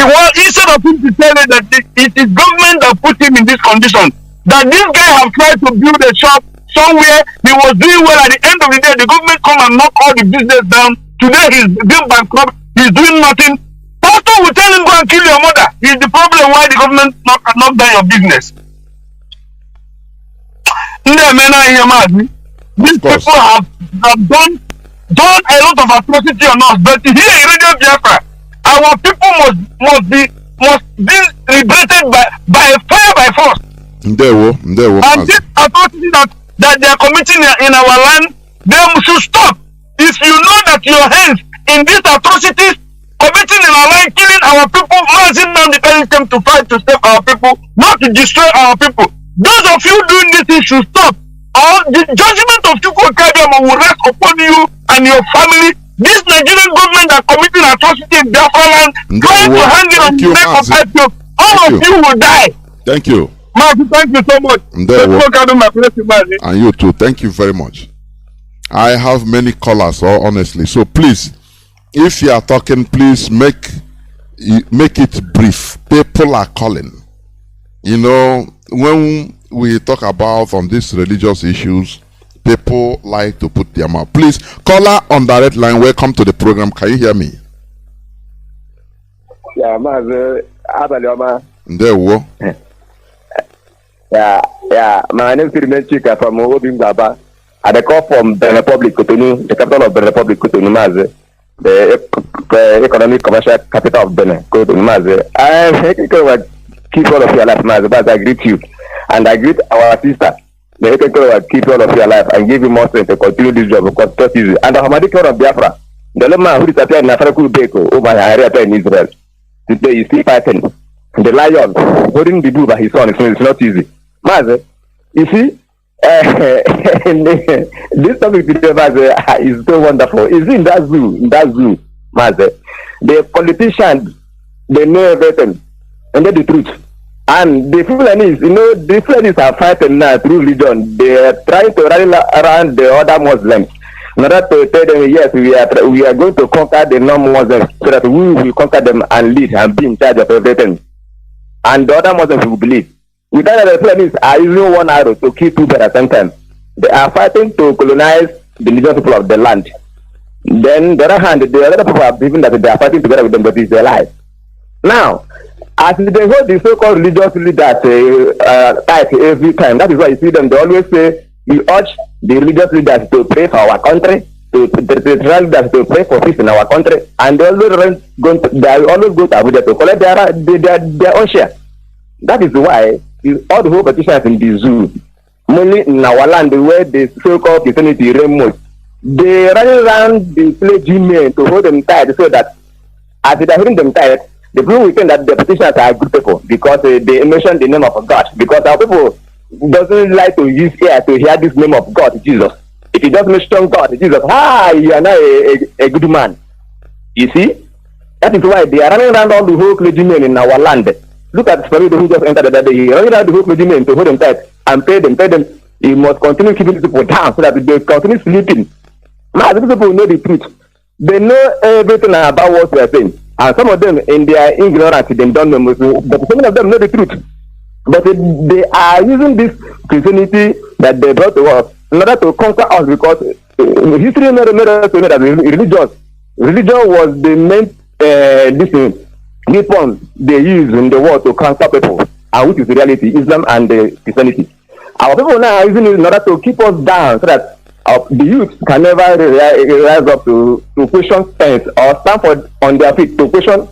Well, instead of him to tell you that it is government that put him in this condition, that this guy have tried to build a shop somewhere, he was doing well. At the end of the day, the government come and knock all the business down. Today he's been bankrupt, he's doing nothing. Pastor will tell him, go and kill your mother. He's the problem why the government knock down your business. These people have done done a lot of atrocity on us, but here in Radio Biafra, our people must be liberated by fire by force. And this atrocity that they are committing in our land, they should stop. If you know that your hands in these atrocities committing in our land, killing our people, Mazi Johnathan came to fight to save our people, not to destroy our people. Those of you doing this thing should stop. Or the judgment of Chukwu Kadiama will rest upon you and your family. This Nigerian government are committing atrocity in Biafra land, trying to hang it on the neck of IPOB. All of you will die. Thank you. Mazi, thank you so much. And you too. Thank you very much. I have many callers, honestly. So please, if you are talking, please make it brief. People are calling. You know, when we talk about on these religious issues, people like to put their mouth. Please, caller on direct line, welcome to the program. Can you hear me? Yeah, Mazi, there we go. Yeah, my name is Chika from Obim Baba. I call from the Republic Cotonou, the capital of the Republic Cotonou, Mazi, the economic commercial capital of Benin, Cotonou, Mazi. I keep all of your life, Mazi, but I greet you. And I greet our sister. May you keep all of your life and give you more strength to continue this job because it's easy. And the Hamadi of Biafra, the man who is appearing in Africa, over area in Israel. Today is still fighting. The lion holding the bull by his son is not easy. Mazi, you see, this topic today, Mazi, is so wonderful. Is in that zoo, Mazi. The politicians, they know everything and they the truth. And the Fulanis, the Fulanis are fighting now through religion. They are trying to rally around the other Muslims in order to tell them, yes, we are going to conquer the non-Muslims so that we will conquer them and lead and be in charge of everything. And the other Muslims will believe. We know that the Fulanis are using one arrow to kill two birds at the same time. They are fighting to colonize the indigenous people of the land. Then, the other hand, the other people are believing that they are fighting together with them, but it's their life. Now, as they hold the so-called religious leaders tight every time, that is why you see them, they always say, we urge the religious leaders to pray for our country, the traditional leaders to pray for peace in our country, and they always go to Abuja to collect their own share. That is why all the whole petitioners in the zoo, mainly in our land where the so-called Christianity reign most, they run around the clergymen to hold them tight so that as they are holding them tight, the people will think that the petitioners are good people because they mention the name of God. Because our people doesn't like to use ear to hear this name of God, Jesus. If you just mention God, Jesus, you are not a good man. You see? That is why they are running around all the whole clergymen in our land. Look at the story who just entered the other day. Running around the whole clergymen to hold them tight and pay them. You must continue keeping these people down so that they continue sleeping. Now, these people know the truth. They know everything about what we are saying. And some of them, in their ignorance, they don't know, but some of them know the truth. But they are using this Christianity that they brought to us in order to conquer us because history made us to know that religion was the main weapon they use in the world to conquer people, and which is the reality, Islam and Christianity. Our people now are using it in order to keep us down so that the youth can never rise up to question things or stand on their feet to question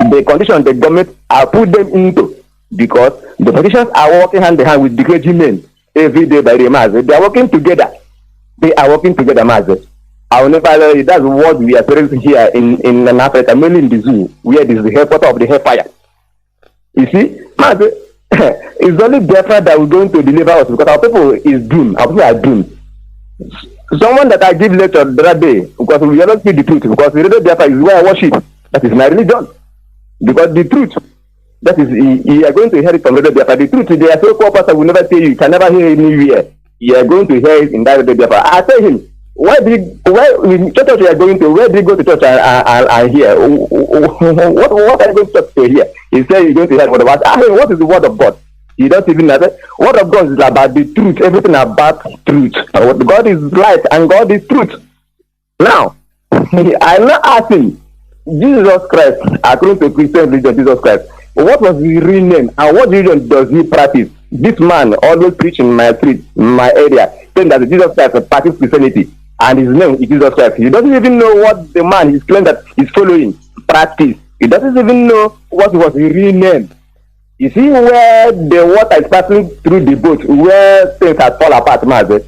the condition the government are put them into, because the politicians are working hand in hand with the clergymen every day by the Mazi. They are working together. Mazi. I will never tell you, that's what we are experiencing here in Africa, mainly in the zoo, where this is the headquarters of the hellfire. You see, Mazi, it's only Biafra that we're going to deliver us because our people is doomed. Our people are doomed. Someone that I give lecture the other day, because we cannot speak the truth, because the Radio Biafra is where I worship. That is my religion. Because the truth, that is, you are going to hear it from Radio Biafra. The truth, they are so-called person will never tell you can never hear it anywhere. You are going to hear it in that Radio Biafra. I tell him, in church you are going to, where do you go to church and hear? What are you going to church to hear? He said you're going to hear the word of God. I mean, what is the word of God? You don't even know that. Word of God is about the truth, everything about truth. God is light and God is truth. Now, I'm not asking Jesus Christ, according to Christian religion, Jesus Christ, what was his real name and what religion does he practice? This man always preach in my street, in my area, saying that Jesus Christ practices Christianity. and his name is Jesus Christ. He doesn't even know what the man is claiming that he's following practice. He doesn't even know what was his real name. You see where the water is passing through the boat, where things have fall apart, Mazi,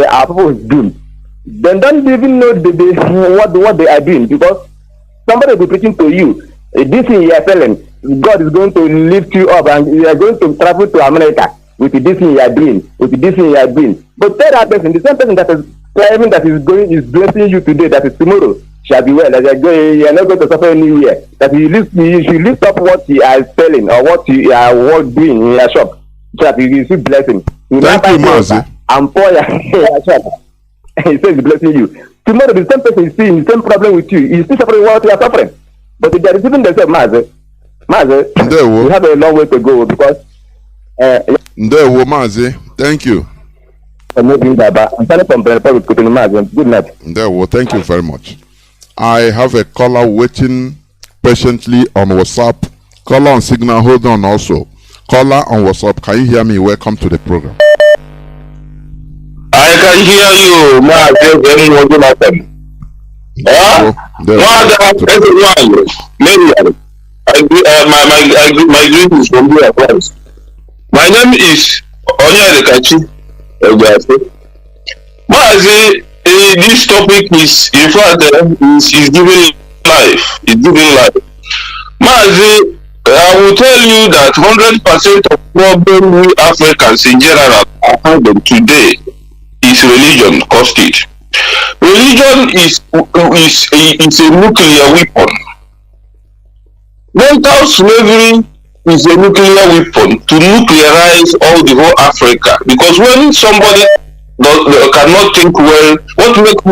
our people is doomed. They don't even know what they are doing, because somebody will be preaching to you. This thing you are telling, God is going to lift you up and you are going to travel to America with this thing you are doing, with this thing you are doing. But tell that person, the same person that is claiming that is blessing you today, that is tomorrow shall be well, that you are not going to suffer anywhere, that you should lift up what you are selling or what you are doing in your shop, so that you receive blessing. You Thank you, Mazi. And pour your shop. He says he's blessing you. Tomorrow the same person is seeing the same problem with you. He's still suffering what you are suffering. But if they are receiving themselves, Mazi, we have a long way to go, because Mazi, thank you. I'm starting from the public to Mazi. Good night. Thank you very much. I have a caller waiting patiently on WhatsApp. Caller on Signal, hold on also. Caller on WhatsApp, can you hear me? Welcome to the program. I can hear you, Mazi Johnathan. My greetings from Biafrans. My name is Onyedekachi. Mazi, this topic is, in fact, is giving life. It's giving life. Mazi, I will tell you that 100% of problem we Africans in general are having today is religion caused it. Religion is a nuclear weapon. Mental slavery is a nuclear weapon to nuclearize all the whole Africa. Because when somebody cannot think well, what makes a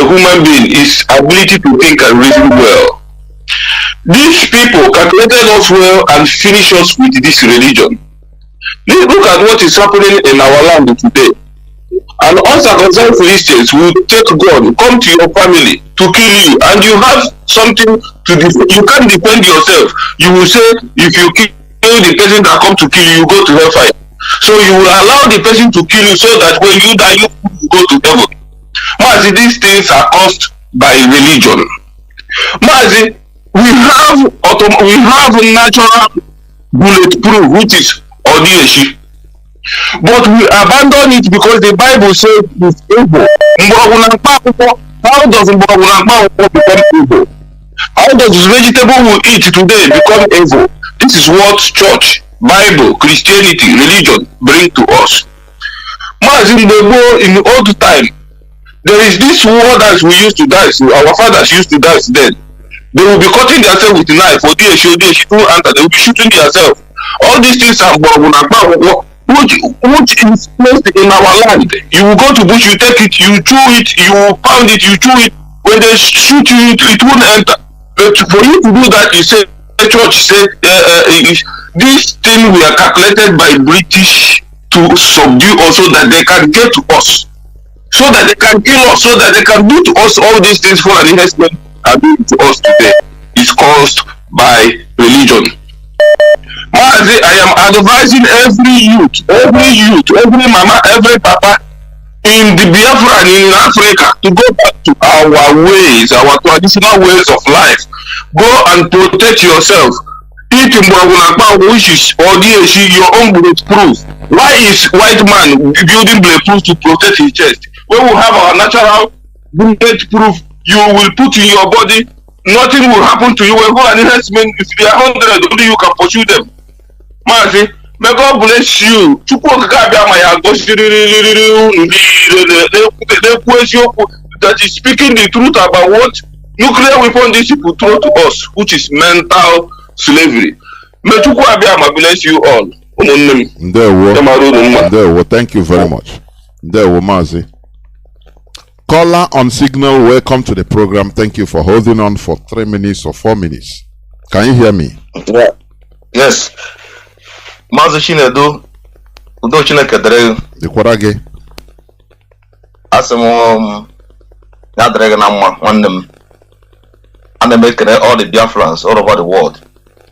human being is ability to think and reason well. These people calculated us well and finish us with this religion. Look at what is happening in our land today. And uncircumcised Christians will take God, come to your family to kill you, and you have something to defend. You can't defend yourself. You will say, if you kill the person that come to kill you, you go to hellfire. So you will allow the person to kill you, so that when you die, you go to heaven. Mazi, these things are caused by religion. Mazi, we have natural bulletproof, which is Odiyeshi. But we abandon it because the Bible says it's evil. How does become evil? How does vegetable we eat today become evil? This is what church, Bible, Christianity, religion bring to us. Mazi, in the old time, there is this war that we used to dance. Our fathers used to dance then. They will be cutting themselves with a knife, or they will be shooting themselves. All these things are which is placed in our land. You will go to bush, you take it, you chew it, you pound it, you chew it. When they shoot you, it won't enter. But for you to do that, you say, the church said, this thing we are calculated by British to subdue us, so that they can get to us, so that they can kill us, so that they can do to us all these things for an investment are doing to us today. Is caused by religion. Mazi, I am advising every youth, every mama, every papa in the Biafra and in Africa to go back to our ways, our traditional ways of life. Go and protect yourself. Eat which is your own bulletproof. Why is white man building bulletproof to protect his chest? When we have our natural bulletproof, you will put in your body, nothing will happen to you. When go an investment, if they are 100, only you can pursue them. Mazi, may God bless you. That is speaking the truth about what nuclear weapon these people throw to us, which is mental slavery. May God bless you all. Thank you very much. Mazi. Caller on Signal, welcome to the program. Thank you for holding on for 3 minutes or 4 minutes. Can you hear me? Yeah. Yes. Mazi Chinedu, Udo Chineke dere. Dikwarage. Asemo na dere na mma nwanne m. Ana m ekele all the Biafrans all over the world.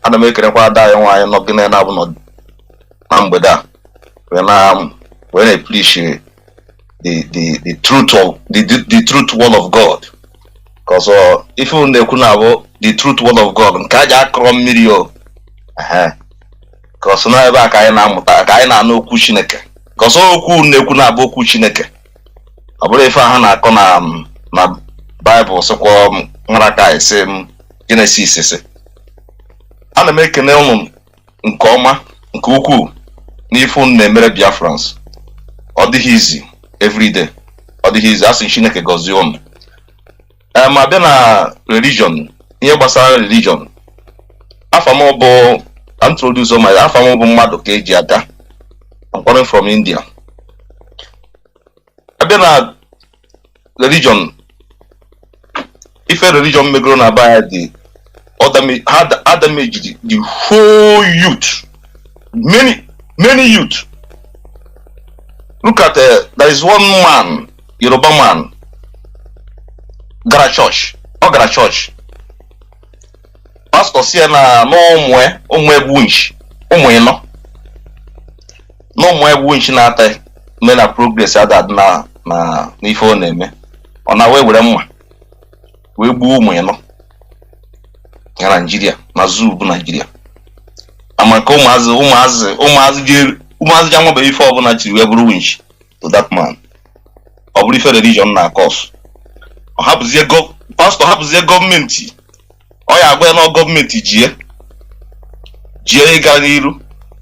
Ana m ekele kwa ada ya nwaanyị nọ gine na bụ na mgbede a. We na appreciate the truth word of God. Because if you know the truth word of God, nkaja krom mirio. Because na ebe aka na amuta, aka na okwu Chineke. Because okwu na-ekwu na bụ okwu Chineke. Ọ bụrụ ife ha na-akọ na Bible sokwa nraka ise Genesis ise. Ana m ekene unu nke ọma nke ukwuu n'ife unu na-emere Biafrans. Ọ dịghị easy every day. Ọ dịghị easy asị Chineke gọzie unu. Ma bịa na religion, ihe gbasara religion. Afam bụ introduce my afam bụ mmadụ ka eji aga. I'm coming from India. Abịa na religion, ife religion megoro na baya the damage the whole youth. Many youth. Look at there is one man, Yoruba man, gara church. Pastor say na no omwe bunch, omwe no. No more bunch na ata me na progress ada na ifo na eme. Ona we were mma. We gbu omwe no. Na Nigeria, na zoo bu Nigeria. Amaka ụmụazị janwa be ife ọbụla chiri we buru winch to that man. Ọ bụrụ ife religion na cause. Ọ hapụzie pastor hapụzie gọọmenti. Ọ ya agwa na gọọmenti jie ịga n'iru.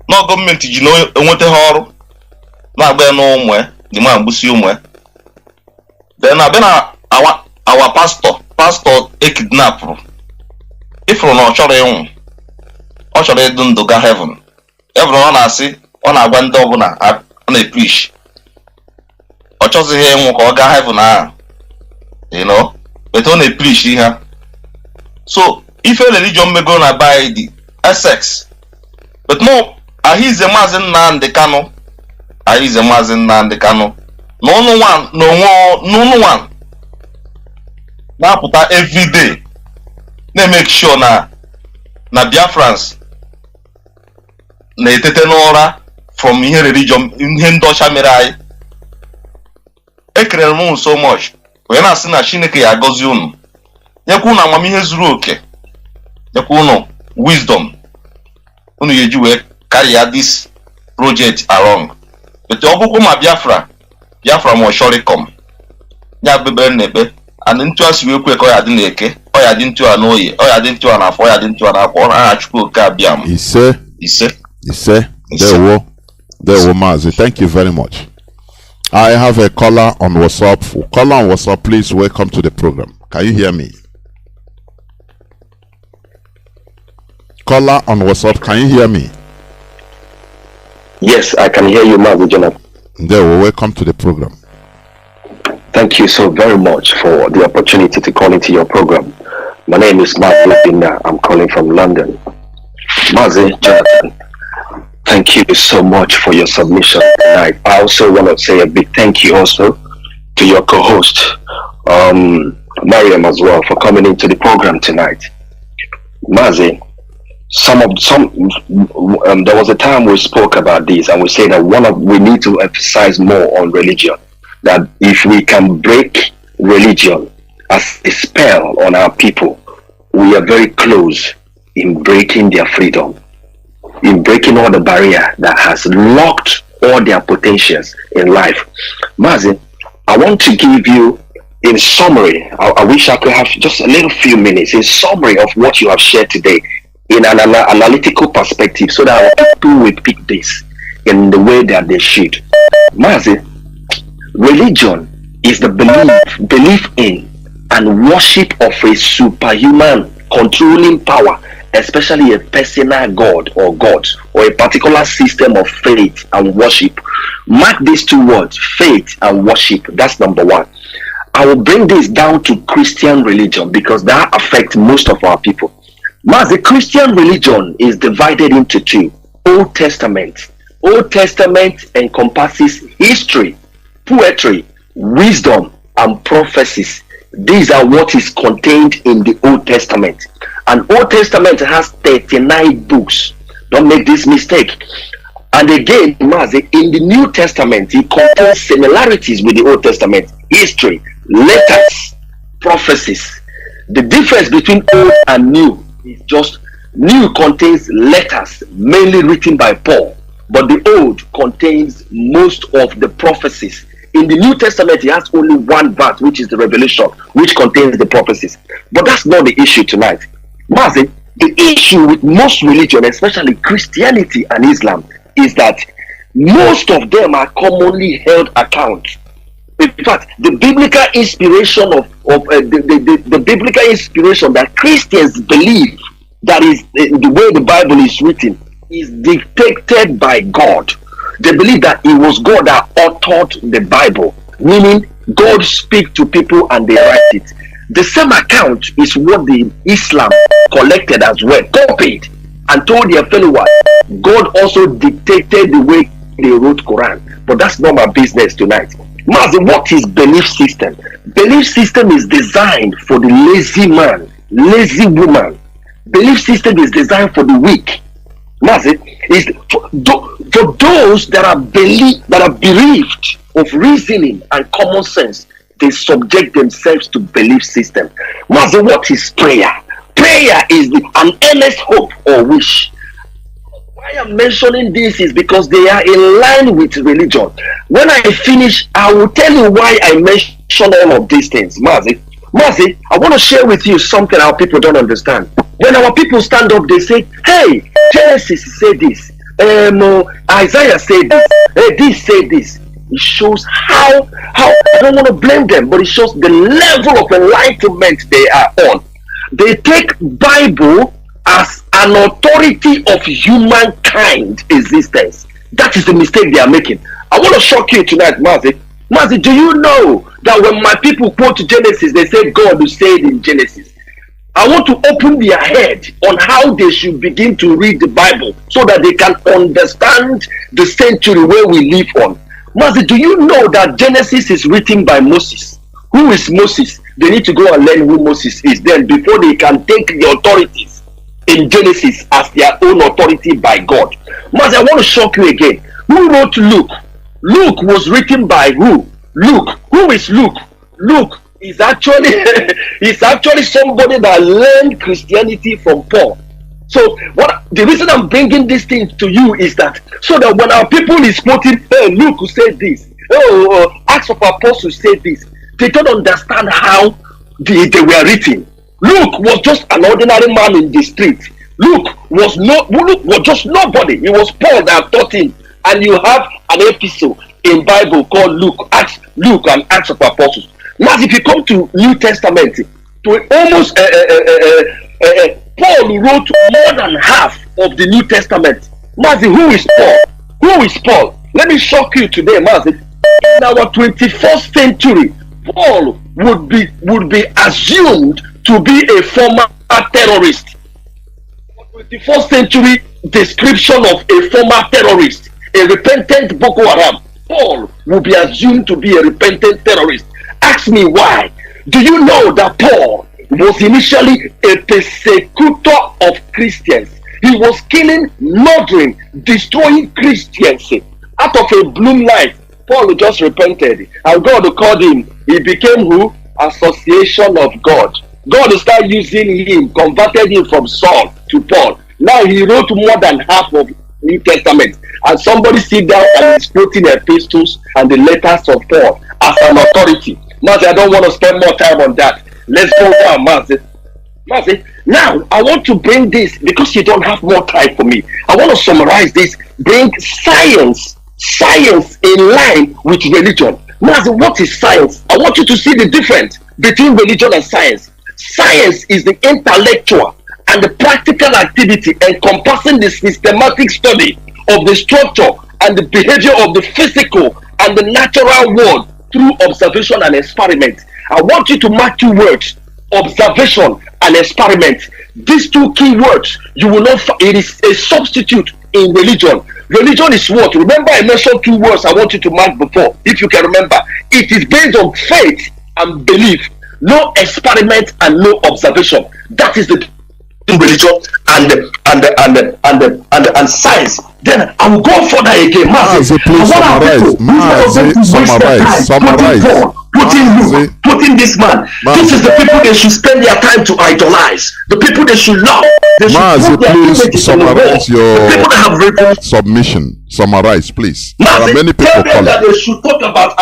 Na gọọmenti ji enweta ha ọrụ. Na agba na ụmụ the man gbusi ụmụ. Then abịa na our pastor kidnap. Ifuru na ọ chọrọ ịnwụ. Ọ chọrọ ịdụ ndụ ga heaven. Heaven ọ na-asị ọ na-agwa ndị ọbụla ọ na-preach. Ọ chọzighị ịnwụ ka ọ gaa heaven ahụ. You know, but ọ na-preach ihe. So ife religion mego na by the Essex. But no, ahize Mazi Nnamdi Kanu. Ahize Mazi Nnamdi Kanu. No one. Na-apụta every day. Na-make sure na Biafrans na-etete n'ụra from ihe religion, ihe ndị ọcha mere anyị. Ekelere m so much. Wee na-asị na Chineke ya agọzi unu. Nyekwa unu amamihe zuru oke. Nyekwa unu wisdom. Unu ga-eji wee carry this project along. But ọ bụkwa ma Biafra must surely come. Ya bebe n'ebe. And ntu asi wee kwe ka ọ ya dị n'eke. Ọ ya dị ntu a n'oye. Ọ ya dị ntu a n'afọ. Ọ ya dị ntu a n'afọ. Ọ na-achukwu oke abịam. Ise. There were Mazi. Thank you very much. I have a caller on WhatsApp. Caller on WhatsApp, please welcome to the program. Can you hear me? Caller on WhatsApp, can you hear me? Yes, I can hear you, Mazi Johnathan. There were welcome to the program. Thank you so very much for the opportunity to call into your program. My name is Mazi Johnathan. I'm calling from London. Mazi Johnathan, thank you so much for your submission tonight. I also want to say a big thank you also to your co-host, Marien as well, for coming into the program tonight. Mazi, there was a time we spoke about this, and we said that we need to emphasize more on religion. That if we can break religion as a spell on our people, we are very close in breaking their freedom, in breaking all the barrier that has locked all their potentials in life. Mazi, I want to give you in summary, I wish I could have just a little few minutes in summary of what you have shared today in an analytical perspective, so that people will pick this in the way that they should. Mazi, religion is the belief in and worship of a superhuman controlling power, especially a personal god or gods, or a particular system of faith and worship. Mark these two words, faith and worship. That's number one. I will bring this down to Christian religion because that affects most of our people. Mas, the Christian religion is divided into two. Old Testament. Old Testament encompasses history, poetry, wisdom, and prophecies. These are what is contained in the Old Testament. And Old Testament has 39 books. Don't make this mistake. And again, Mazi, in the New Testament, it contains similarities with the Old Testament. History, letters, prophecies. The difference between old and new is just new contains letters mainly written by Paul, but the old contains most of the prophecies. In the New Testament, it has only one verse, which is the Revelation, which contains the prophecies. But that's not the issue tonight. Mazi, the issue with most religion, especially Christianity and Islam, is that most of them are commonly held account. In fact, the biblical inspiration the biblical inspiration that Christians believe, that is the way the Bible is written, is dictated by God. They believe that it was God that authored the Bible, meaning God speaks to people and they write it. The same account is what the Islam collected as well, copied, and told their followers. God also dictated the way they wrote Quran. But that's not my business tonight. Mazi, what is belief system? Belief system is designed for the lazy man, lazy woman. Belief system is designed for the weak. Mazi, is for those that are bereaved of reasoning and common sense. They subject themselves to belief system. Mazi, what is prayer? Prayer is an earnest hope or wish. Why I'm mentioning this is because they are in line with religion. When I finish, I will tell you why I mention all of these things. Mazi, I want to share with you something our people don't understand. When our people stand up, they say, hey, Genesis said this, Isaiah said this, this said this. It shows how I don't want to blame them, but it shows the level of enlightenment they are on. They take Bible as an authority of humankind existence. That is the mistake they are making. I want to shock you tonight, Mazi. Mazi, do you know that when my people quote Genesis, they say God will say it in Genesis? I want to open their head on how they should begin to read the Bible so that they can understand the century where we live on. Mazi, do you know that Genesis is written by Moses? Who is Moses? They need to go and learn who Moses is then before they can take the authorities in Genesis as their own authority by God. Mazi, I want to shock you again. Who wrote Luke? Luke was written by who? Luke. Who is Luke? Luke is actually somebody that learned Christianity from Paul. So the reason I'm bringing this thing to you is that so that when our people is quoting, hey, Luke who said this, Acts of Apostles said this, they don't understand how they were written. Luke was just an ordinary man in the street. Luke was just nobody. It was Paul that taught him. And you have an episode in Bible called Luke and Acts of Apostles. Now, if you come to New Testament, to almost Paul wrote more than half of the New Testament. Mazi, who is Paul? Who is Paul? Let me shock you today, Mazi. In our 21st century, Paul would be assumed to be a former terrorist. 21st century description of a former terrorist, a repentant Boko Haram. Paul would be assumed to be a repentant terrorist. Ask me why. Do you know that Paul was initially a persecutor of Christians? He was killing, murdering, destroying Christians. Out of a blue light, Paul just repented, and God called him. He became who? Association of God. God started using him, converted him from Saul to Paul. Now he wrote more than half of New Testament, and somebody sit down and is quoting epistles and the letters of Paul as an authority. Mazi, I don't want to spend more time on that. Let's go down, Mazi. Now I want to bring this because you don't have more time for me. I want to summarize this. Bring science in line with religion. Mazi, what is science? I want you to see the difference between religion and science. Science is the intellectual and the practical activity encompassing the systematic study of the structure and the behavior of the physical and the natural world through observation and experiment. I want you to mark two words: observation and experiment. These two key words, you will not find. It is a substitute in religion. Religion is what? Remember, I mentioned two words I want you to mark before, if you can remember. It is based on faith and belief. No experiment and no observation. That is the religion and science, then I will go further again. Mazi, please summarize. Putting this man. This is the people they should spend their time to idolize. The people they should love. They should Mazi, please summarize your people that have submission. Summarize, please. Mazi, there are many people calling. That they should talk about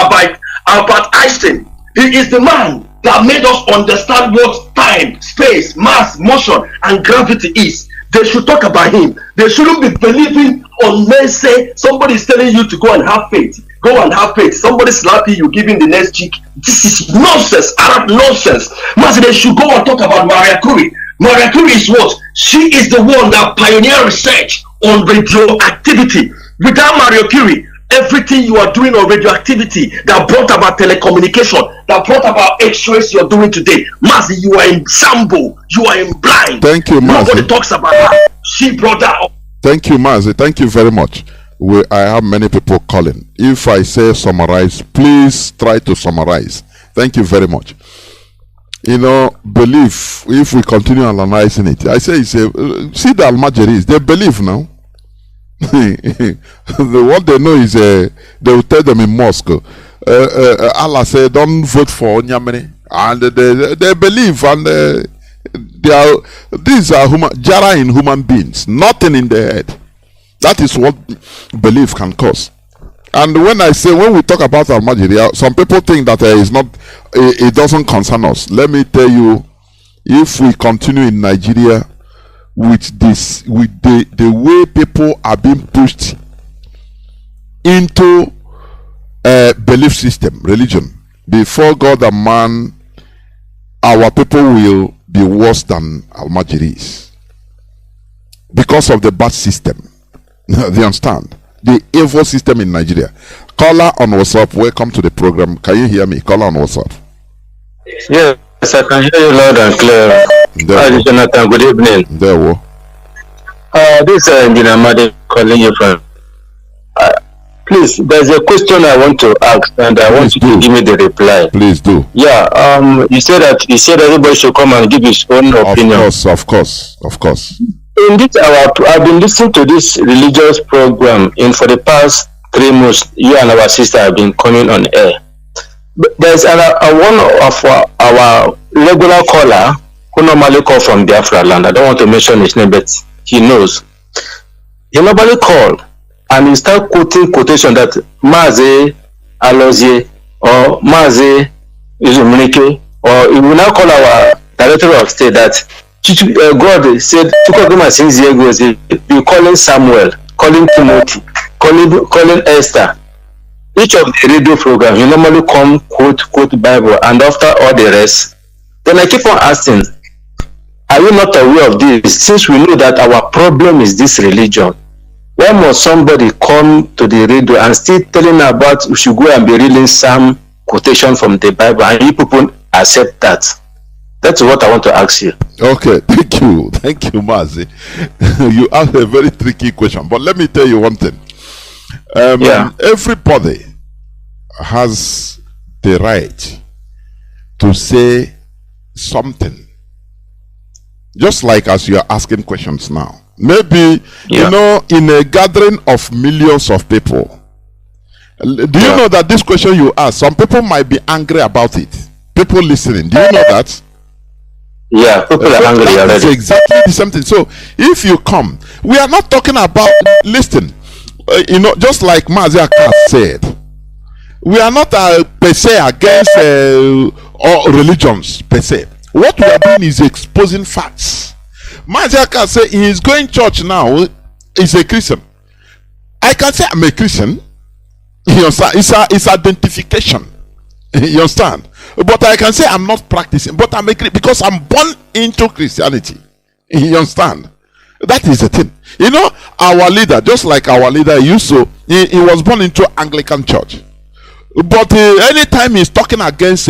Einstein. He is the man that made us understand what time, space, mass, motion, and gravity is. They should talk about him. They shouldn't be believing unless say somebody is telling you to go and have faith. Go and have faith. Somebody slapping you, giving the next cheek. This is nonsense. Arab nonsense. Master, they should go and talk about Maria Curie. Maria Curie is what? She is the one that pioneered research on radioactivity. Without Maria Curie, everything you are doing on radioactivity that brought about telecommunication, that brought about X-rays you're doing today, Mazi, you are in shambles. You are in blind. Thank you, Mazi. Nobody talks about that. She brought that up. Thank you, Mazi. Thank you very much. I have many people calling. If I say summarize, please try to summarize. Thank you very much. You know, belief, if we continue analyzing it, I say, see the Almajiris, they believe now. What they know is they will tell them in mosque, Allah said, don't vote for Onyamene. And they believe, and these are jara in human beings, nothing in their head. That is what belief can cause. And when we talk about Almajiri, some people think that it doesn't concern us. Let me tell you, if we continue in Nigeria with the way people are being pushed into a belief system, religion, before God and man, our people will be worse than Almajiris because of the bad system. They understand the evil system in Nigeria. Caller on WhatsApp, welcome to the program. Can you hear me? Caller on WhatsApp. Yes, I can hear you loud and clear. Mazi Johnathan, good evening. There we This is Nnamdi calling you from. Please, there's a question I want to ask, and I want you to give me the reply. Please do. Yeah. You said everybody should come and give his own opinion. Of course. In this, I've been listening to this religious program for the past 3 months. You and our sister have been coming on air. But there's one of our regular caller who normally call from Biafra land. I don't want to mention his name, but he knows. He normally call and he start quoting quotation that Mazi Alozie or Mazi Izumunike, or he will now call our director of state that God said, you calling Samuel, calling Timothy, calling Esther. Each of the radio programs, you normally come quote Bible, and after all the rest, then I keep on asking, are you not aware of this? Since we know that our problem is this religion, why must somebody come to the radio and still telling about we should go and be reading some quotation from the Bible, and you people accept that? That's what I want to ask you. Okay, thank you, Mazi. You asked a very tricky question, but let me tell you one thing. Everybody has the right to say something, just like as you are asking questions now. Maybe you know, in a gathering of millions of people, do you know that this question you ask, some people might be angry about it? People listening, do you know that? Yeah, people are angry already. It's exactly the same thing. So if you come, we are not talking about, listen, you know, just like Mazi said, we are not per se against all religions per se. What we are doing is exposing facts. Mazi said he is going church now. He's a Christian. I can say I'm a Christian. You understand? It's identification. You understand? But I can say I'm not practicing, but I'm a Christian because I'm born into Christianity. You understand? That is the thing. You know, our leader, just like our leader used to, he was born into Anglican church. But anytime he's talking against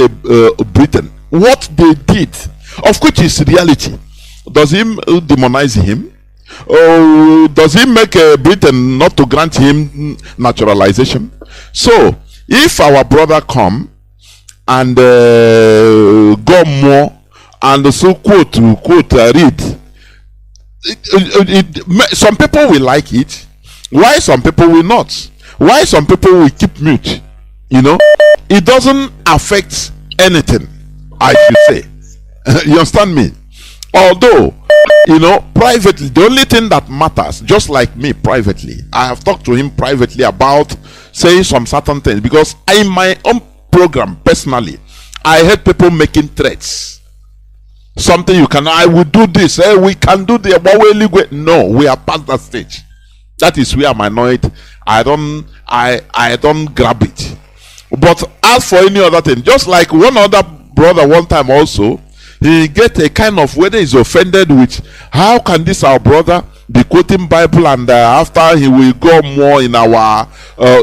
Britain, what they did, of which is reality, does he demonize him? Or does he make Britain not to grant him naturalization? So, if our brother come and go more and so quote read some people will like it. Why some people will not? Why some people will keep mute? You know, it doesn't affect anything, I should say. You understand me? Although, you know, privately, the only thing that matters, just like me privately, I have talked to him privately about saying some certain things, because in my own program personally, I heard people making threats. Something you can, I will do this, we can do the no, we are past that stage. That is where I'm annoyed. I don't grab it. But as for any other thing, just like one other brother one time also, he get a kind of, whether he's offended with, how can this our brother be quoting Bible, and after he will go more in our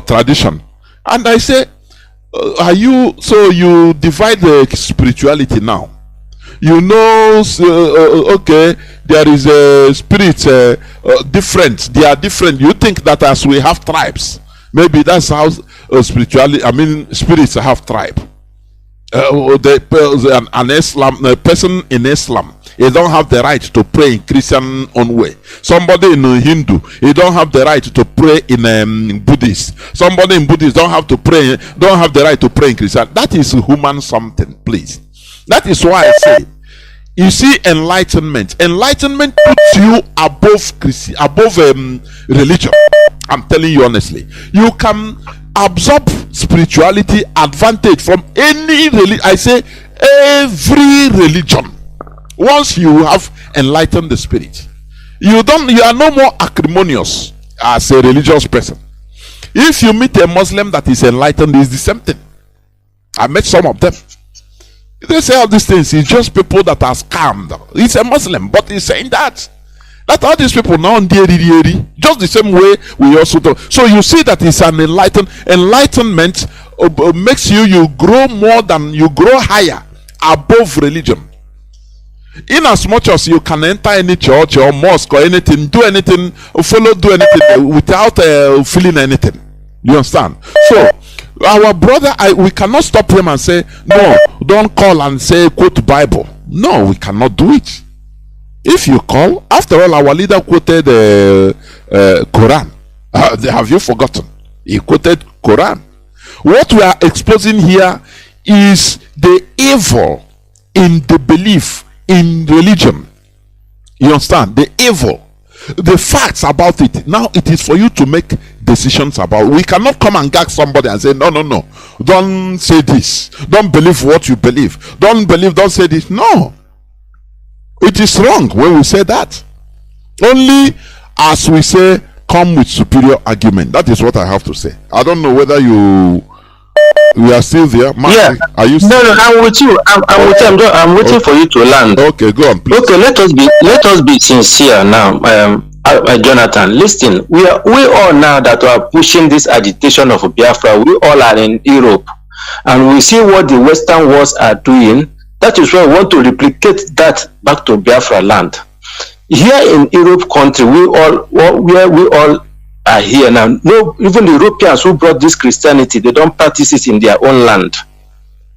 tradition. And I say, are you, so you divide the spirituality now? You know, okay, there is a spirit different. They are different. You think that as we have tribes, maybe that's how spirituality, I mean, spirits have tribe. An Islam, a person in Islam, he don't have the right to pray in Christian own way. Somebody in Hindu, he don't have the right to pray in Buddhist. Somebody in Buddhist don't have the right to pray in Christian. That is human something, please. That is why I say, you see, enlightenment puts you above religion. I'm telling you honestly, you can absorb spirituality advantage from any religion. I say every religion. Once you have enlightened the spirit, you are no more acrimonious as a religious person. If you meet a Muslim that is enlightened, it's the same thing. I met some of them. They say all these things. It's just people that are scammed. He's a Muslim, but he's saying that all these people now just the same way we also do. So you see that it's an enlightenment makes you grow more than you grow higher above religion. In as much as you can enter any church or mosque or anything, do anything without feeling anything. You understand? So our brother, we cannot stop him and say, no, don't call and say quote Bible. No, we cannot do it. If you call, after all, our leader quoted Quran. Have you forgotten? He quoted Quran. What we are exposing here is the evil in the belief in religion. You understand? The evil, the facts about it. Now it is for you to make decisions about. We cannot come and gag somebody and say, no, don't say this, don't believe what you believe, don't say this. No, it is wrong when we say that. Only as we say, come with superior argument. That is what I have to say. I don't know whether we are still there. Mark, yeah. Are you still No, I'm with you. I'm waiting for you to land. Okay, go on, please. Okay, let us be sincere now. Jonathan, listen, we all now that are pushing this agitation of Biafra, we all are in Europe, and we see what the Western wars are doing. That is why we want to replicate that back to Biafra land. Here in Europe country, we all are here now. No, even the Europeans who brought this Christianity, they don't practice it in their own land.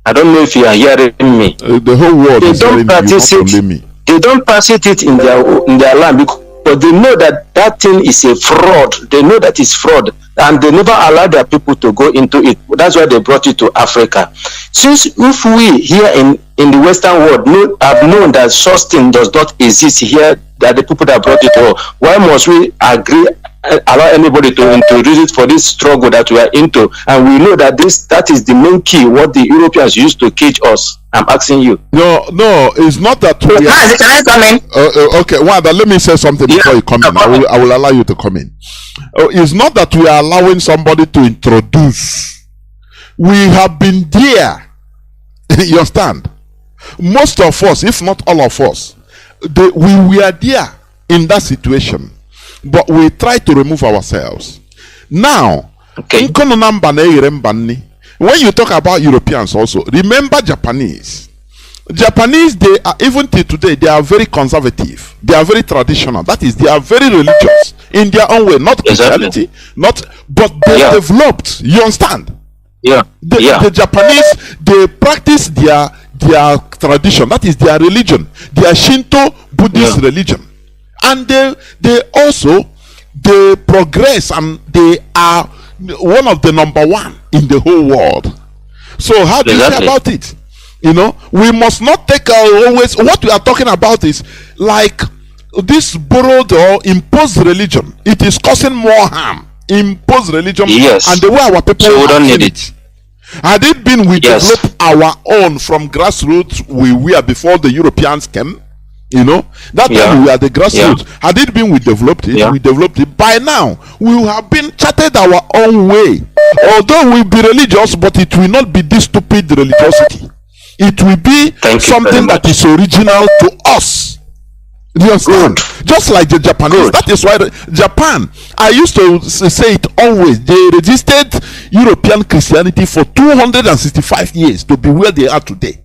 I don't know if you are hearing me. The whole world is hearing you. They don't practice it in their land because they know that thing is a fraud. They know that it's fraud, and they never allow their people to go into it. That's why they brought it to Africa. Since if we here in the Western world have known that such thing does not exist here, that the people that brought it, why must we allow anybody to introduce it for this struggle that we are into? And we know that that is the main key, what the Europeans used to cage us. I'm asking you. No, it's not that. Can I come in? Okay, but let me say something before you come in. I will allow you to come in. It's not that we are allowing somebody to introduce. We have been there. You understand? Most of us, if not all of us, we were there in that situation, but we try to remove ourselves. Now, okay. When you talk about Europeans also, remember Japanese. Japanese, they are, even till today, they are very conservative. They are very traditional. That is, they are very religious in their own way. Not Christianity, but they developed. You understand? Yeah. The Japanese, they practice their tradition. That is their religion. Their Shinto Buddhist religion. and they progress, and they are one of the number one in the whole world. So how do you say about it? You know, we must not take always what we are talking about is like this borrowed or imposed religion. It is causing more harm. Imposed religion, yes, and the way our people so we don't need it. Had it been we developed our own from grassroots, we were before the Europeans came. You know, that time we are the grassroots. Had it been we developed it, by now we will have been charted our own way. Although we be religious, but it will not be this stupid religiosity. It will be something that is original to us. Do you understand? Just like the Japanese. That is why Japan, I used to say it always, they resisted European Christianity for 265 years to be where they are today.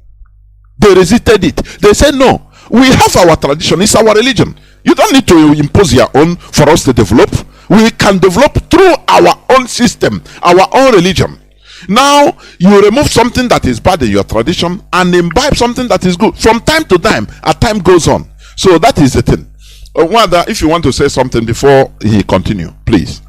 They resisted it. They said, no, we have our tradition, it's our religion. You don't need to impose your own for us to develop. We can develop through our own system, our own religion. Now you remove something that is bad in your tradition and imbibe something that is good. From time to time, as time goes on. So that is the thing. Wanda, if you want to say something before he continue, please.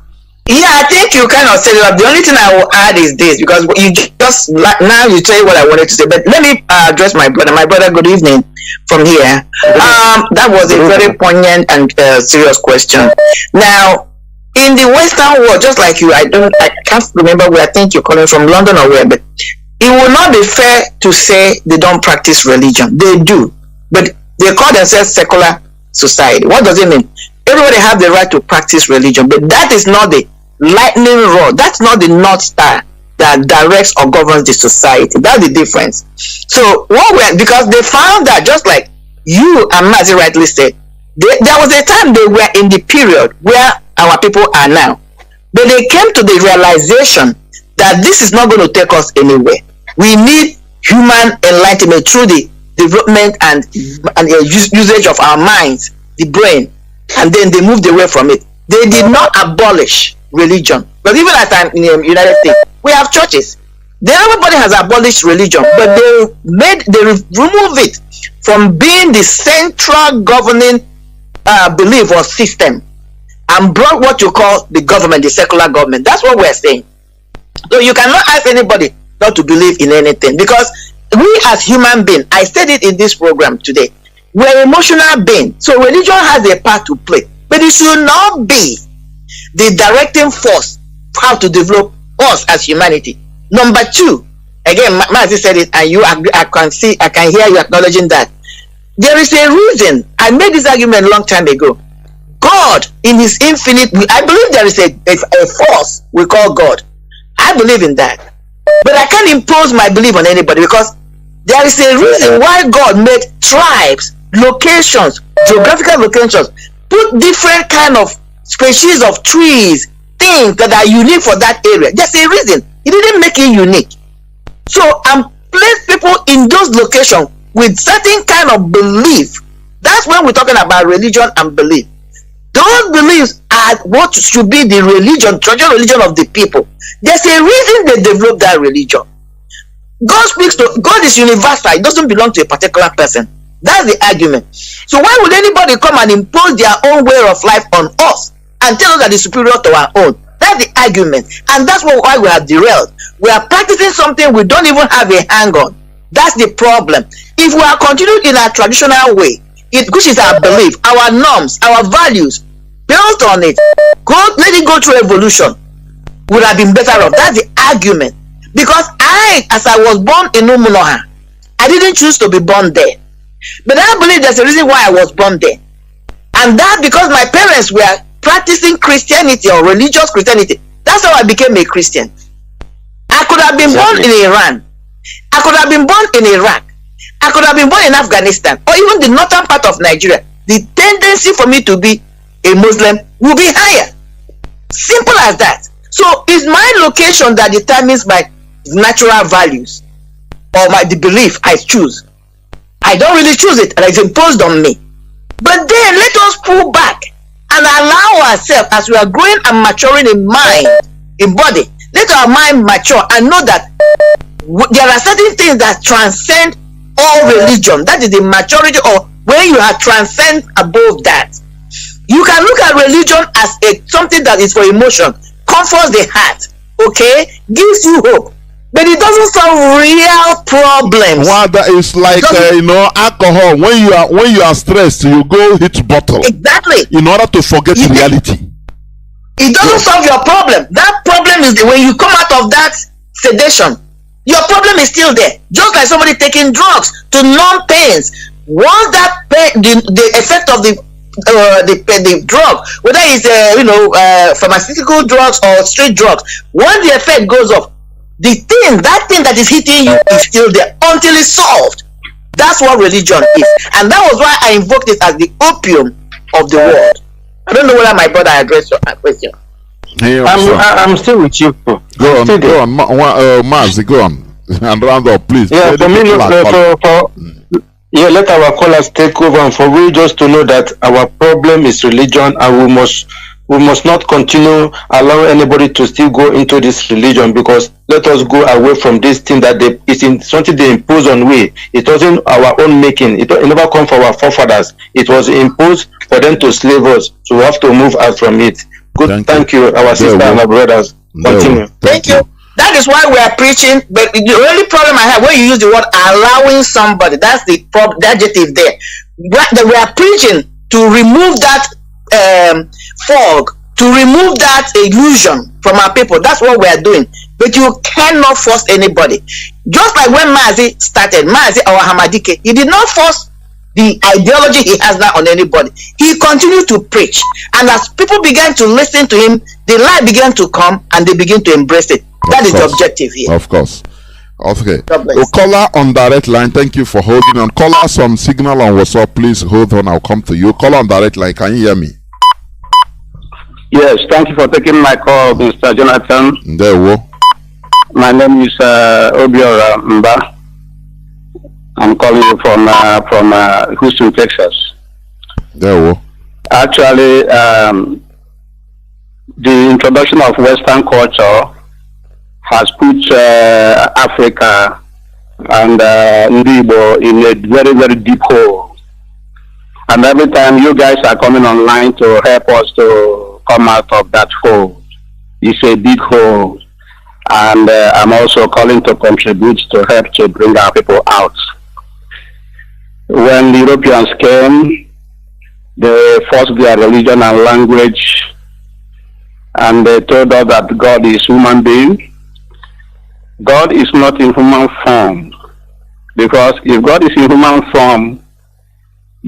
Yeah, I think you kind of said it up. The only thing I will add is this, because you just now you tell what I wanted to say. But let me address my brother. My brother, good evening from here. That was a very poignant and serious question. Now, in the Western world, just like you, I can't remember where. I think you're calling from, London or where, but it will not be fair to say they don't practice religion. They do, but they call themselves secular society. What does it mean? Everybody have the right to practice religion, but that is not the lightning rod. That's not the North Star that directs or governs the society. That's the difference. So because they found that, just like you and Mazi rightly said, there was a time they were in the period where our people are now, but they came to the realization that this is not going to take us anywhere. We need human enlightenment through the development and usage of our minds, the brain, and then they moved away from it. They did not abolish religion, but even at in the United States, we have churches. Everybody has abolished religion, but they remove it from being the central governing belief or system, and brought what you call the government, the secular government. That's what we're saying. So you cannot ask anybody not to believe in anything, because we as human beings, I said it in this program today, we're emotional beings. So religion has a part to play, but it should not be the directing force how to develop us as humanity. Number two, again, Mazi said it, and you agree, I can hear you acknowledging that. There is a reason. I made this argument a long time ago. God, in his infinite, I believe there is a force we call God. I believe in that. But I can't impose my belief on anybody, because there is a reason why God made tribes, locations, geographical locations, put different kind of species of trees, things that are unique for that area. There's a reason. He didn't make it unique. So place people in those locations with certain kind of belief. That's when we're talking about religion and belief. Those beliefs are what should be the religion, traditional religion of the people. There's a reason they developed that religion. God is universal. It doesn't belong to a particular person. That's the argument. So why would anybody come and impose their own way of life on us and tell us that it's superior to our own? That's the argument. And that's why we are derailed. We are practicing something we don't even have a hang on. That's the problem. If we are continuing in our traditional way, which is our belief, our norms, our values, built on it, let it go through evolution, would have been better off. That's the argument. Because as I was born in Umunoha, I didn't choose to be born there. But I believe there's a reason why I was born there. And that because my parents were practicing Christianity or religious Christianity. That's how I became a Christian. I could have been born in Iran. I could have been born in Iraq. I could have been born in Afghanistan or even the northern part of Nigeria. The tendency for me to be a Muslim will be higher. Simple as that. So it's my location that determines my natural values or the belief I choose. I don't really choose it, and it's imposed on me. But then let us pull back and allow ourselves, as we are growing and maturing in mind, in body, let our mind mature and know that there are certain things that transcend all religion. That is the maturity, or when you are transcend above that. You can look at religion as something that is for emotion, comforts the heart, okay, gives you hope, but it doesn't solve real problems. Well, that is like alcohol. When you are stressed, you go hit bottle. Exactly. In order to forget reality. It doesn't solve your problem. That problem is when you come out of that sedation, your problem is still there. Just like somebody taking drugs to numb pains. Once that pain, the effect of the drug, whether it's pharmaceutical drugs or street drugs, once the effect goes off, that thing that is hitting you is still there until it's solved. That's what religion is, and that was why I invoked it as the opium of the world. I don't know whether my brother addressed your question. Hey, I'm still with you. Go on, Mazi, go on and round up, please. Yeah, for me, let our callers take over, and for we just to know that our problem is religion, and we must not continue allow anybody to still go into this religion, because let us go away from this thing that it's something they impose on we. It wasn't our own making. It never come from our forefathers. It was imposed for them to slave us. So we have to move out from it. Good. Thank you, our sister and our brothers. Continue. Thank you. That is why we are preaching. But the only problem I have when you use the word allowing somebody, that's the adjective there. We are preaching to remove that fog, to remove that illusion from our people. That's what we are doing. But you cannot force anybody. Just like when Mazi started, Mazi or Hamadike, he did not force the ideology he has now on anybody. He continued to preach, and as people began to listen to him, the light began to come, and they begin to embrace it. That is the objective here. Of course. Okay. Caller on direct line, thank you for holding on. Caller, some signal on WhatsApp, please hold on. I'll come to you. Caller on direct line, can you hear me? Yes, thank you for taking my call, Mr. Jonathan. There we go. My name is Obiora Mba. I'm calling you from Houston, Texas. There we go. Actually, the introduction of Western culture has put Africa and Ndibo in a very, very deep hole. And every time you guys are coming online to help us to come out of that hole, it's a big hole. And I'm also calling to contribute to help to bring our people out. When the Europeans came, they forced their religion and language, and they told us that God is human being. God is not in human form, because if God is in human form,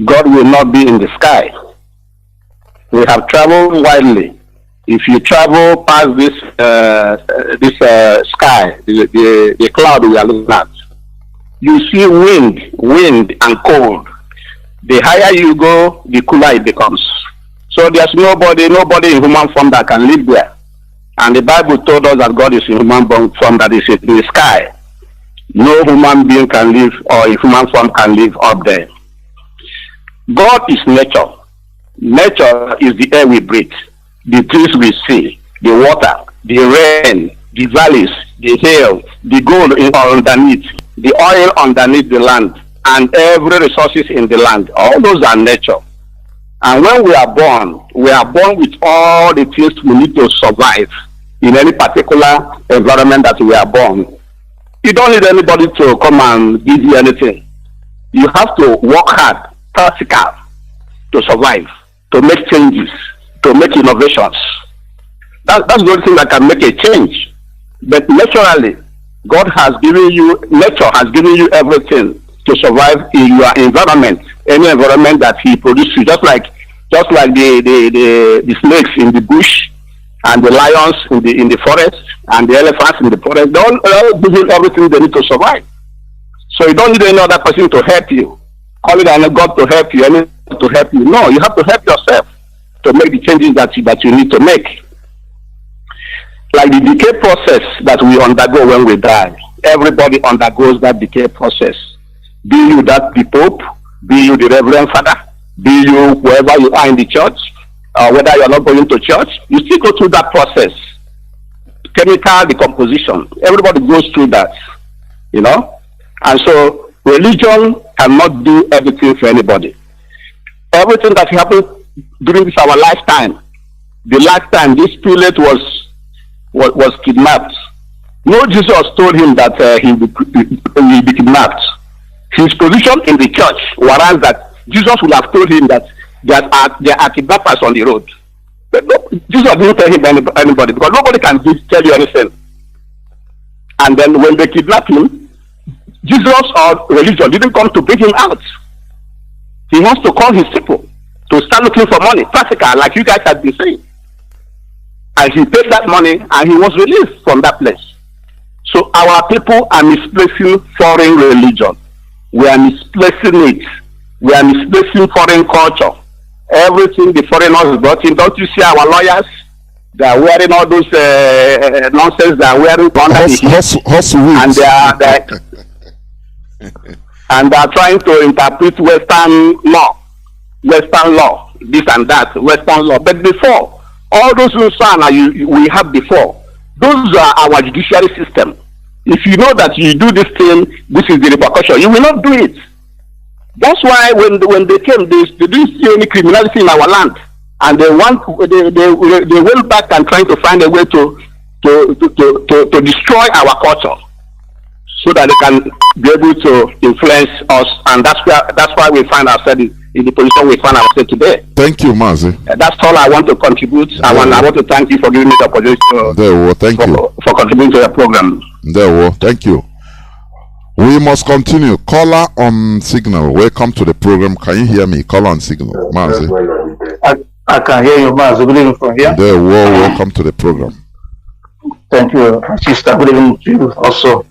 God will not be in the sky. We have traveled widely. If you travel past this sky, the cloud we are looking at, you see wind and cold. The higher you go, the cooler it becomes. So there's nobody in human form that can live there. And the Bible told us that God is in human form, that is in the sky. No human being can live, or a human form can live up there. God is nature. Nature is the air we breathe, the trees we see, the water, the rain, the valleys, the hills, the gold underneath, the oil underneath the land, and every resources in the land. All those are nature. And when we are born with all the things we need to survive in any particular environment that we are born. You don't need anybody to come and give you anything. You have to work hard, practical, to survive, to make changes, to make innovations. That's the only thing that can make a change. But naturally, nature has given you everything to survive in your environment, any environment that he produces, just like the snakes in the bush, and the lions in the forest, and the elephants in the forest. They all do everything they need to survive. So you don't need any other person to help you. Calling on God to help you, anyone to help you. No, you have to help yourself to make the changes that you need to make. Like the decay process that we undergo when we die. Everybody undergoes that decay process. Be you the Pope, be you the Reverend Father, be you wherever you are in the church, whether you are not going to church, you still go through that process. Chemical decomposition. Everybody goes through that, And so religion cannot do everything for anybody. Everything that happens during this our lifetime. The last time this prelate was kidnapped. No, Jesus told him that he will be kidnapped. His position in the church warrants that Jesus would have told him that there are kidnappers on the road. But no, Jesus didn't tell him anybody, because nobody can tell you anything. And then when they kidnapped him, Jesus or religion didn't come to bring him out. He has to call his people to start looking for money, practical, like you guys have been saying. And he paid that money and he was released from that place. So our people are misplacing foreign religion. We are misplacing it. We are misplacing foreign culture. Everything the foreigners brought in. Don't you see our lawyers? They are wearing all those nonsense they are wearing under the heat. And they are trying to interpret Western law, this and that, Western law. But before, all those we have before, those are our judiciary system. If you know that you do this thing, this is the repercussion, you will not do it. That's why when they came, they didn't see any criminality in our land, and they went back and trying to find a way to destroy our culture, so that they can be able to influence us, and that's why we find ourselves in the position we find ourselves today. Thank you, Mazi. That's all I want to contribute. I want to thank you for giving me the opportunity for contributing to the program. Thank you. We must continue. Caller on signal. Welcome to the program. Can you hear me? Caller on signal. Mazi. I can hear you, Mazi. Good evening from here. Welcome to the program. Thank you, sister. Good evening to you also.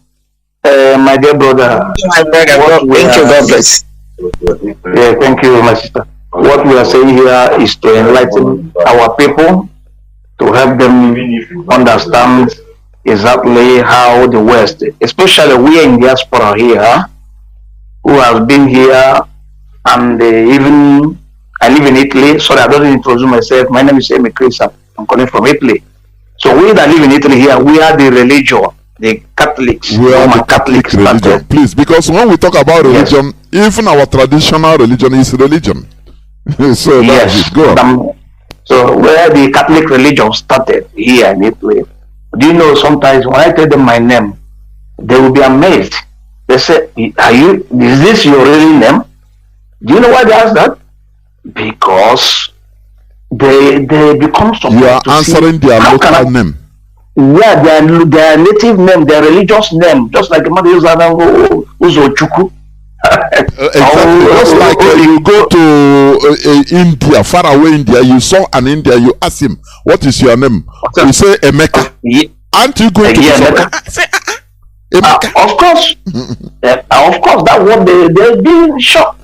My dear brother. Thank you, God bless. Yeah, thank you, my sister. What we are saying here is to enlighten our people, to help them understand exactly how the West, especially we in diaspora here, who have been here, and even I live in Italy. Sorry, I don't introduce myself. My name is Amy Chris. I'm calling from Italy. So we that live in Italy here, we are the religion, the Catholics. We are the Catholic religion. Please, because when we talk about religion, even our traditional religion is religion. So that's it. Go on. So where the Catholic religion started here in Italy, do you know, sometimes when I tell them my name, they will be amazed. They say, is this your real name? Do you know why they ask that? Because they become something. You are answering their local name. Yeah, their native name, their religious name, just like Mother Uzochukwu. Exactly. Just like you go to India, far away India, you saw an Indian, you ask him, what is your name? You say Emeka. Aren't you going to Emeka? Of course. Of course, that's what they're being shocked.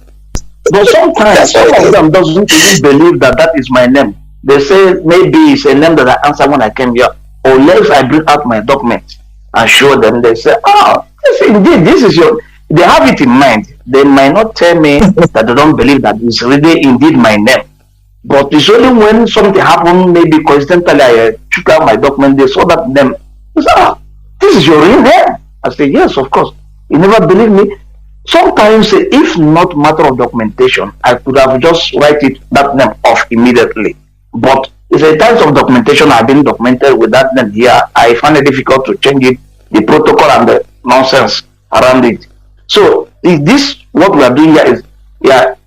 But sometimes some of them doesn't even believe that is my name. They say maybe it's a name that I answered when I came here. Unless I bring out my document and show them, they say, yes, indeed, this is your. They have it in mind. They might not tell me that they don't believe that it's really indeed my name. But it's only when something happened, maybe coincidentally, I took out my document, they saw that name. They say, this is your real name. I say, yes, of course. You never believe me. Sometimes, if not matter of documentation, I could have just write that name off immediately. But it's a type of documentation I've been documented with that name here. I find it difficult to change it, the protocol and the nonsense around it. So, is this what we are doing here is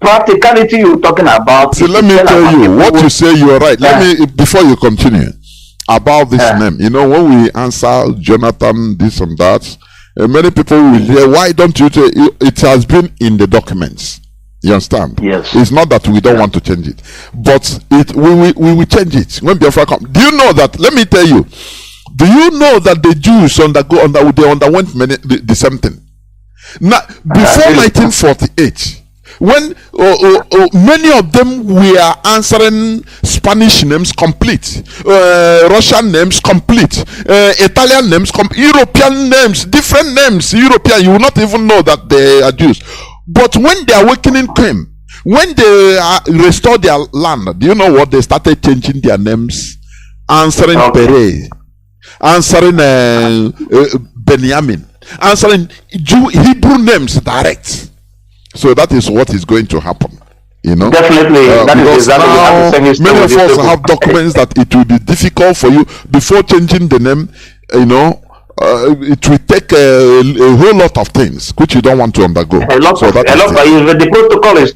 practicality you're talking about. So let me tell you, what you say, you're right. Let me, before you continue, about this name. You know, when we answer Jonathan, this and that, many people will hear, why don't you say it has been in the documents? You understand? Yes. It's not that we don't want to change it, but we will change it when Biafra comes. Do you know that? Let me tell you. Do you know that the Jews they underwent the same thing? Now, before 1948, when many of them were answering Spanish names complete, Russian names complete, Italian names, European names, different names, European, you will not even know that they are Jews. But when the awakening came, when they restored their land, do you know what? They started changing their names, answering Pere, answering Benjamin, answering Hebrew names direct. So that is what is going to happen. You know, definitely that is because exactly now many of us have documents that it will be difficult for you before changing the name. You know, it will take a whole lot of things which you don't want to undergo. A lot. The protocol is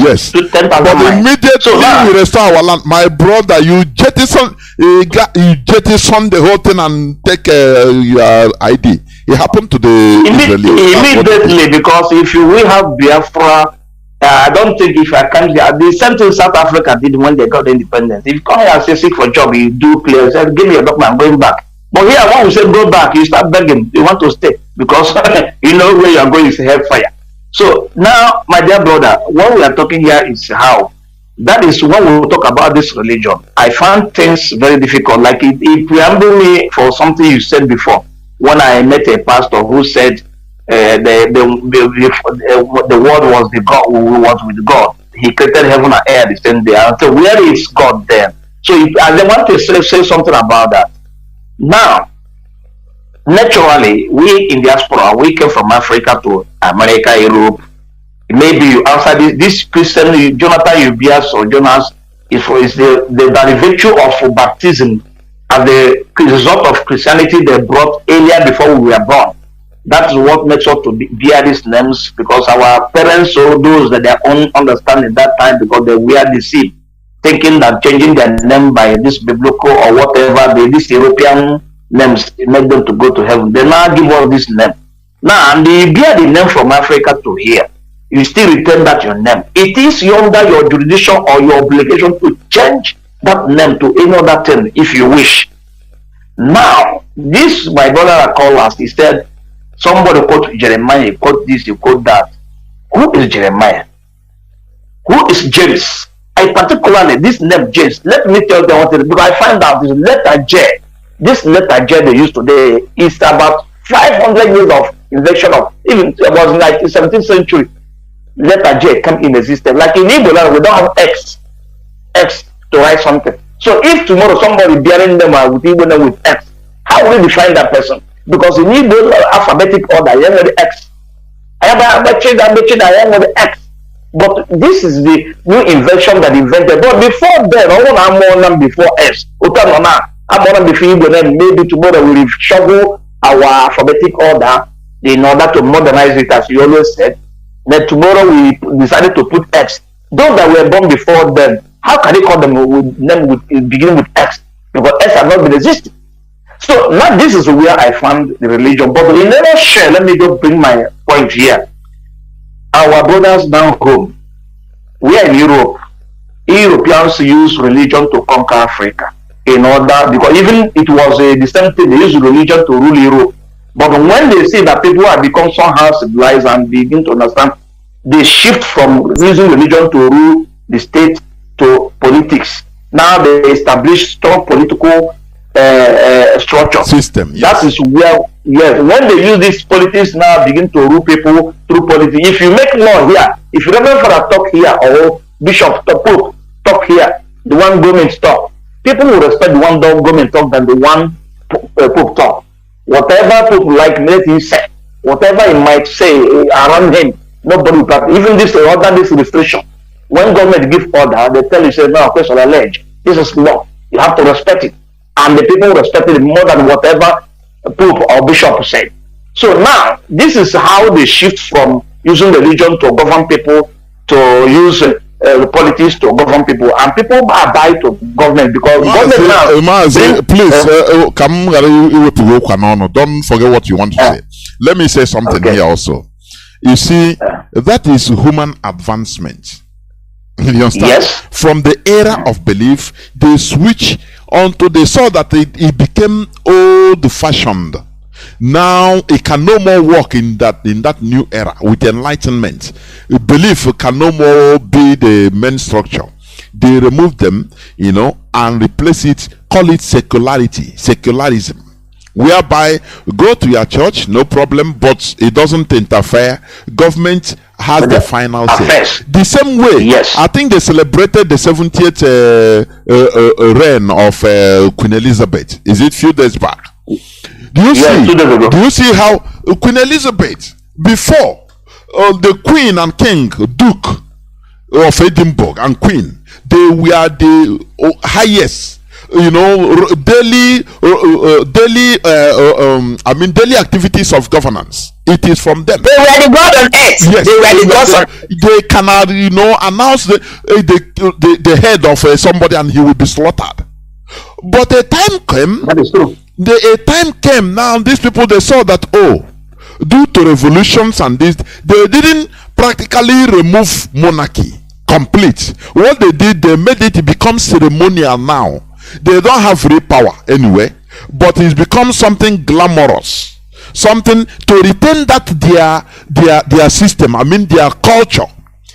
yes. 10,000 But immediately we restore our land, my brother, you jettison the whole thing and take your ID. It happened to the immediately, because if we have Biafra, I don't think if I come here, the same thing South Africa did when they got independence. If you come here and say seek for a job, you do clear, say, give me your document, I'm going back. But here, when we say go back, you start begging, you want to stay, because you know where you are going is hellfire. So now, my dear brother, what we are talking here is how. That is when we talk about this religion. I found things very difficult. Like it preambled me for something you said before. When I met a pastor who said the word was the God who was with God. He created heaven and earth the same day. And so where is God then? So I want to say something about that. Now, naturally, we in diaspora, we came from Africa to America, Europe. Maybe you answer this Christian, Jonathan Ubias or Jonas, is the derivative of baptism as the result of Christianity they brought earlier before we were born. That's what makes us to bear these names, because our parents or those that their own understanding that time, because they were deceived, thinking that changing their name by this biblical or whatever, these European names make them to go to heaven. They now give us this name. Now, and they bear the name from Africa to here. You still retain that your name. It is under your jurisdiction or your obligation to change that name to any other thing if you wish. Now, this my brother called us. He said, somebody quote Jeremiah, he quote this, he quote that. Who is Jeremiah? Who is James? I particularly, this name James, let me tell them what it is, because I find out this letter J, this letter J they use today is about 500 years of invention of, even it was like the 17th century, letter J come in existence. Like in Igbo land, we don't have X to write something. So if tomorrow somebody bearing them with Igbo name with X, how will we define that person? Because in Igbo alphabetic order, you have the X. I have the X. But this is the new invention that invented. But before then, I want to before S. I'm before Igbo name. Maybe tomorrow we will shuffle our alphabetic order in order to modernize it, as you always said. Then tomorrow we decided to put X. Those that were born before them, how can they call them with name beginning with X? Because X has not been existing. So now this is where I found the religion. But in a nutshell, let me just bring my point here. Our brothers down home, we are in Europe. Europeans use religion to conquer Africa. In order, because even it was the same thing, they use religion to rule Europe. But when they see that people have become somehow civilized and begin to understand, they shift from using religion to rule the state to politics. Now they establish strong political structure. System. Yes. That is where, yes, when they use this politics now begin to rule people through politics. If you make law here, if you Reverend Father talk here or Bishop Pope talk here, the one government talk, people will respect the one government talk than the one Pope talk. Whatever Pope like, let him say. Whatever he might say around him, nobody will practice. Even this order, this restriction. When government give order, they tell you, say, no, question allege. This is law. You have to respect it. And the people respect it more than whatever Pope or Bishop said. So now, this is how they shift from using religion to govern people to use politics to govern people, and people abide to government because government now. Please, don't forget what you want to say. Let me say something here also. You see, that is human advancement. You understand? Yes. From the era of belief, they switch onto, they saw that it became old-fashioned. Now it can no more work in that new era with enlightenment. Belief can no more be the main structure. They remove them, and replace it, call it secularism, whereby go to your church, no problem, but it doesn't interfere. Government has the final say. The same way, yes. I think they celebrated the 70th reign of Queen Elizabeth. Is it few days back? Do you see how Queen Elizabeth, before the Queen and King, Duke, of Edinburgh and Queen, they were the highest, daily daily activities of governance. It is from them. They were the God on earth. Yes, they were the gods on. They cannot, announce the head of somebody and he will be slaughtered. But a time came. That is true. A time came. Now these people, they saw that due to revolutions and this, they didn't practically remove monarchy complete. What they did, they made it become ceremonial now. They don't have real power anyway, but it's become something glamorous, something to retain that their system, their culture.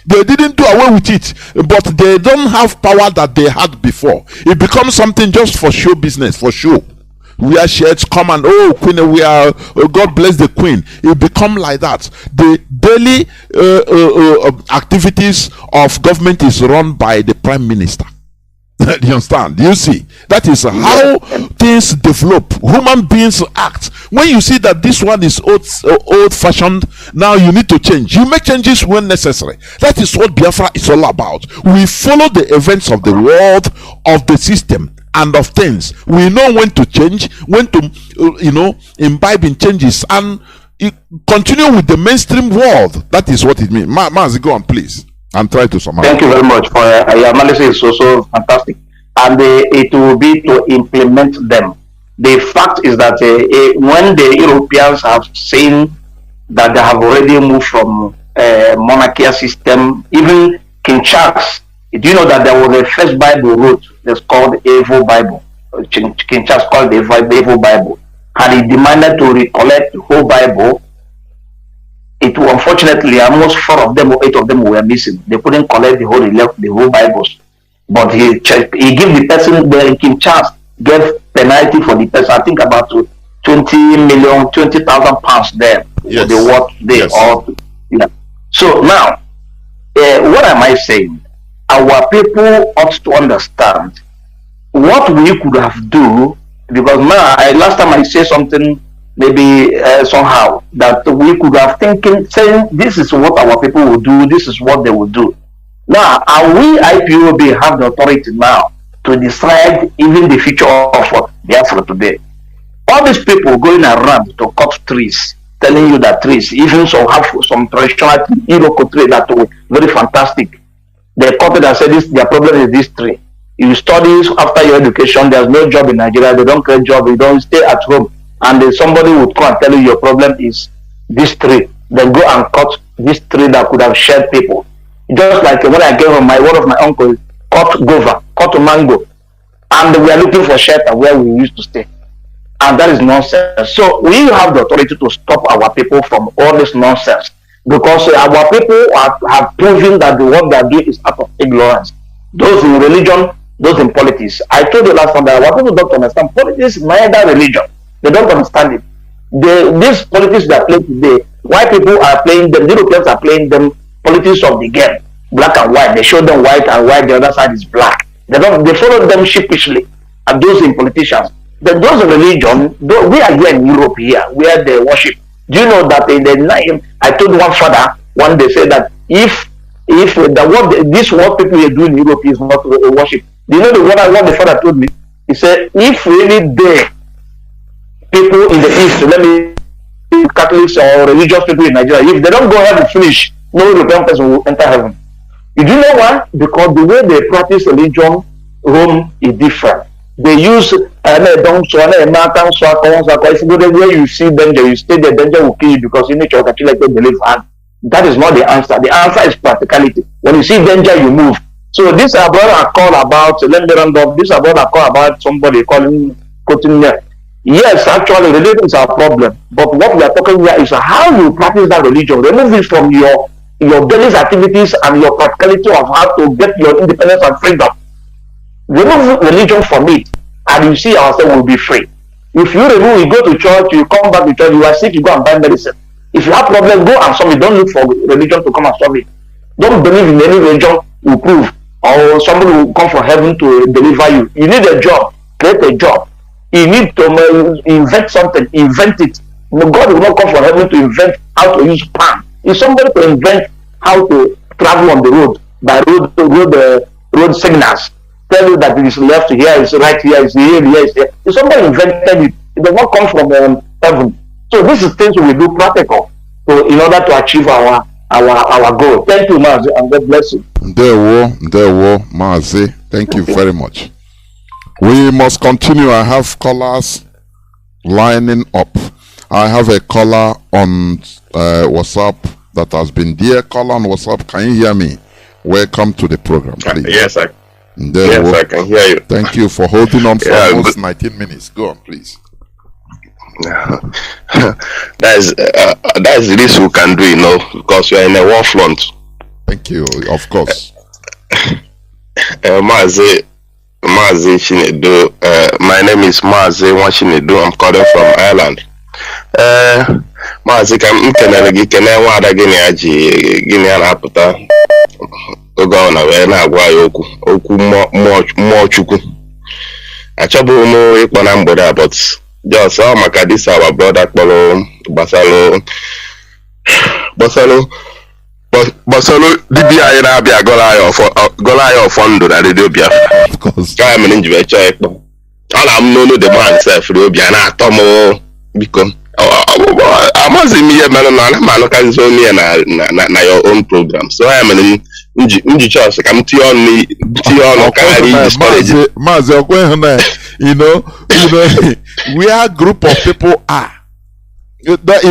They didn't do away with it, but they don't have power that they had before. It becomes something just for show business, for show. We are shirts come and Queen, we are God bless the Queen. It become like that. The daily activities of government is run by the Prime Minister. You understand? You see, that is how things develop. Human beings act. When you see that this one is old-fashioned, now you need to change. You make changes when necessary. That is what Biafra is all about. We follow the events of the world, of the system, and of things. We know when to change, when to imbibe in changes, and continue with the mainstream world. That is what it means. Mazi, go on, please, and try to summarize. Thank you very much for your analysis. Is also fantastic, and it will be to implement them. The fact is that when the Europeans have seen that they have already moved from monarchy system, even King Charles, do you know that there was a first Bible wrote that's called Evil Bible? King Charles called the Evil Bible, and he demanded to recollect the whole Bible. It was unfortunately almost 4 of them or 8 of them were missing. They couldn't collect the whole Bibles. But he gave the person, the King Charles gave penalty for the person. I think about 20,000 pounds there. Yes. The what they Yes. all. Yeah. So now, what am I saying? Our people ought to understand what we could have do, because now last time I say something maybe somehow that we could have saying this is what our people will do, this is what they will do. Now, are we IPOB have the authority now to decide even the future of Biafra today? All these people going around to cut trees, telling you that trees, even some have some traditional Iroko tree that were very fantastic. They cut it and said their problem is this tree. You study after your education, there's no job in Nigeria, they don't get job, you don't stay at home, and then somebody would come and tell you your problem is this tree. Then go and cut this tree that could have shared people. Just like when I gave one of my uncles, cut guava, cut mango, and we are looking for shelter where we used to stay. And that is nonsense. So we have the authority to stop our people from all this nonsense, because our people have proven that what they are doing is out of ignorance. Those in religion, those in politics. I told you last time that our people don't understand politics, neither religion. They don't understand it. These politics that play today, white people are playing them, Europeans are playing them, politics of the game, black and white. They show them white and white, the other side is black. They follow them sheepishly, and those in politicians. Those in religion, we are here in Europe here, where they worship. Do you know that in the night, I told one father one day, said that if what people are doing in Europe is not worship. Do you know what the father told me? He said, if really they people in the East, let me Catholics or religious people in Nigeria, if they don't go ahead and finish, no European person will enter heaven. You do know why? Because the way they practice religion, Rome is different. They use if you go there where you see danger, you stay there, danger will kill you because you need to actually believe. And that is not the answer. The answer is practicality. When you see danger, you move. So this brother call about, let me round up, this brother call about somebody calling there. Yes, actually religion is our problem. But what we are talking here is how you practice that religion. Remove it from your daily activities and your practicality of how to get your independence and freedom. Remove religion from it, and you see ourselves will be free. If you go to church, you come back to church, you are sick, you go and buy medicine. If you have problems, go and solve it. Don't look for religion to come and solve it. Don't believe in any religion will prove, or somebody will come from heaven to deliver you. You need a job, create a job. You need to invent something, invent it. God will not come from heaven to invent how to use pan. It's somebody to invent how to travel on the road. by road signals. Tell you that it is left here, is right here, is here, is here. If somebody invented it, it does not come from heaven. So this is things we do practical, so in order to achieve our goal. Thank you, Mazi, and God bless you. There were, Mazi. Thank you very much. We must continue. I have callers lining up. I have a caller on WhatsApp that has been there. Caller on WhatsApp, can you hear me? Welcome to the program, please. Yes, I can hear you. Thank you for holding on for almost 19 minutes. Go on, please. That's the least we can do, because we are in a war front. Thank you, of course. Mazi Chinedu. My name is Mazi Chinedu. I'm calling from Ireland. Mazi, I'm kenere nwada gịnị a na-apụta oge ọ na wee na-agwa ya okwu mmụọ Chukwu. Achọbụghị m ịkpọ na mgbede a, but just maka this our brother kpọrọ gbasara dibịa anyị na-abịa gọrọ anyị ọfọ ndụ na redio Biafra. Ka mere nji wee chọọ ịkpọ. Ọ na m n'olu the man sef obi a na-atọ m biko. Amaghịzi m ihe mere na m anụkarịzi onye ya na your own program. So ya mere nji chọọsị ka m tinye ọnụ karịa discourage. Mazi okwe na where group of people are, that,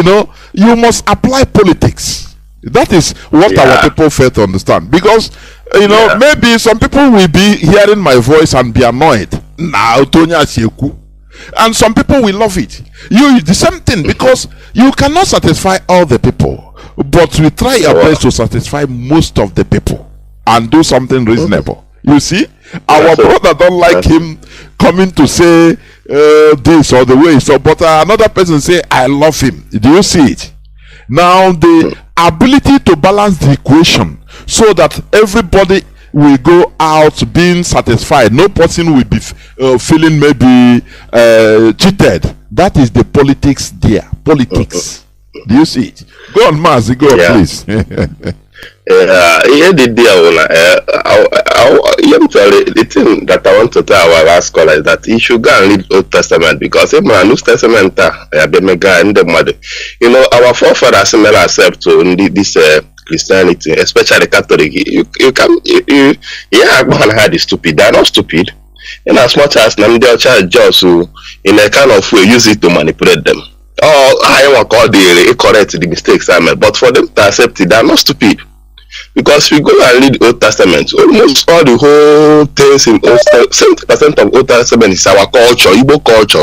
you must apply politics. That is what our people fail to understand. Because maybe some people will be hearing my voice and be annoyed. And some people will love it. The same thing, because you cannot satisfy all the people, but we try our best to satisfy most of the people and do something reasonable. You see, our brother don't like him coming to say this or the way. So, but another person say, I love him. Do you see it? Now, the ability to balance the equation so that everybody will go out being satisfied. No person will be feeling maybe cheated. That is the politics there. Politics. Do you see it? Go on, Mazi. Go on, please. The thing that I want to tell our last caller is that he should go and read Old Testament, because if man New Testament our forefathers never accept this Christianity, especially Catholic. You had is stupid. They are not stupid, in as much as Nnamdi just in a kind of way use it to manipulate them. I want to call correct the mistakes I made, but for them to accept it, they are not stupid. Because we go and read Old Testament, almost all the whole things in 70% of Old Testament is our culture, Igbo culture,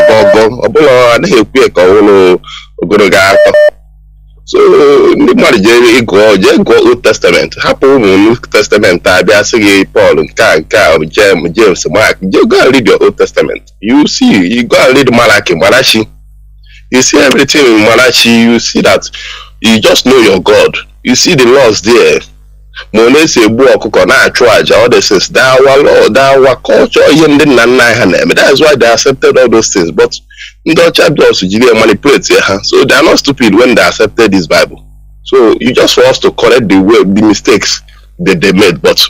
so nobody go Old Testament. Happen New Testament, Paul and James, Mark. You go and read your Old Testament. You see, you go and read Malachi. You see everything in Malachi. You see that you just know your God. You see the laws there. All this is that our culture. That is why they accepted all those things. But manipulate, so they are not stupid when they accepted this Bible. So you just for us to correct the mistakes that they made, but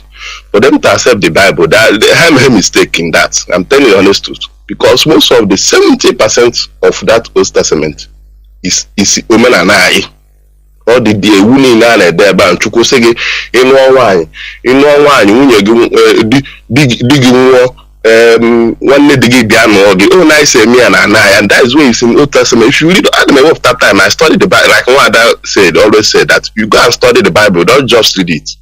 for them to accept the Bible, they have a mistake in that. I'm telling you honest truth, because most of the 70% of that Old Testament is women and I. All the day winning and there ban Chuku Sege in one wine, digging one digging down or the nice me and I, and that is where it's in Old Testament. If you read of that time, I studied the Bible, like one that always said that you go and study the Bible, don't just read it.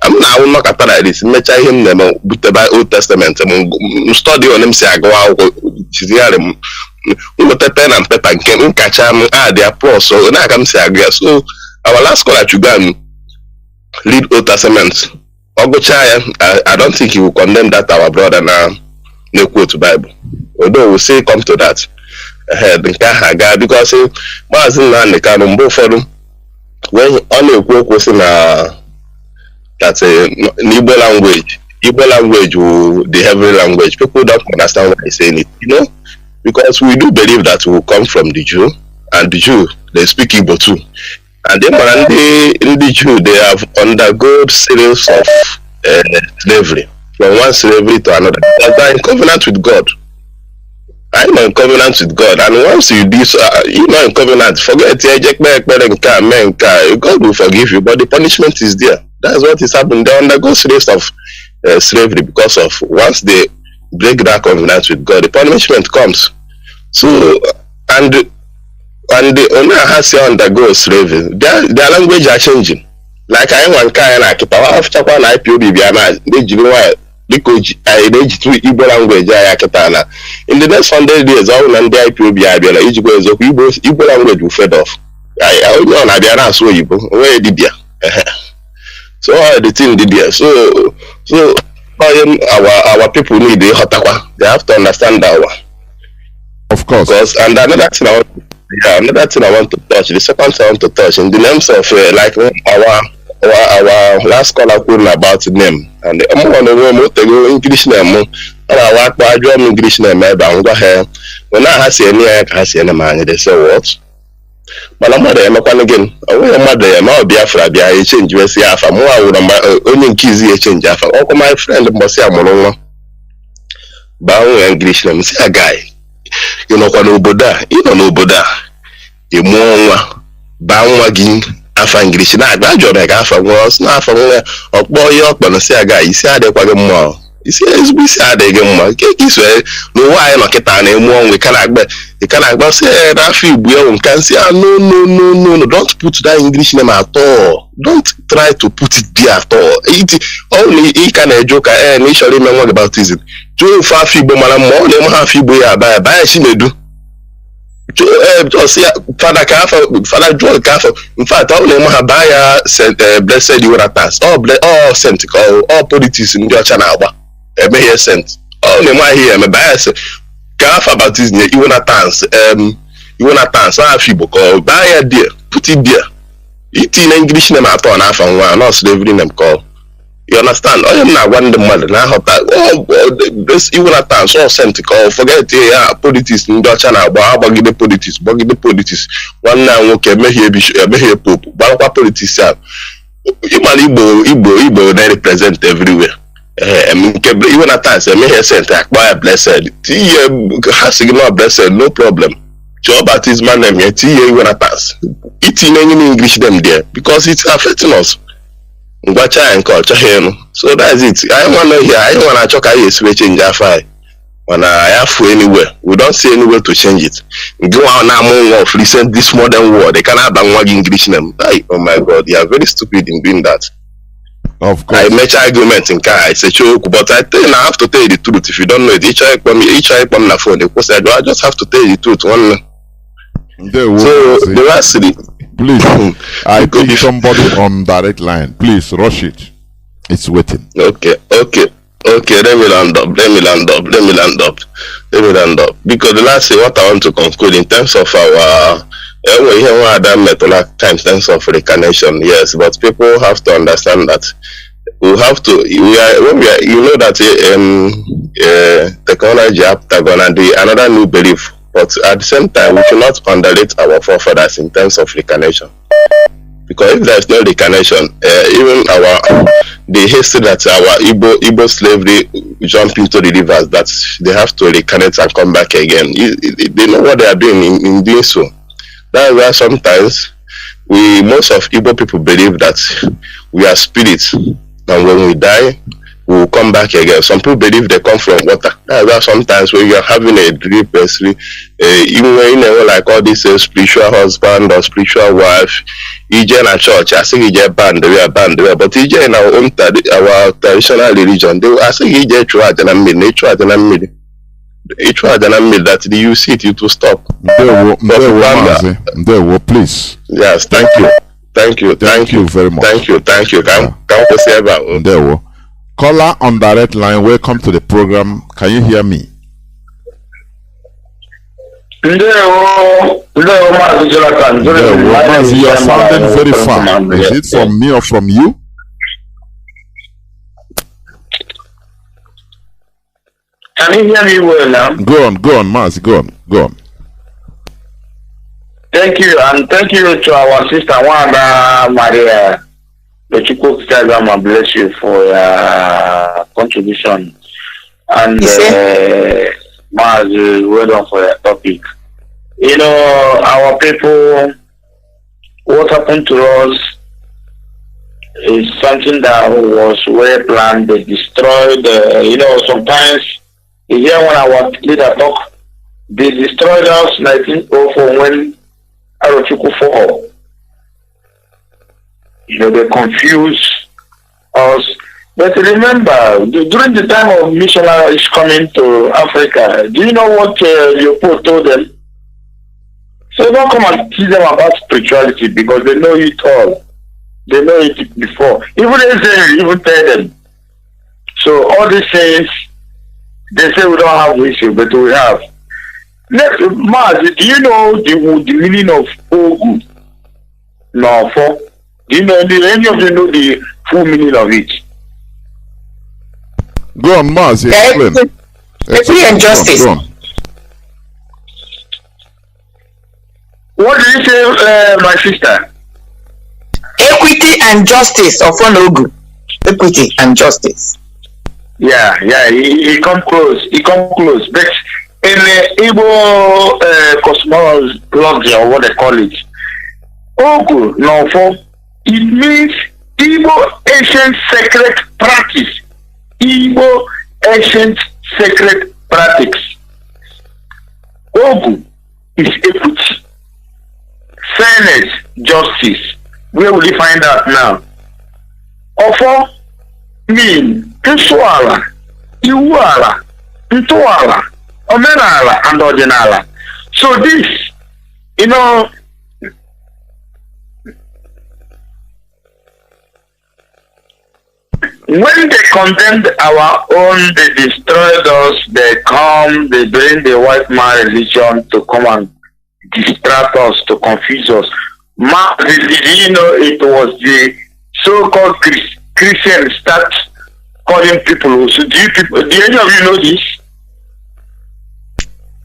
I'm not at like this. Mecha him with the Old Testament. Study on him say I go out. Pen and paper and catch them their pros. So now I come say I guess. So our last call at Uganda read Old Testament. I don't think he will condemn that our brother now no quote Bible. Although we say come to that because Mazi Kanu for them when only quote was in that's a Igbo language. Igbo language, the heavenly language. People don't understand why I'm saying it, because we do believe that we will come from the Jew, and the Jew they speak Igbo too. And then in the Jew they have undergone series of slavery, from one slavery to another. They're in covenant with God. I'm in covenant with God, and once you do so, you're not in covenant. Forget God will forgive you, but the punishment is there. That's what is happening. They undergo slaves of slavery because of once they break that covenant with God, the punishment comes. So and the owner has to undergo slavery. Their language are changing. Like I want kind of keep after one Ipob they Igbo language in the next 100 years, all and the Ipob Igbo language will fade off. I know so where did you? So all the thing did there. So our people need the hotakwa. They have to understand that one. Of course. Because and another thing I want to touch. The second thing I want to touch in the names of like our last caller talking about name and English name. And I want to English name. When I has any man, they say what? But I'm not again. I'm not Biafra. Biafra change. We see Biafra. More only Kizi change Biafra. Oh, my friend must say I'm English name. See a guy. You know Boda. You know Boda. You more Bangwaging. Afa English na agbajo na afa was na afa nwe okpo ye okpo no se aga isi ade kwage mo isi isi ade ge mo ke kiso no why no kita na emu onwe kana agba say na afi ibu e nkan say no don't put that English name at all. Don't try to put it there at all. It only he can joke ni shori me what about it jo fa afi ibu mara mo le mo afi ibu ya ba shi nedu just Father Joel Kafo. In fact, all them have blessed you ratas. All sent all politics in your channel. May he sent. All them are here. Me bias. Kafa baptism. You wanna dance. So I feel because buy dear. Put it there. It in English name at all. Now from one. Not slavery name call. You understand? I am not one the mother. Now how that? This you wanna dance all sent to call. Forget politics in Dutch channel. But buggy the politics. One now okay. May here pope. But what politics? You man Igbo. They represent everywhere. I mean, you wanna dance? May here sent. Buy blessed. Has not blessed. No problem. Joe Baptist man name here. You wanna dance? It's in English them there because it's affecting us. So that's it. I want to hear. I want to talk about change Biafra. When I have anywhere, we don't see anywhere to change it. Go on now of listen this modern world. They cannot ban one English name. Oh my God, you are very stupid in doing that. Of course. I make argument in car. I say choke, but I have to tell you the truth. If you don't know it, each eye on the phone. Because I just have to tell you the truth. So the last city. Please, I think somebody on direct line. Please rush it. It's waiting. Okay. Let me land up. Because the last thing what I want to conclude in terms of our we hear other method in terms of reincarnation, yes, but people have to understand that we have to. You know that technology gonna do another new belief. But at the same time, we should not underrate our forefathers in terms of reincarnation. Because if there is no reincarnation, even the history that our Igbo slavery jump into the rivers, that they have to reincarnate and come back again. They know what they are doing in doing so. That's why sometimes most of Igbo people believe that we are spirits, and when we die, we will come back again. Some people believe they come from water. That's why sometimes when you are having a dream, even when you know like all this spiritual husband or spiritual wife, you join a church. I say you get band, but you join our traditional religion. I say you get that you see it, you to stop. Please. Yes, thank you very much. Thank you. There we caller on direct line, welcome to the program. Can you hear me? Mazi Johnathan. Mazi, you are sounding very far. Is it from me or from you? Can you hear me well now? Go on, Mazi, go on. Thank you, and thank you to our sister Wanda Maria The Chukwu Instagram bless you for your contribution. And Mazi, well done for your topic. You know, our people, what happened to us is something that was well planned. They destroyed, sometimes you hear when our leader talk, they destroyed us 1904 when Arochukwu fall. They confused us. But remember, during the time of missionaries coming to Africa, do you know what Leopold told them? So don't come and teach them about spirituality because they know it all. They know it before. Even they even tell them. So all these things, they say we don't have issue, but we have. Next, Mazi, do you know the meaning of Ogu? No, for. Do you know any of you know the full meaning of it? Go on, Mazi, explain. Equity and justice. Go on. What did you say, my sister? Equity and justice of Ogu. Equity and justice. Yeah, he come close. But in the Igbo cosmology, or what they call it, Ogu, no, for it means Igbo ancient sacred practice. Igbo ancient sacred practice. Ogu is equity, fairness, justice. Where will you find out now? Ofo mean Isuala, Iwala, Ntuala, Omenala, and Ordinala. So this, when they condemned our own, they destroyed us, they bring the white man religion to come and distract us, to confuse us. It was the so-called Christians start calling people. So do any of you know this?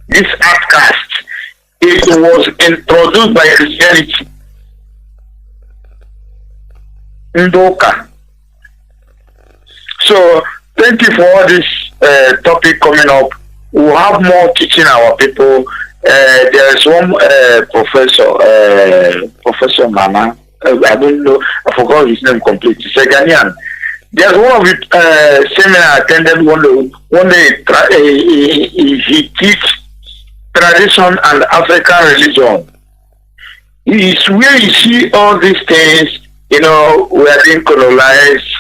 This outcast, it was introduced by Christianity. Ndoka. So thank you for all this topic coming up. We'll have more teaching our people. There is one Professor Mama. I don't know. I forgot his name completely. He's a Ghanaian. There's one of the seminar I attended one day. He teach tradition and African religion. It's where you see all these things. We are being colonized,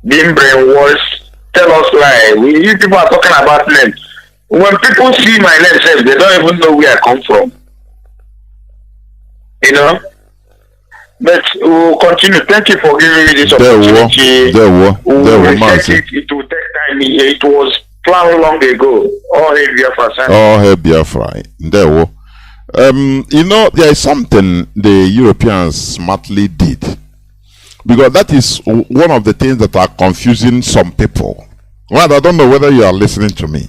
being brainwashed. Tell us lie. You people are talking about names. When people see my name, they don't even know where I come from. But we'll continue. Thank you for giving me this opportunity. It will take time. It was planned long ago. All hail Biafra. All hail Biafra. There is something the Europeans smartly did. Because that is one of the things that are confusing some people. Well, I don't know whether you are listening to me.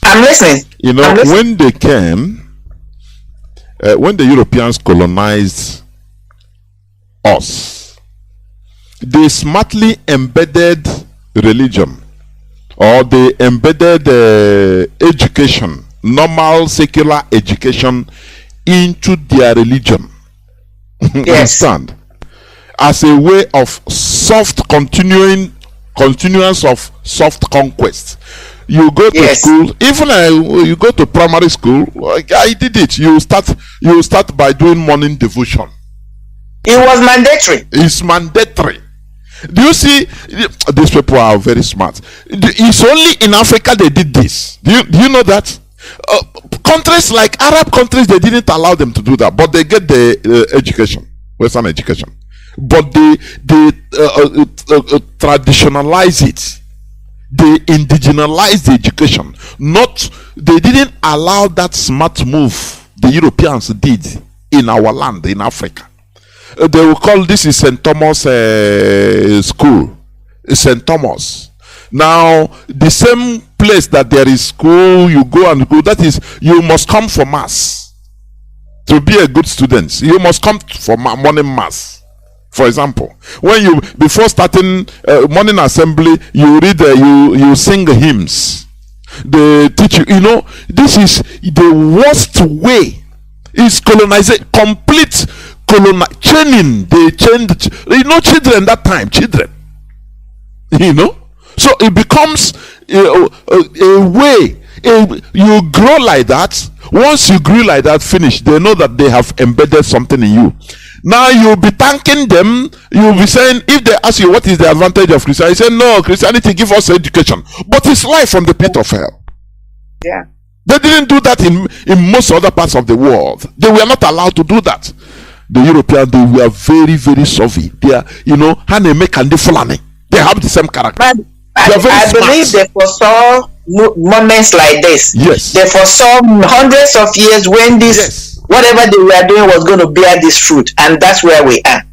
I'm listening. When they came, when the Europeans colonized us, they smartly embedded religion, or they embedded education, normal secular education, into their religion. Yes. Understand? As a way of continuance of soft conquest. You go to school, even you go to primary school. I did it. You start by doing morning devotion. It was mandatory. It's mandatory. Do you see? These people are very smart. It's only in Africa they did this. Do you know that? Countries like Arab countries, they didn't allow them to do that, but they get the education, Western education. But they traditionalize it. They indigenized the education. They didn't allow that smart move the Europeans did in our land, in Africa. They will call this is St. Thomas school. St. Thomas. Now, the same place that there is school, you go and go, that is, you must come for mass. To be a good student, you must come for morning mass. For example, when you before starting morning assembly, you read you sing hymns. They teach you. You know, this is the worst way. Is colonization, complete training. They changed. You know, children that time, children. You know, so it becomes a way. You grow like that. Once you grew like that, finish. They know that they have embedded something in you. Now you'll be thanking them. You'll be saying, if they ask you what is the advantage of Christianity, you say, no, Christianity give us education, but it's life from the pit of hell. Yeah. They didn't do that in most other parts of the world. They were not allowed to do that. The Europeans, they were very, very savvy. They are, you know, they have the same character. But I believe they foresaw moments like this. Yes. They foresaw hundreds of years when this whatever they were doing was going to bear this fruit, and that's where we are.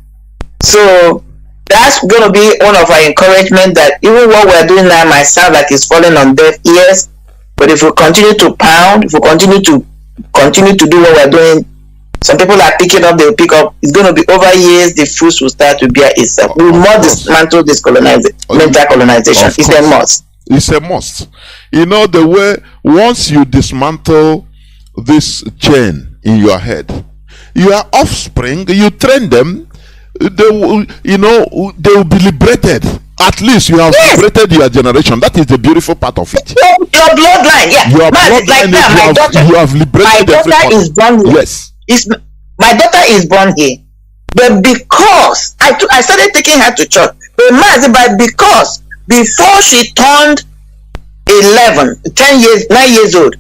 So that's going to be one of our encouragement, that even what we're doing now might sound like it's falling on deaf ears, but if we continue to pound, if we continue to do what we're doing, some people are picking up, they'll pick up. It's going to be over years, the fruits will start to bear itself. We must dismantle this mental colonization. It's a must. It's a must. You know, the way once you dismantle this chain in your head, your offspring, you train them, they will, you know, they will be liberated. At least you have liberated your generation. That is the beautiful part of it. Your bloodline, yeah. Your bloodline, like you have liberated. My daughter is born here. Yes. My daughter is born here, but because I started taking her to church, but because before she turned 11, 10 years, 9 years old,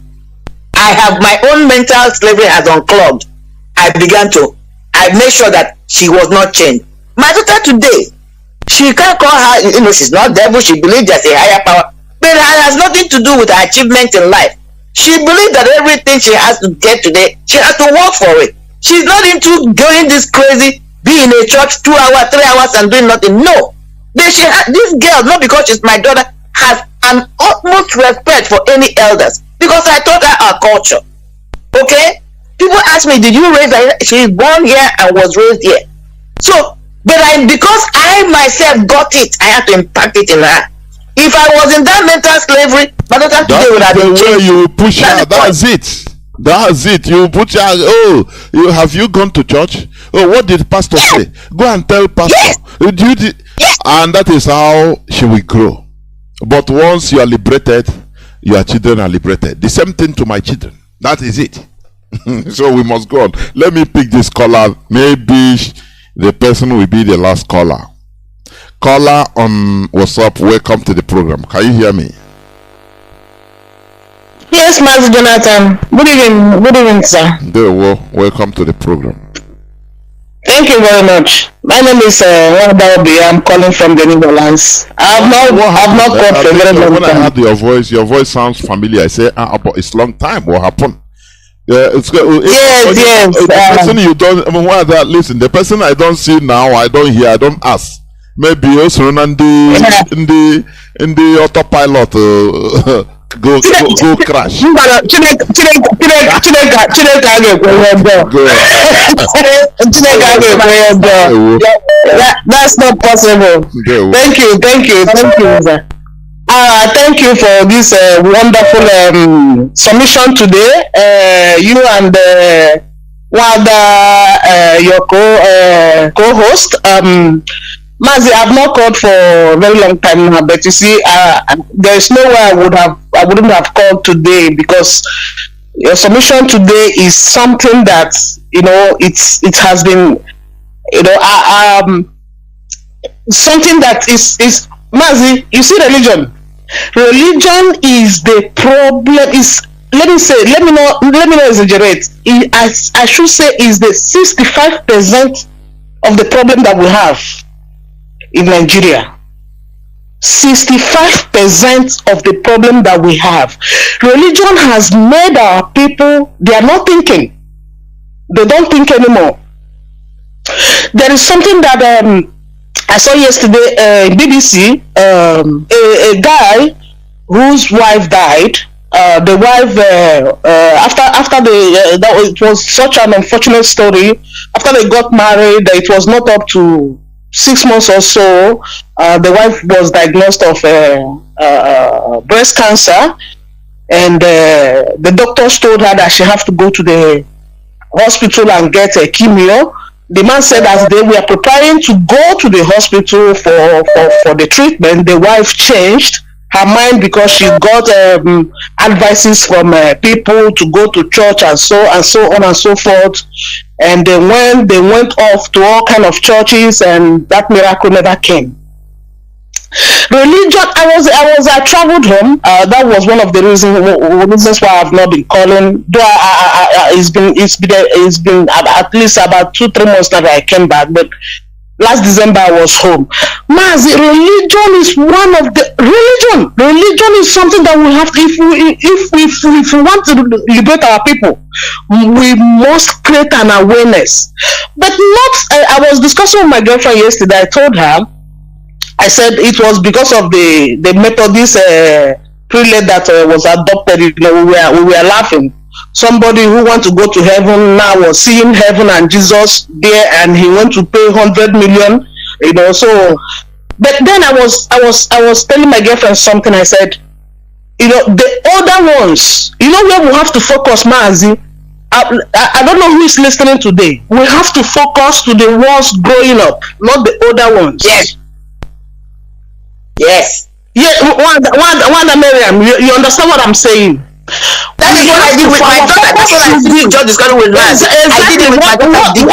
I have my own mental slavery has unclogged. I made sure that she was not changed. My daughter today, she can't call her, you know, she's not devil, she believes there's a higher power, but it has nothing to do with her achievement in life. She believes that everything she has to get today, she has to work for it. She's not into going this crazy, being in a church 2 hours, 3 hours and doing nothing. No. This girl, not because she's my daughter, has an utmost respect for any elders, because I taught her our culture. Okay? People ask me, did you raise her? She's born here and was raised here. So, but because I myself got it, I had to impact it in her. If I was in that mental slavery, my daughter today would have been changed. You push her, that's it. That's it. You put her, have you gone to church? Oh, what did pastor say? Go and tell pastor. Yes. And that is how she will grow. But once you are liberated, your children are liberated. The same thing to my children. That is it. So we must go on. Let me pick this caller. Maybe the person will be the last caller. Caller on WhatsApp, welcome to the program. Can you hear me? Yes, Mazi Johnathan. Good evening, sir. Welcome to the program. Thank you very much. My name is Nnamdi. I'm calling from the Netherlands. I've not called for a very long time. When I heard your voice sounds familiar. I say, but it's long time. What happened? Yes. The person you don't, listen, the person I don't see now, I don't hear, I don't ask. Maybe also in the autopilot go crash. That's not possible. Thank you, sir. Thank you for this wonderful submission today. You and your co-host. Mazi, I've not called for a very long time now, but you see, there is no way I wouldn't have called today, because your submission today is something that, you know, it has been, you know, something that is Mazi. You see, religion is the problem. Let me not exaggerate. I should say is the 65% of the problem that we have in Nigeria. 65% of the problem that we have. Religion has made our people, they are not thinking. They don't think anymore. There is something that I saw yesterday in BBC, a guy whose wife died. The wife, it was such an unfortunate story. After they got married, it was not up to 6 months or so, the wife was diagnosed of breast cancer, and the doctors told her that she have to go to the hospital and get a chemio. The man said as they were preparing to go to the hospital for the treatment, the wife changed her mind because she got advices from people to go to church and so on and so forth. And when they went off to all kind of churches, and that miracle never came. Religion, I traveled home. That was one of the reasons why I've not been calling. Though it's been at least about 2-3 months that I came back, but last December I was home. Mazi, religion is one of the religion is something that we have to, if we want to liberate our people, we must create an awareness. But not, I was discussing with my girlfriend yesterday. I told her, I said it was because of the Methodist prelate that was adopted. You know, we were laughing. Somebody who want to go to heaven now was seeing heaven and Jesus there, and he went to pay 100 million. You know, so. But then I was telling my girlfriend something. I said, you know, the older ones. You know where we have to focus, Mazi. I don't know who is listening today. We have to focus to the ones growing up, not the older ones. Yes. Yes. Yeah, Wanda Miriam, you understand what I'm saying? That is what I did with my daughter. That's what I did just discussing with Lance. I did it with my daughter. You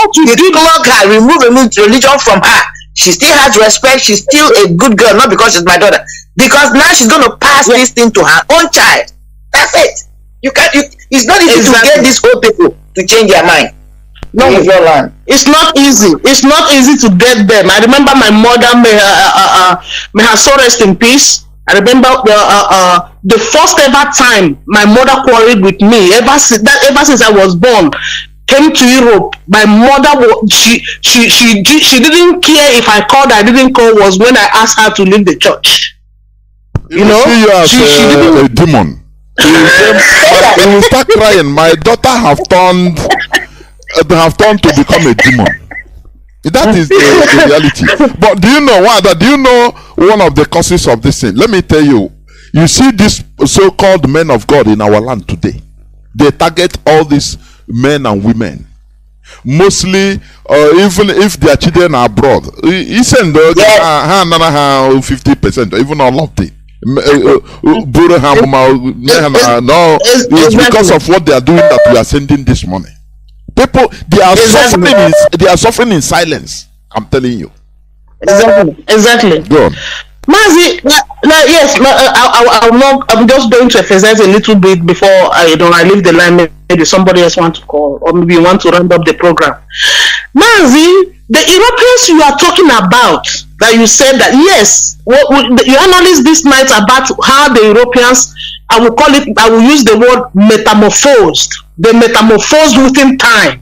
clog her, remove religion from her. She still has respect. She's still a good girl, not because she's my daughter. Because now she's going to pass this thing to her own child. That's it. It's not easy to get these old people to change their mind. No, it's not easy. It's not easy to get them. I remember my mother, may her soul rest in peace. I remember the first ever time my mother quarreled with me. Ever since I was born, came to Europe. My mother, she didn't care if I called. I didn't call. Was when I asked her to leave the church. You know, she didn't. A demon. He will start crying. My daughter have turned to become a demon. That is the reality. But do you know what? Do you know one of the causes of this thing? Let me tell you. You see these so-called men of God in our land today. They target all these men and women. Mostly, even if their children are abroad, he send 50%, even all of them. No, it's because of what they are doing that we are sending this money. People, they are suffering in silence. I'm telling you. Exactly. Go on. Mazi, yes, I'm just going to emphasize a little bit before I leave the line. Maybe somebody else want to call, or maybe you want to round up the program. Mazi, the Europeans you are talking about, that you said that yes, you analyze this night about how the Europeans, I will use the word metamorphosed. They metamorphosed within time.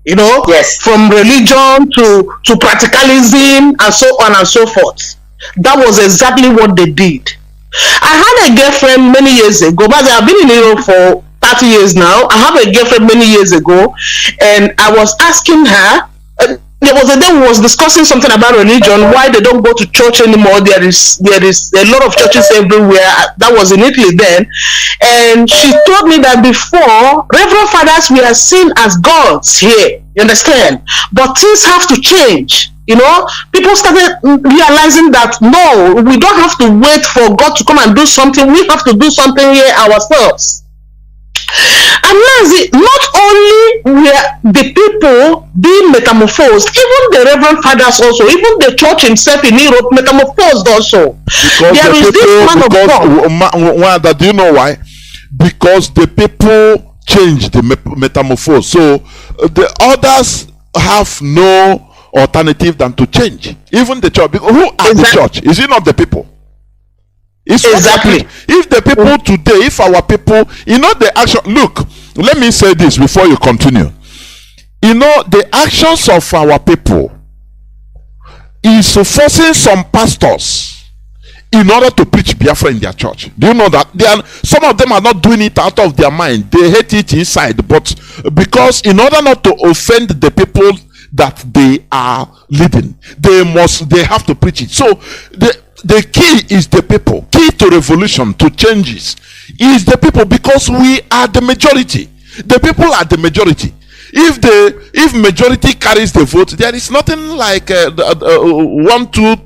You know, yes, from religion to practicalism and so on and so forth. That was exactly what they did. I had a girlfriend many years ago, but I've been in Europe for 30 years now. I have a girlfriend many years ago, and I was asking her, there was a day we was discussing something about religion, why they don't go to church anymore. There is a lot of churches everywhere. That was in Italy then. And she told me that before, Reverend Fathers were seen as gods here. You understand? But things have to change. You know, people started realizing that no, we don't have to wait for God to come and do something. We have to do something here ourselves. And Mazi, not only were the people being metamorphosed, even the Reverend Fathers also, even the church himself in Europe metamorphosed also. Because there is this man of God. Do you know why? Because the people changed the metamorphose. So the others have no alternative than to change. Even the church. Because who are the church? Is it not the people? It's exactly. If the people today, if our people, the action. Look, let me say this before you continue. The actions of our people is forcing some pastors in order to preach Biafra in their church. Do you know that some of them are not doing it out of their mind? They hate it inside, but because in order not to offend the people that they are leading, they have to preach it. So the key is the people. Key to revolution, to changes, is the people, because we are the majority. The people are the majority. If majority carries the vote, there is nothing like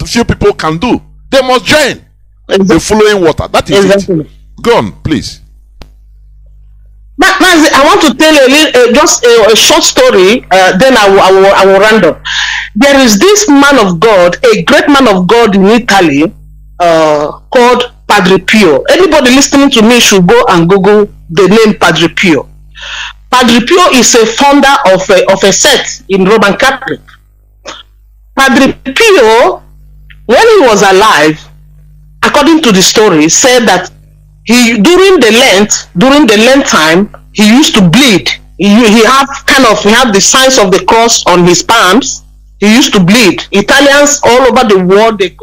few people can do. They must join the flowing water. That is it. Go on, please. Mazi, I want to tell just a short story. Then I will round up. There is this man of God, a great man of God in Italy, called Padre Pio. Anybody listening to me should go and Google the name Padre Pio. Padre Pio is a founder of a sect in Roman Catholic. Padre Pio, when he was alive, according to the story, said that during the Lent time, he used to bleed. He had the signs of the cross on his palms. He used to bleed. Italians all over the world, they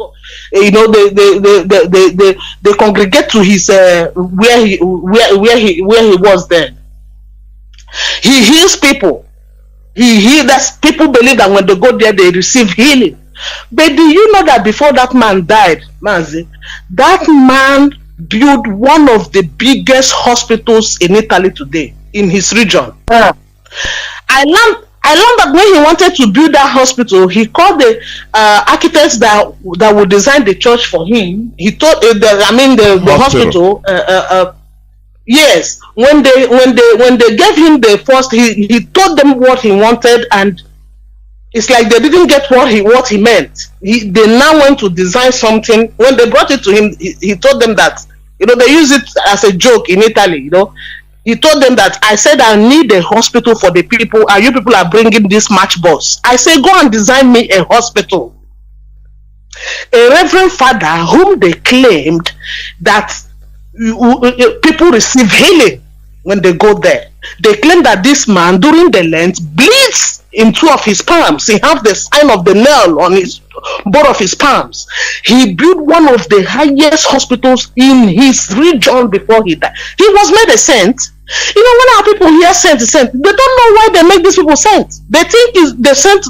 congregate to his where he was then. He heals people. People believe that when they go there, they receive healing. But do you know that before that man died, Mazi, that man built one of the biggest hospitals in Italy today, in his region. I learned that when he wanted to build that hospital, he called the architects that would design the church for him. He told the hospital. Yes, when they gave him the first, he told them what he wanted, and it's like they didn't get what he meant. They now went to design something. When they brought it to him, he told them that, they use it as a joke in Italy. He told them that I said I need a hospital for the people, and you people are bringing this matchbox. I say go and design me a hospital. A reverend father whom they claimed that people receive healing when they go there. They claim that this man during the Lent bleeds in two of his palms. He has the sign of the nail on both of his palms. He built one of the highest hospitals in his region before he died. He was made a saint. When our people hear saint, they don't know why they make these people saints. They think they're saint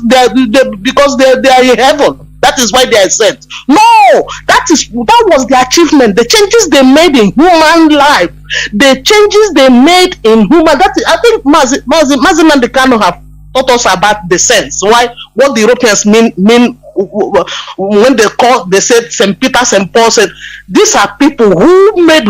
because they are in heaven. That is why they are sent. No, that was the achievement. The changes they made in human life. The changes they made in human. I think Mazi and Kanu have taught us about the sense. What the Europeans mean when they said St. Peter, St. Paul said, these are people who made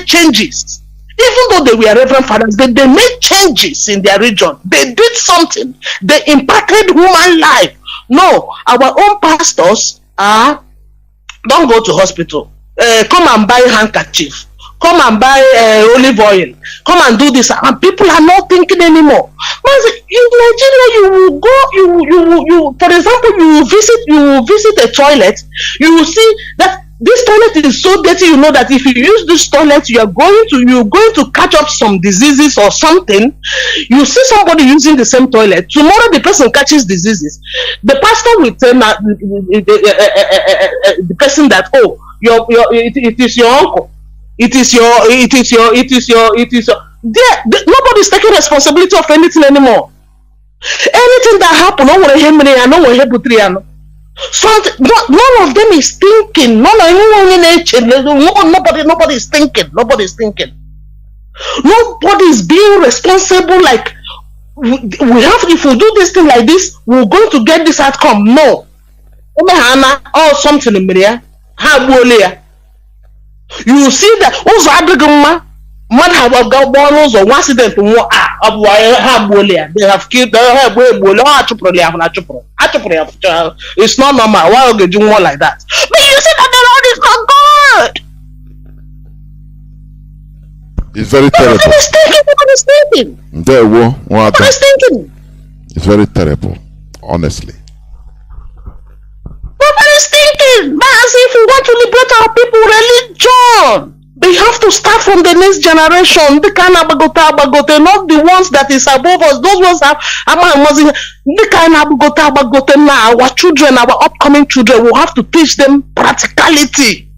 changes. Even though they were reverend fathers, they made changes in their region. They did something. They impacted human life. No, our own pastors don't go to hospital. Come and buy handkerchief. Come and buy olive oil. Come and do this. And people are not thinking anymore. In Nigeria, you will go. For example, you will visit a toilet. You will see that this toilet is so dirty. You know that if you use this toilet, you're going to catch up some diseases or something. You see somebody using the same toilet. Tomorrow, the person catches diseases. The pastor will tell the person that, it is your uncle. Nobody's taking responsibility of anything anymore. Anything that happened, so none of them is thinking. Nobody is thinking. Nobody is being responsible. Like if we do this thing like this, we're going to get this outcome. No. Or something in there. You see that might have got one or accident they have killed it's not normal. Why are they doing more like that? But you see that the Lord is not good. It's very terrible. Nobody's thinking. Nobody's thinking. It's very terrible, honestly. Nobody's thinking. But as if we want to liberate our people, religion. We have to start from the next generation. The kind of abagote, not the ones that is above us. Those ones have the kind of abagote now. Our children, our upcoming children, will have to teach them practicality.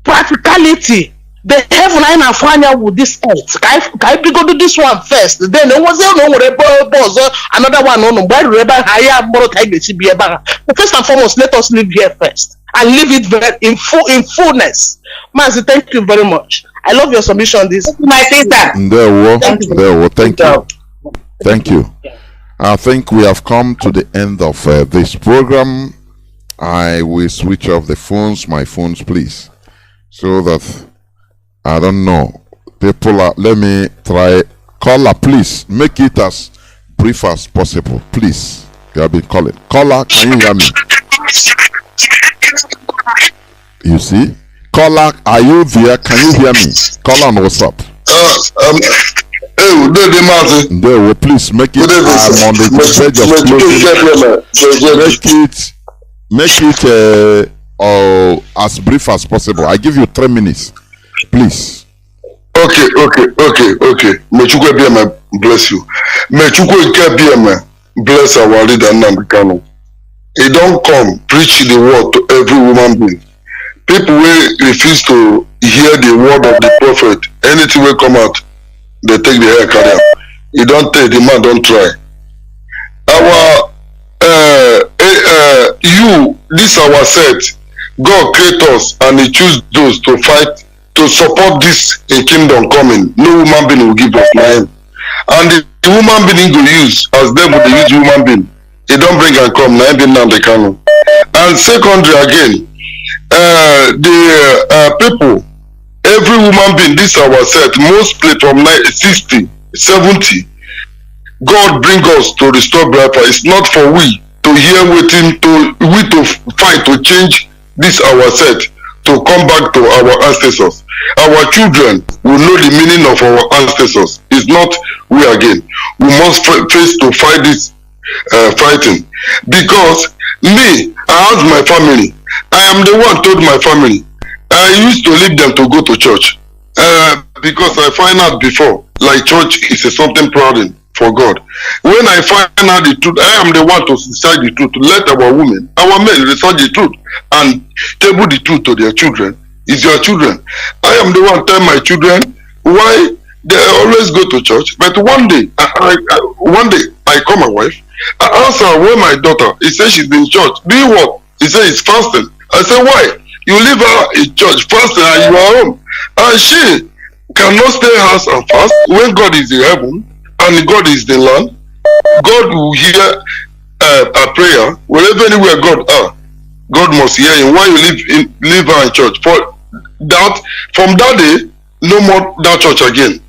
Practicality. The heaven and Afanya with this earth. Can I go to this one first? Then there was another one on but first and foremost, let us live here first and live it very in fullness. Mazi, thank you very much. I love your submission. This my sister. Thank you. Thank you. I think we have come to the end of this program. I will switch off the phones, my phones, please, so that I don't know. People are, let me try. Caller, please make it as brief as possible, please. You have been calling. Caller, can you hear me? You see? Caller, are you there? Can you hear me? Caller, on what's up? Please make it. I'm on the verge of closing. Make it as brief as possible. I give you 3 minutes. Please. Okay. Mechukwe Biama bless you. Mechukwe Biama bless our leader Nnamdi Kanu. He don't come preach the word to every woman being. People will refuse to hear the word of the prophet. Anything will come out, they take the hair carrier. He don't take, the man don't try. This our set. God create us and he choose those to fight, to support this in kingdom coming. No woman being will give us name. And the woman being go use as devil they use woman being. He don't bring and come, now being Nnamdi Kanu. And secondly again, people, every woman being this our set, mostly from 60, 70, God bring us to restore Biafra. It's not for we to hear waiting to fight to change this our set to come back to our ancestors. Our children will know the meaning of our ancestors. It's not we again. We must face to fight this fighting. Because me, I asked my family. I am the one told my family. I used to leave them to go to church. Because I find out before, like church is something proud for God. When I find out the truth, I am the one to decide the truth, to let our women, our men research the truth and table the truth to their children. It's your children. I am the one tell my children why they always go to church. But one day, I call my wife. I ask her where my daughter. He says she's in church. Do you what? He says it's fasting. I said why? You leave her in church fasting and you are home. And she cannot stay house and fast when God is in heaven and God is in the land. God will hear a prayer wherever anywhere God are. God must hear him. Why you leave her in church? For that, from that day, no more that church again.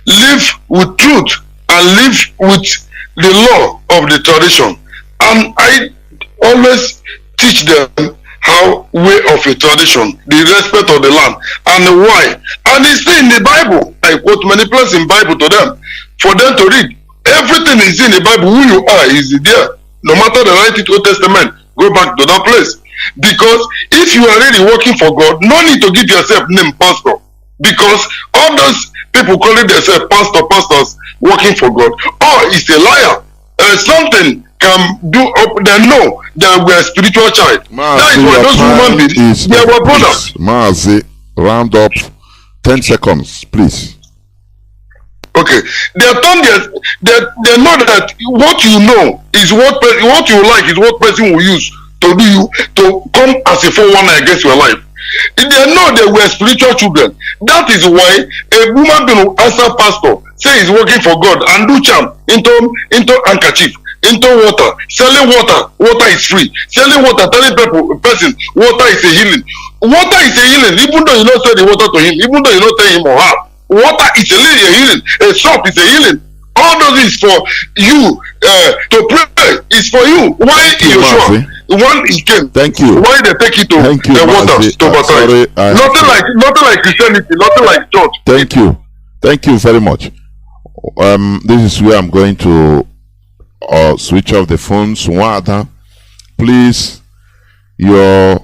Live with truth and live with the law of the tradition. And I always teach them how way of a tradition, the respect of the land, and why. And it's in the Bible. I quote many places in Bible to them for them to read. Everything is in the Bible. Who you are is there. No matter the right Old Testament, go back to that place. Because if you are really working for God, no need to give yourself name pastor. Because all those people calling themselves pastors working for God, it's a liar. Something can do up. They know that we are a spiritual child. That is why those women beings, they were brothers. Mazi, round up 10 seconds, please. Okay, they are done this. They know that what you know is what you like is what person will use to do you to come as a 419 against your life. They know they were spiritual children. That is why a woman being answer pastor say he's working for God and do charm into handkerchief, into water, selling water. Water is free. Selling water, telling person water is a healing. Water is a healing, even though you don't sell the water to him, even though you don't tell him or her. Water is a healing. A shop is a healing. All those is for you to pray. It's for you. Why you sure? When he came, thank you. Why they take it to the water to baptize? Nothing like Christianity, nothing like church. Thank you very much. This is where I'm going to switch off the phones. Wada, please, your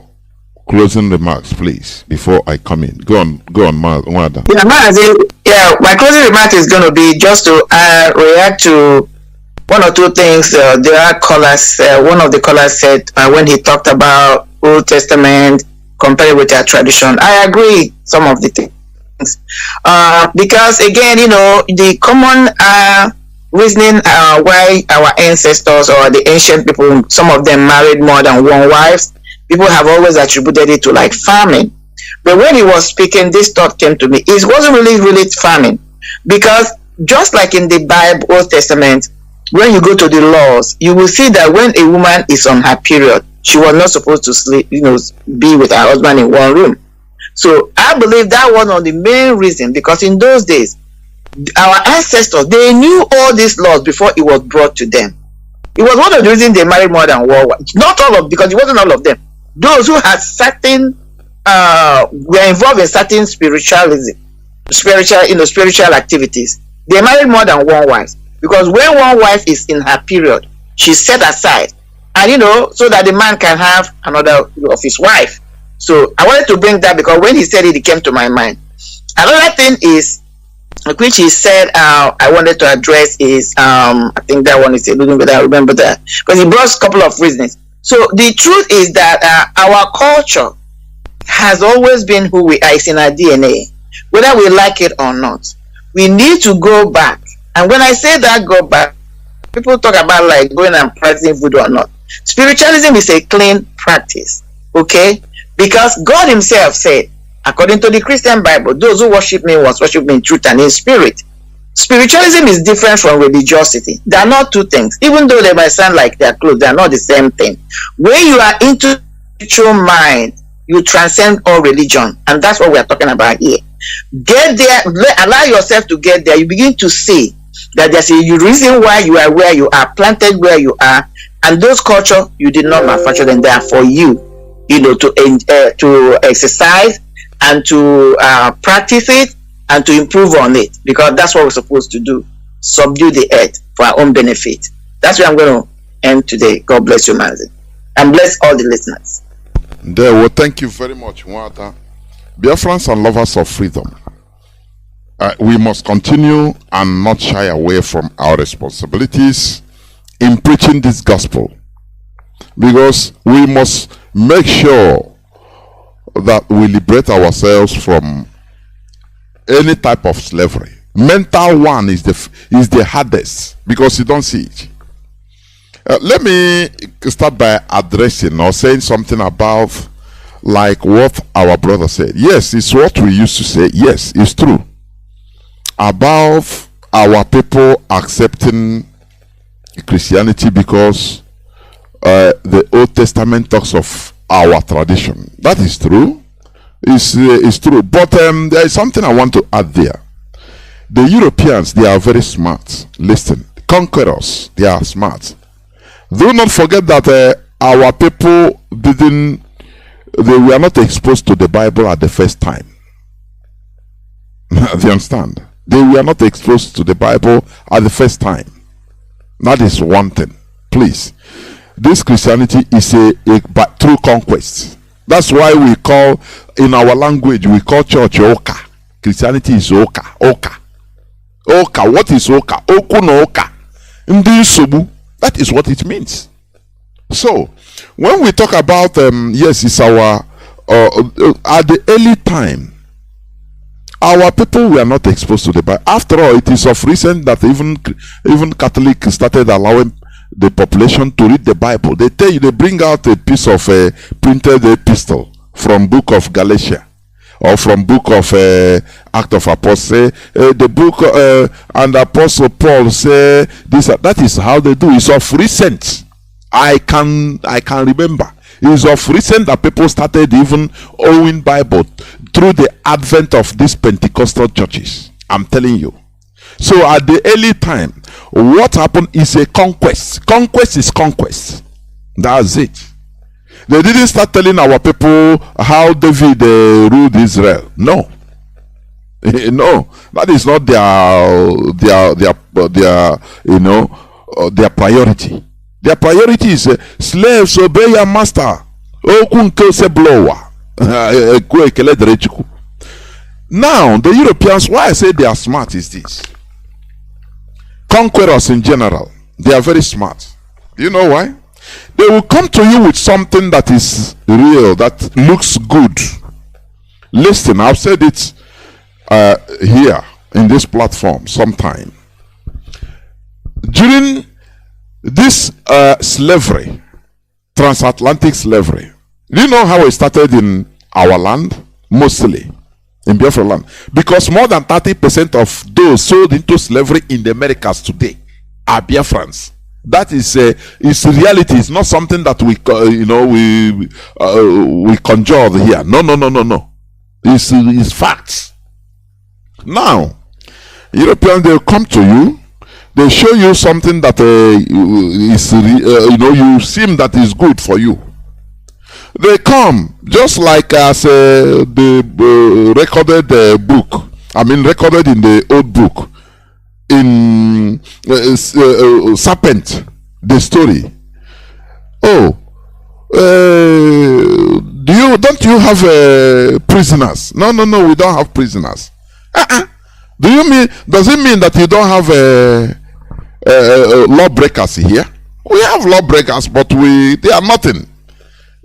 closing remarks, please, before I come in. Go on, Mwada. Yeah, my closing remark is going to be just to react to one or two things. There are callers. One of the callers said when he talked about Old Testament compared with our tradition. I agree some of the things because again, the common reasoning why our ancestors or the ancient people, some of them married more than one wives. People have always attributed it to like farming. But when he was speaking, this thought came to me. It wasn't really farming, because just like in the Bible, Old Testament, when you go to the laws, you will see that when a woman is on her period, she was not supposed to sleep, be with her husband in one room. So I believe that was one of the main reasons, because in those days, our ancestors, they knew all these laws before it was brought to them. It was one of the reasons they married more than one wife. Not all of, because it wasn't all of them. Those who had certain were involved in certain spiritual activities, they married more than one wife, because when one wife is in her period, she's set aside, and so that the man can have another of his wife. So I wanted to bring that, because when he said it came to my mind. Another thing is, which he said I wanted to address is I think that one is a little bit, I remember that, because he brought a couple of reasons. So the truth is that our culture has always been who we are. It's in our DNA, whether we like it or not. We need to go back. And when I say that, go back, people talk about like going and practicing voodoo or not. Spiritualism is a clean practice, okay? Because God himself said, according to the Christian Bible, those who worship me must worship me in truth and in spirit. Spiritualism is different from religiosity. They are not two things. Even though they might sound like they are close, they are not the same thing. When you are into spiritual mind, you transcend all religion, and that's what we are talking about here. Get there, allow yourself to get there. You begin to see that there's a reason why you are where you are, planted where you are, and those culture you did not manufacture them. They are for you, to exercise and to practice it and to improve on it, because that's what we're supposed to do. Subdue the earth for our own benefit. That's where I'm going to end today. God bless you, Mazi, and bless all the listeners. Well, thank you very much, Nwada. Biafrans and lovers of freedom, we must continue and not shy away from our responsibilities in preaching this gospel, because we must make sure that we liberate ourselves from any type of slavery. Mental one is the hardest, because you don't see it. Let me start by addressing or saying something about like what our brother said. Yes, it's what we used to say. Yes, it's true. About our people accepting Christianity because the Old Testament talks of our tradition. That is true. It's true. But there is something I want to add there. The Europeans, they are very smart. Listen, conquerors, they are smart. Do not forget that our people they were not exposed to the Bible at the first time. They understand? They were not exposed to the Bible at the first time. That is one thing. Please. This Christianity is a true conquest. That's why we call, in our language, we call church Oka. Christianity is Oka. Oka. Oka. What is Oka? Oku no Oka. Ndi Sobu. That is what it means. So, when we talk about, yes, it's our, at the early time, our people were not exposed to the Bible. After all, it is of recent that even Catholics started allowing the population to read the Bible. They tell you, they bring out a piece of a printed epistle from book of Galatia, or from book of Act of Apostles. The book and Apostle Paul say this. That is how they do. It's of recent. I can remember. It's of recent that people started even owning Bible through the advent of these Pentecostal churches. I'm telling you. So at the early time, what happened is a conquest. Conquest is conquest. That's it. They didn't start telling our people how David ruled Israel. No. No. That is not their priority. Their priority is slaves, obey your master. Okunke se blower. Now, the Europeans, why I say they are smart is this. Conquerors in general, they are very smart. Do you know why? They will come to you with something that is real, that looks good. Listen, I've said it here in this platform sometime. During this slavery, transatlantic slavery, do you know how it started in our land? Mostly in Biafra land. Because more than 30% of those sold into slavery in the Americas today are Biafrans. That is reality. It's not something that we conjure here. No. It's facts. Now, Europeans, they'll come to you. They show you something that is you seem that is good for you. They come just like as the recorded book. I mean, recorded in the old book in Serpent, the story. Oh, don't you have prisoners? No, we don't have prisoners. Does it mean that you don't have lawbreakers here? We have lawbreakers, but they are nothing.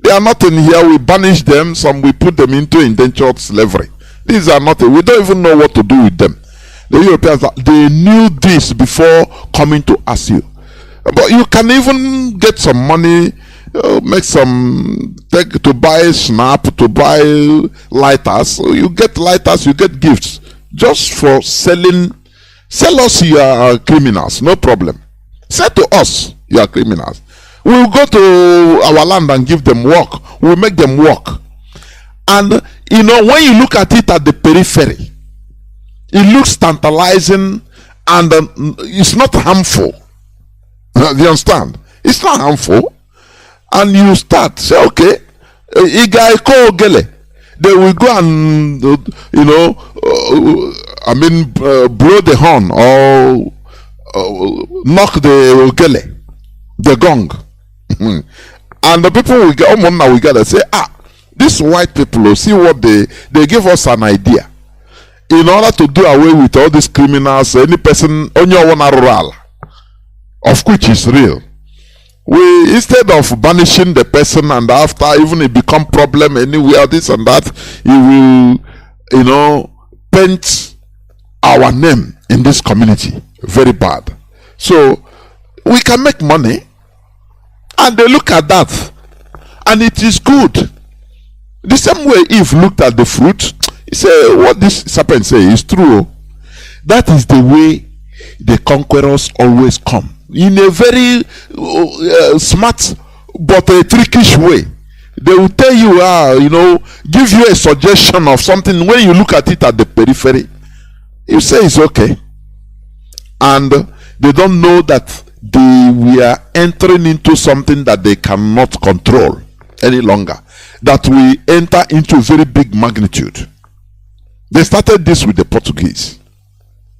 They are nothing here. We banish them. Some we put them into indentured slavery. These are nothing. We don't even know what to do with them. The Europeans, they knew this before coming to ask you. But you can even get some money, to buy snap, to buy lighters. So you get lighters, you get gifts just for selling. Sell us you are criminals, no problem. Say to us you are criminals. We'll go to our land and give them work. We'll make them work. And when you look at it at the periphery, it looks tantalizing and it's not harmful. Do you understand? It's not harmful. And you start, say, okay, they will go and, blow the horn or knock the gong. And the people will get and say, these white people will see what they give us an idea. In order to do away with all these criminals, any person on your own rural, of which is real. We, instead of banishing the person and after even it become problem anywhere, this and that, you will, paint our name in this community very bad. So we can make money, and they look at that, and it is good. The same way Eve looked at the fruit, he said, what this serpent say is true. That is the way the conquerors always come. In a very smart but a trickish way. They will tell you, give you a suggestion of something. When you look at it at the periphery, you say it's okay. And they don't know that we are entering into something that they cannot control any longer. That we enter into very big magnitude. They started this with the Portuguese.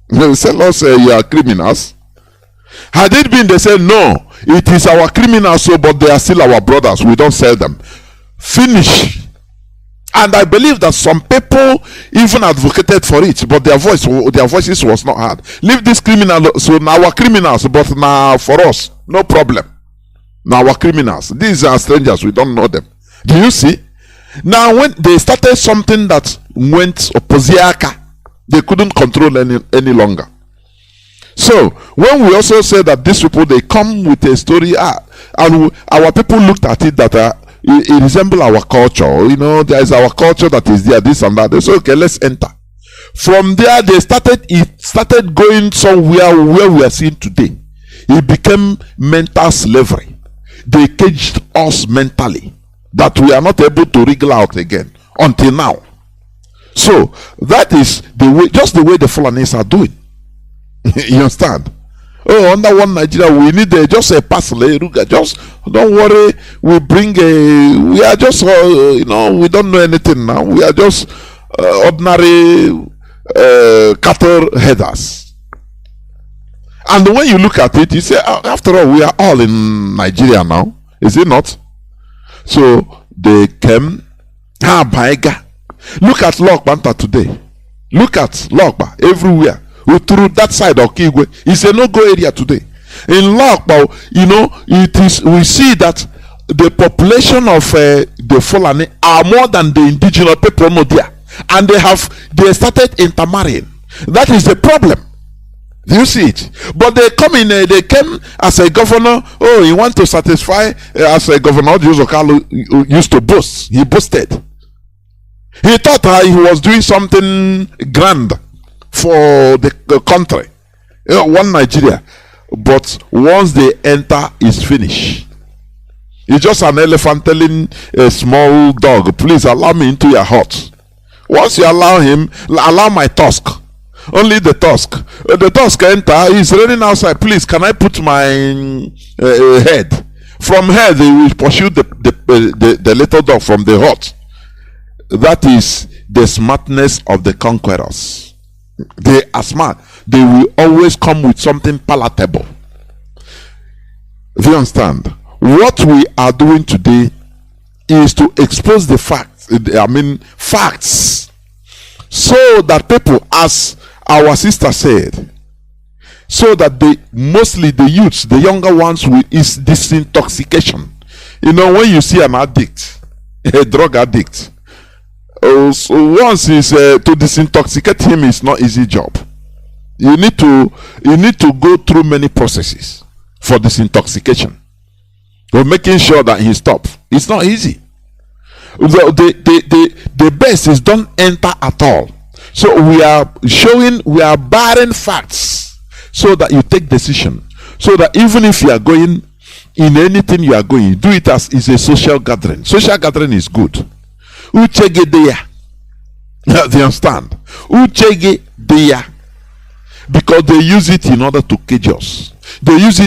They said, us, you are criminals. Had it been, they said, no, it is our criminals, but they are still our brothers. We don't sell them. Finish. And I believe that some people even advocated for it, but their voices was not heard. Leave this criminal, so now our criminals, but now for us, no problem. Now our criminals, these are strangers, we don't know them. Do you see? Now when they started something that went opposiaka, they couldn't control any longer. So when we also say that these people, they come with a story, and our people looked at it that it resembles our culture. There is our culture that is there, this and that. They said, okay, let's enter. From there, it started going somewhere where we are seeing today. It became mental slavery. They caged us mentally, that we are not able to wriggle out again until now. So that is the way, just the way the Fulanis are doing. You understand? Oh, under one Nigeria, we need just a parcel, just don't worry. We are just, we don't know anything now. We are just ordinary cattle headers. And when you look at it, you say, after all, we are all in Nigeria now, is it not? So they came Baega. Look at Lokbanta today. Look at Lokba everywhere. Through that side of Kigwe, it's a no-go area today. In Lokba, you know, it is. We see that the population of the Fulani are more than the indigenous people no there, and they started intermarrying. That is the problem. Do you see it? But they come in. They came as a governor. Oh, he want to satisfy as a governor. Used to boast. He boasted. He thought he was doing something grand for the country, one Nigeria. But once they enter, it's finished. It's just an elephant telling a small dog, please allow me into your hut. Once you allow him, allow my tusk. Only the tusk. The tusk enter, he's running outside. Please, can I put my head? From here, they will pursue the little dog from the hut. That is the smartness of the conquerors. They are smart. They will always come with something palatable. Do you understand? What we are doing today is to expose the facts. Facts. So that people, as our sister said, so that mostly the youths, the younger ones, is disintoxication. You know, when you see an addict, a drug addict, so once is to disintoxicate him is not easy job. You need to go through many processes for disintoxication. For making sure that he stops. It's not easy. The best is don't enter at all. So we are barring facts so that you take decision. So that even if you are going in anything you are going, do it as is a social gathering. Social gathering is good. Uchege deya. Do you understand? Uchege deya. Because they use it in order to cage us. They used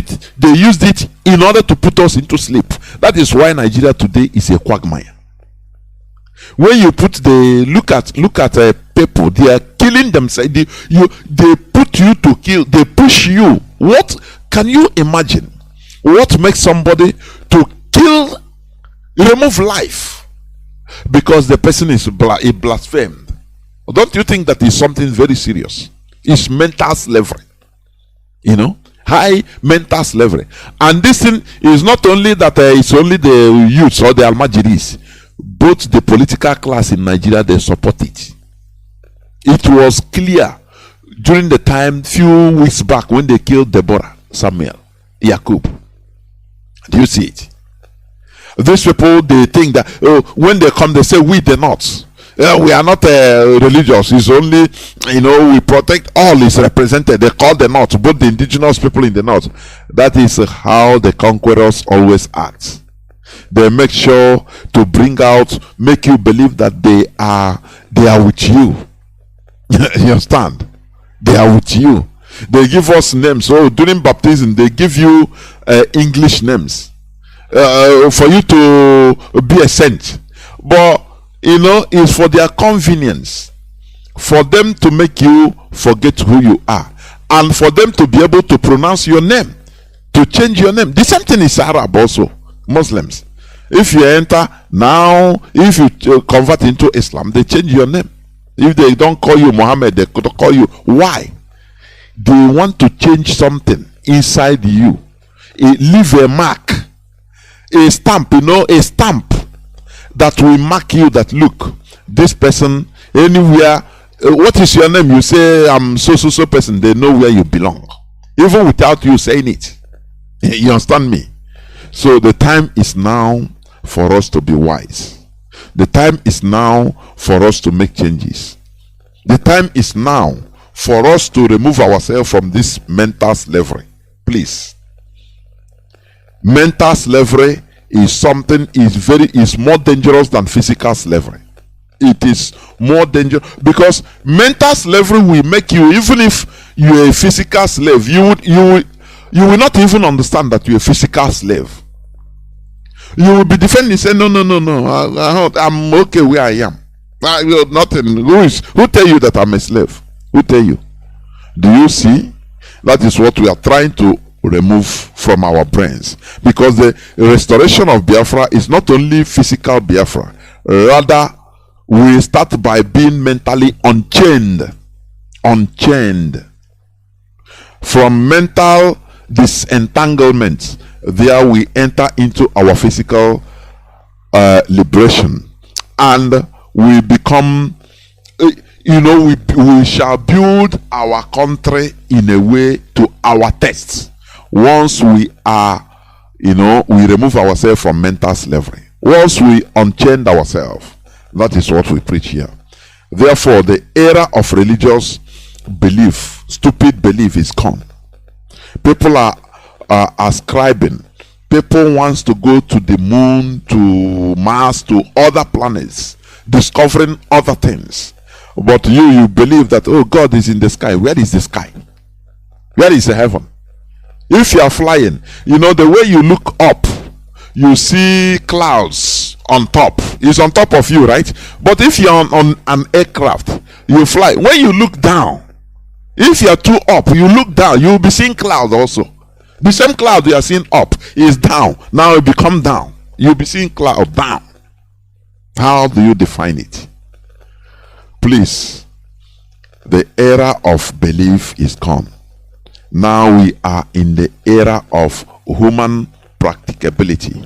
it in order to put us into sleep. That is why Nigeria today is a quagmire. When you look at people, they are killing themselves. They put you to kill. They push you. What can you imagine? What makes somebody to kill, remove life because the person is blasphemed? Don't you think that is something very serious? It's mental slavery. You know, high mental slavery. And this thing is not only that it's only the youths or the Almajiris. Both the political class in Nigeria, they support it. It was clear during the time, few weeks back, when they killed Deborah, Samuel, Yakub. Do you see it? These people, they think that when they come, they say, we the North. We are not religious. It's only, we protect all is represented. They call the North, both the indigenous people in the North. That is how the conquerors always act. They make sure to make you believe that they are with you. You understand? They are with you. They give us names. So during baptism, they give you English names for you to be a saint. But it's for their convenience, for them to make you forget who you are, and for them to be able to pronounce your name, to change your name. The same thing is Arab also, Muslims. If you enter now, if you convert into Islam, they change your name. If they don't call you Muhammad, they could call you. Why? They want to change something inside you. Leave a mark, a stamp, a stamp that will mark you that, look, this person, anywhere, what is your name? You say, I'm so person. They know where you belong, even without you saying it. You understand me? So the time is now for us to be wise. The time is now for us to make changes. The time is now for us to remove ourselves from this mental slavery. Please. Mental slavery is something is more dangerous than physical slavery. It is more dangerous because mental slavery will make you, even if you're a physical slave, you will not even understand that you're a physical slave. You will be defending, say no, I'm okay where I am. Nothing. Who tell you that I'm a slave? Who tell you? Do you see? That is what we are trying to remove from our brains, because the restoration of Biafra is not only physical Biafra, rather we start by being mentally unchained. Unchained. From mental disentanglement, there we enter into our physical liberation, and we become, we shall build our country in a way to our taste. Once we are, we remove ourselves from mental slavery. Once we unchain ourselves, that is what we preach here. Therefore, the era of religious belief, stupid belief, is gone. People are ascribing. People wants to go to the moon, to Mars, to other planets, discovering other things. But you believe that, oh, God is in the sky. Where is the sky? Where is the heaven? If you are flying, the way you look up, you see clouds on top. It's on top of you, right? But if you're on an aircraft, you fly. When you look down, if you are too up, you look down, you'll be seeing clouds also. The same cloud you are seeing up is down. Now it become down. You'll be seeing cloud down. How do you define it? Please, the era of belief is gone. Now we are in the era of human practicability.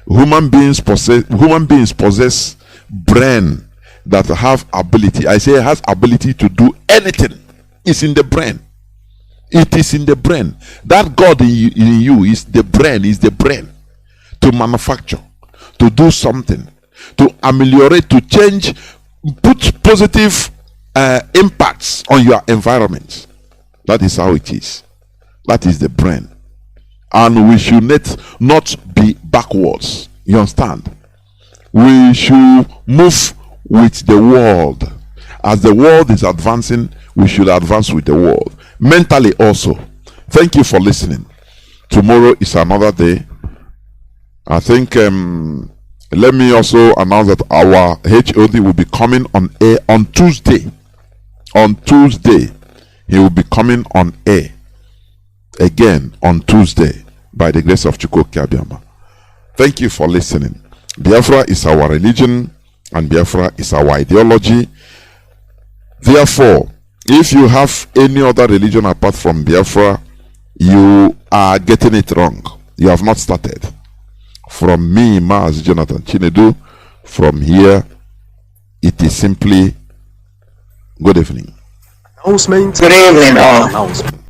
Human beings possess brain that have ability. I say has ability to do anything. It's in the brain. It is in the brain. That God in you is the brain. Is the brain to manufacture, to do something, to ameliorate, to change, put positive impacts on your environment. That is how it is. That is the brain. And we should not be backwards. You understand? We should move with the world. As the world is advancing, we should advance with the world. Mentally also. Thank you for listening. Tomorrow is another day. I think let me also announce that our HOD will be coming on air on Tuesday. On Tuesday, he will be coming on air again on Tuesday by the grace of Chukwu Kabiama. Thank you for listening. Biafra is our religion and Biafra is our ideology. Therefore, if you have any other religion apart from Biafra, you are getting it wrong. You have not started. From me, Mazi Johnathan Chinedu, from here, it is simply good evening. Good evening all.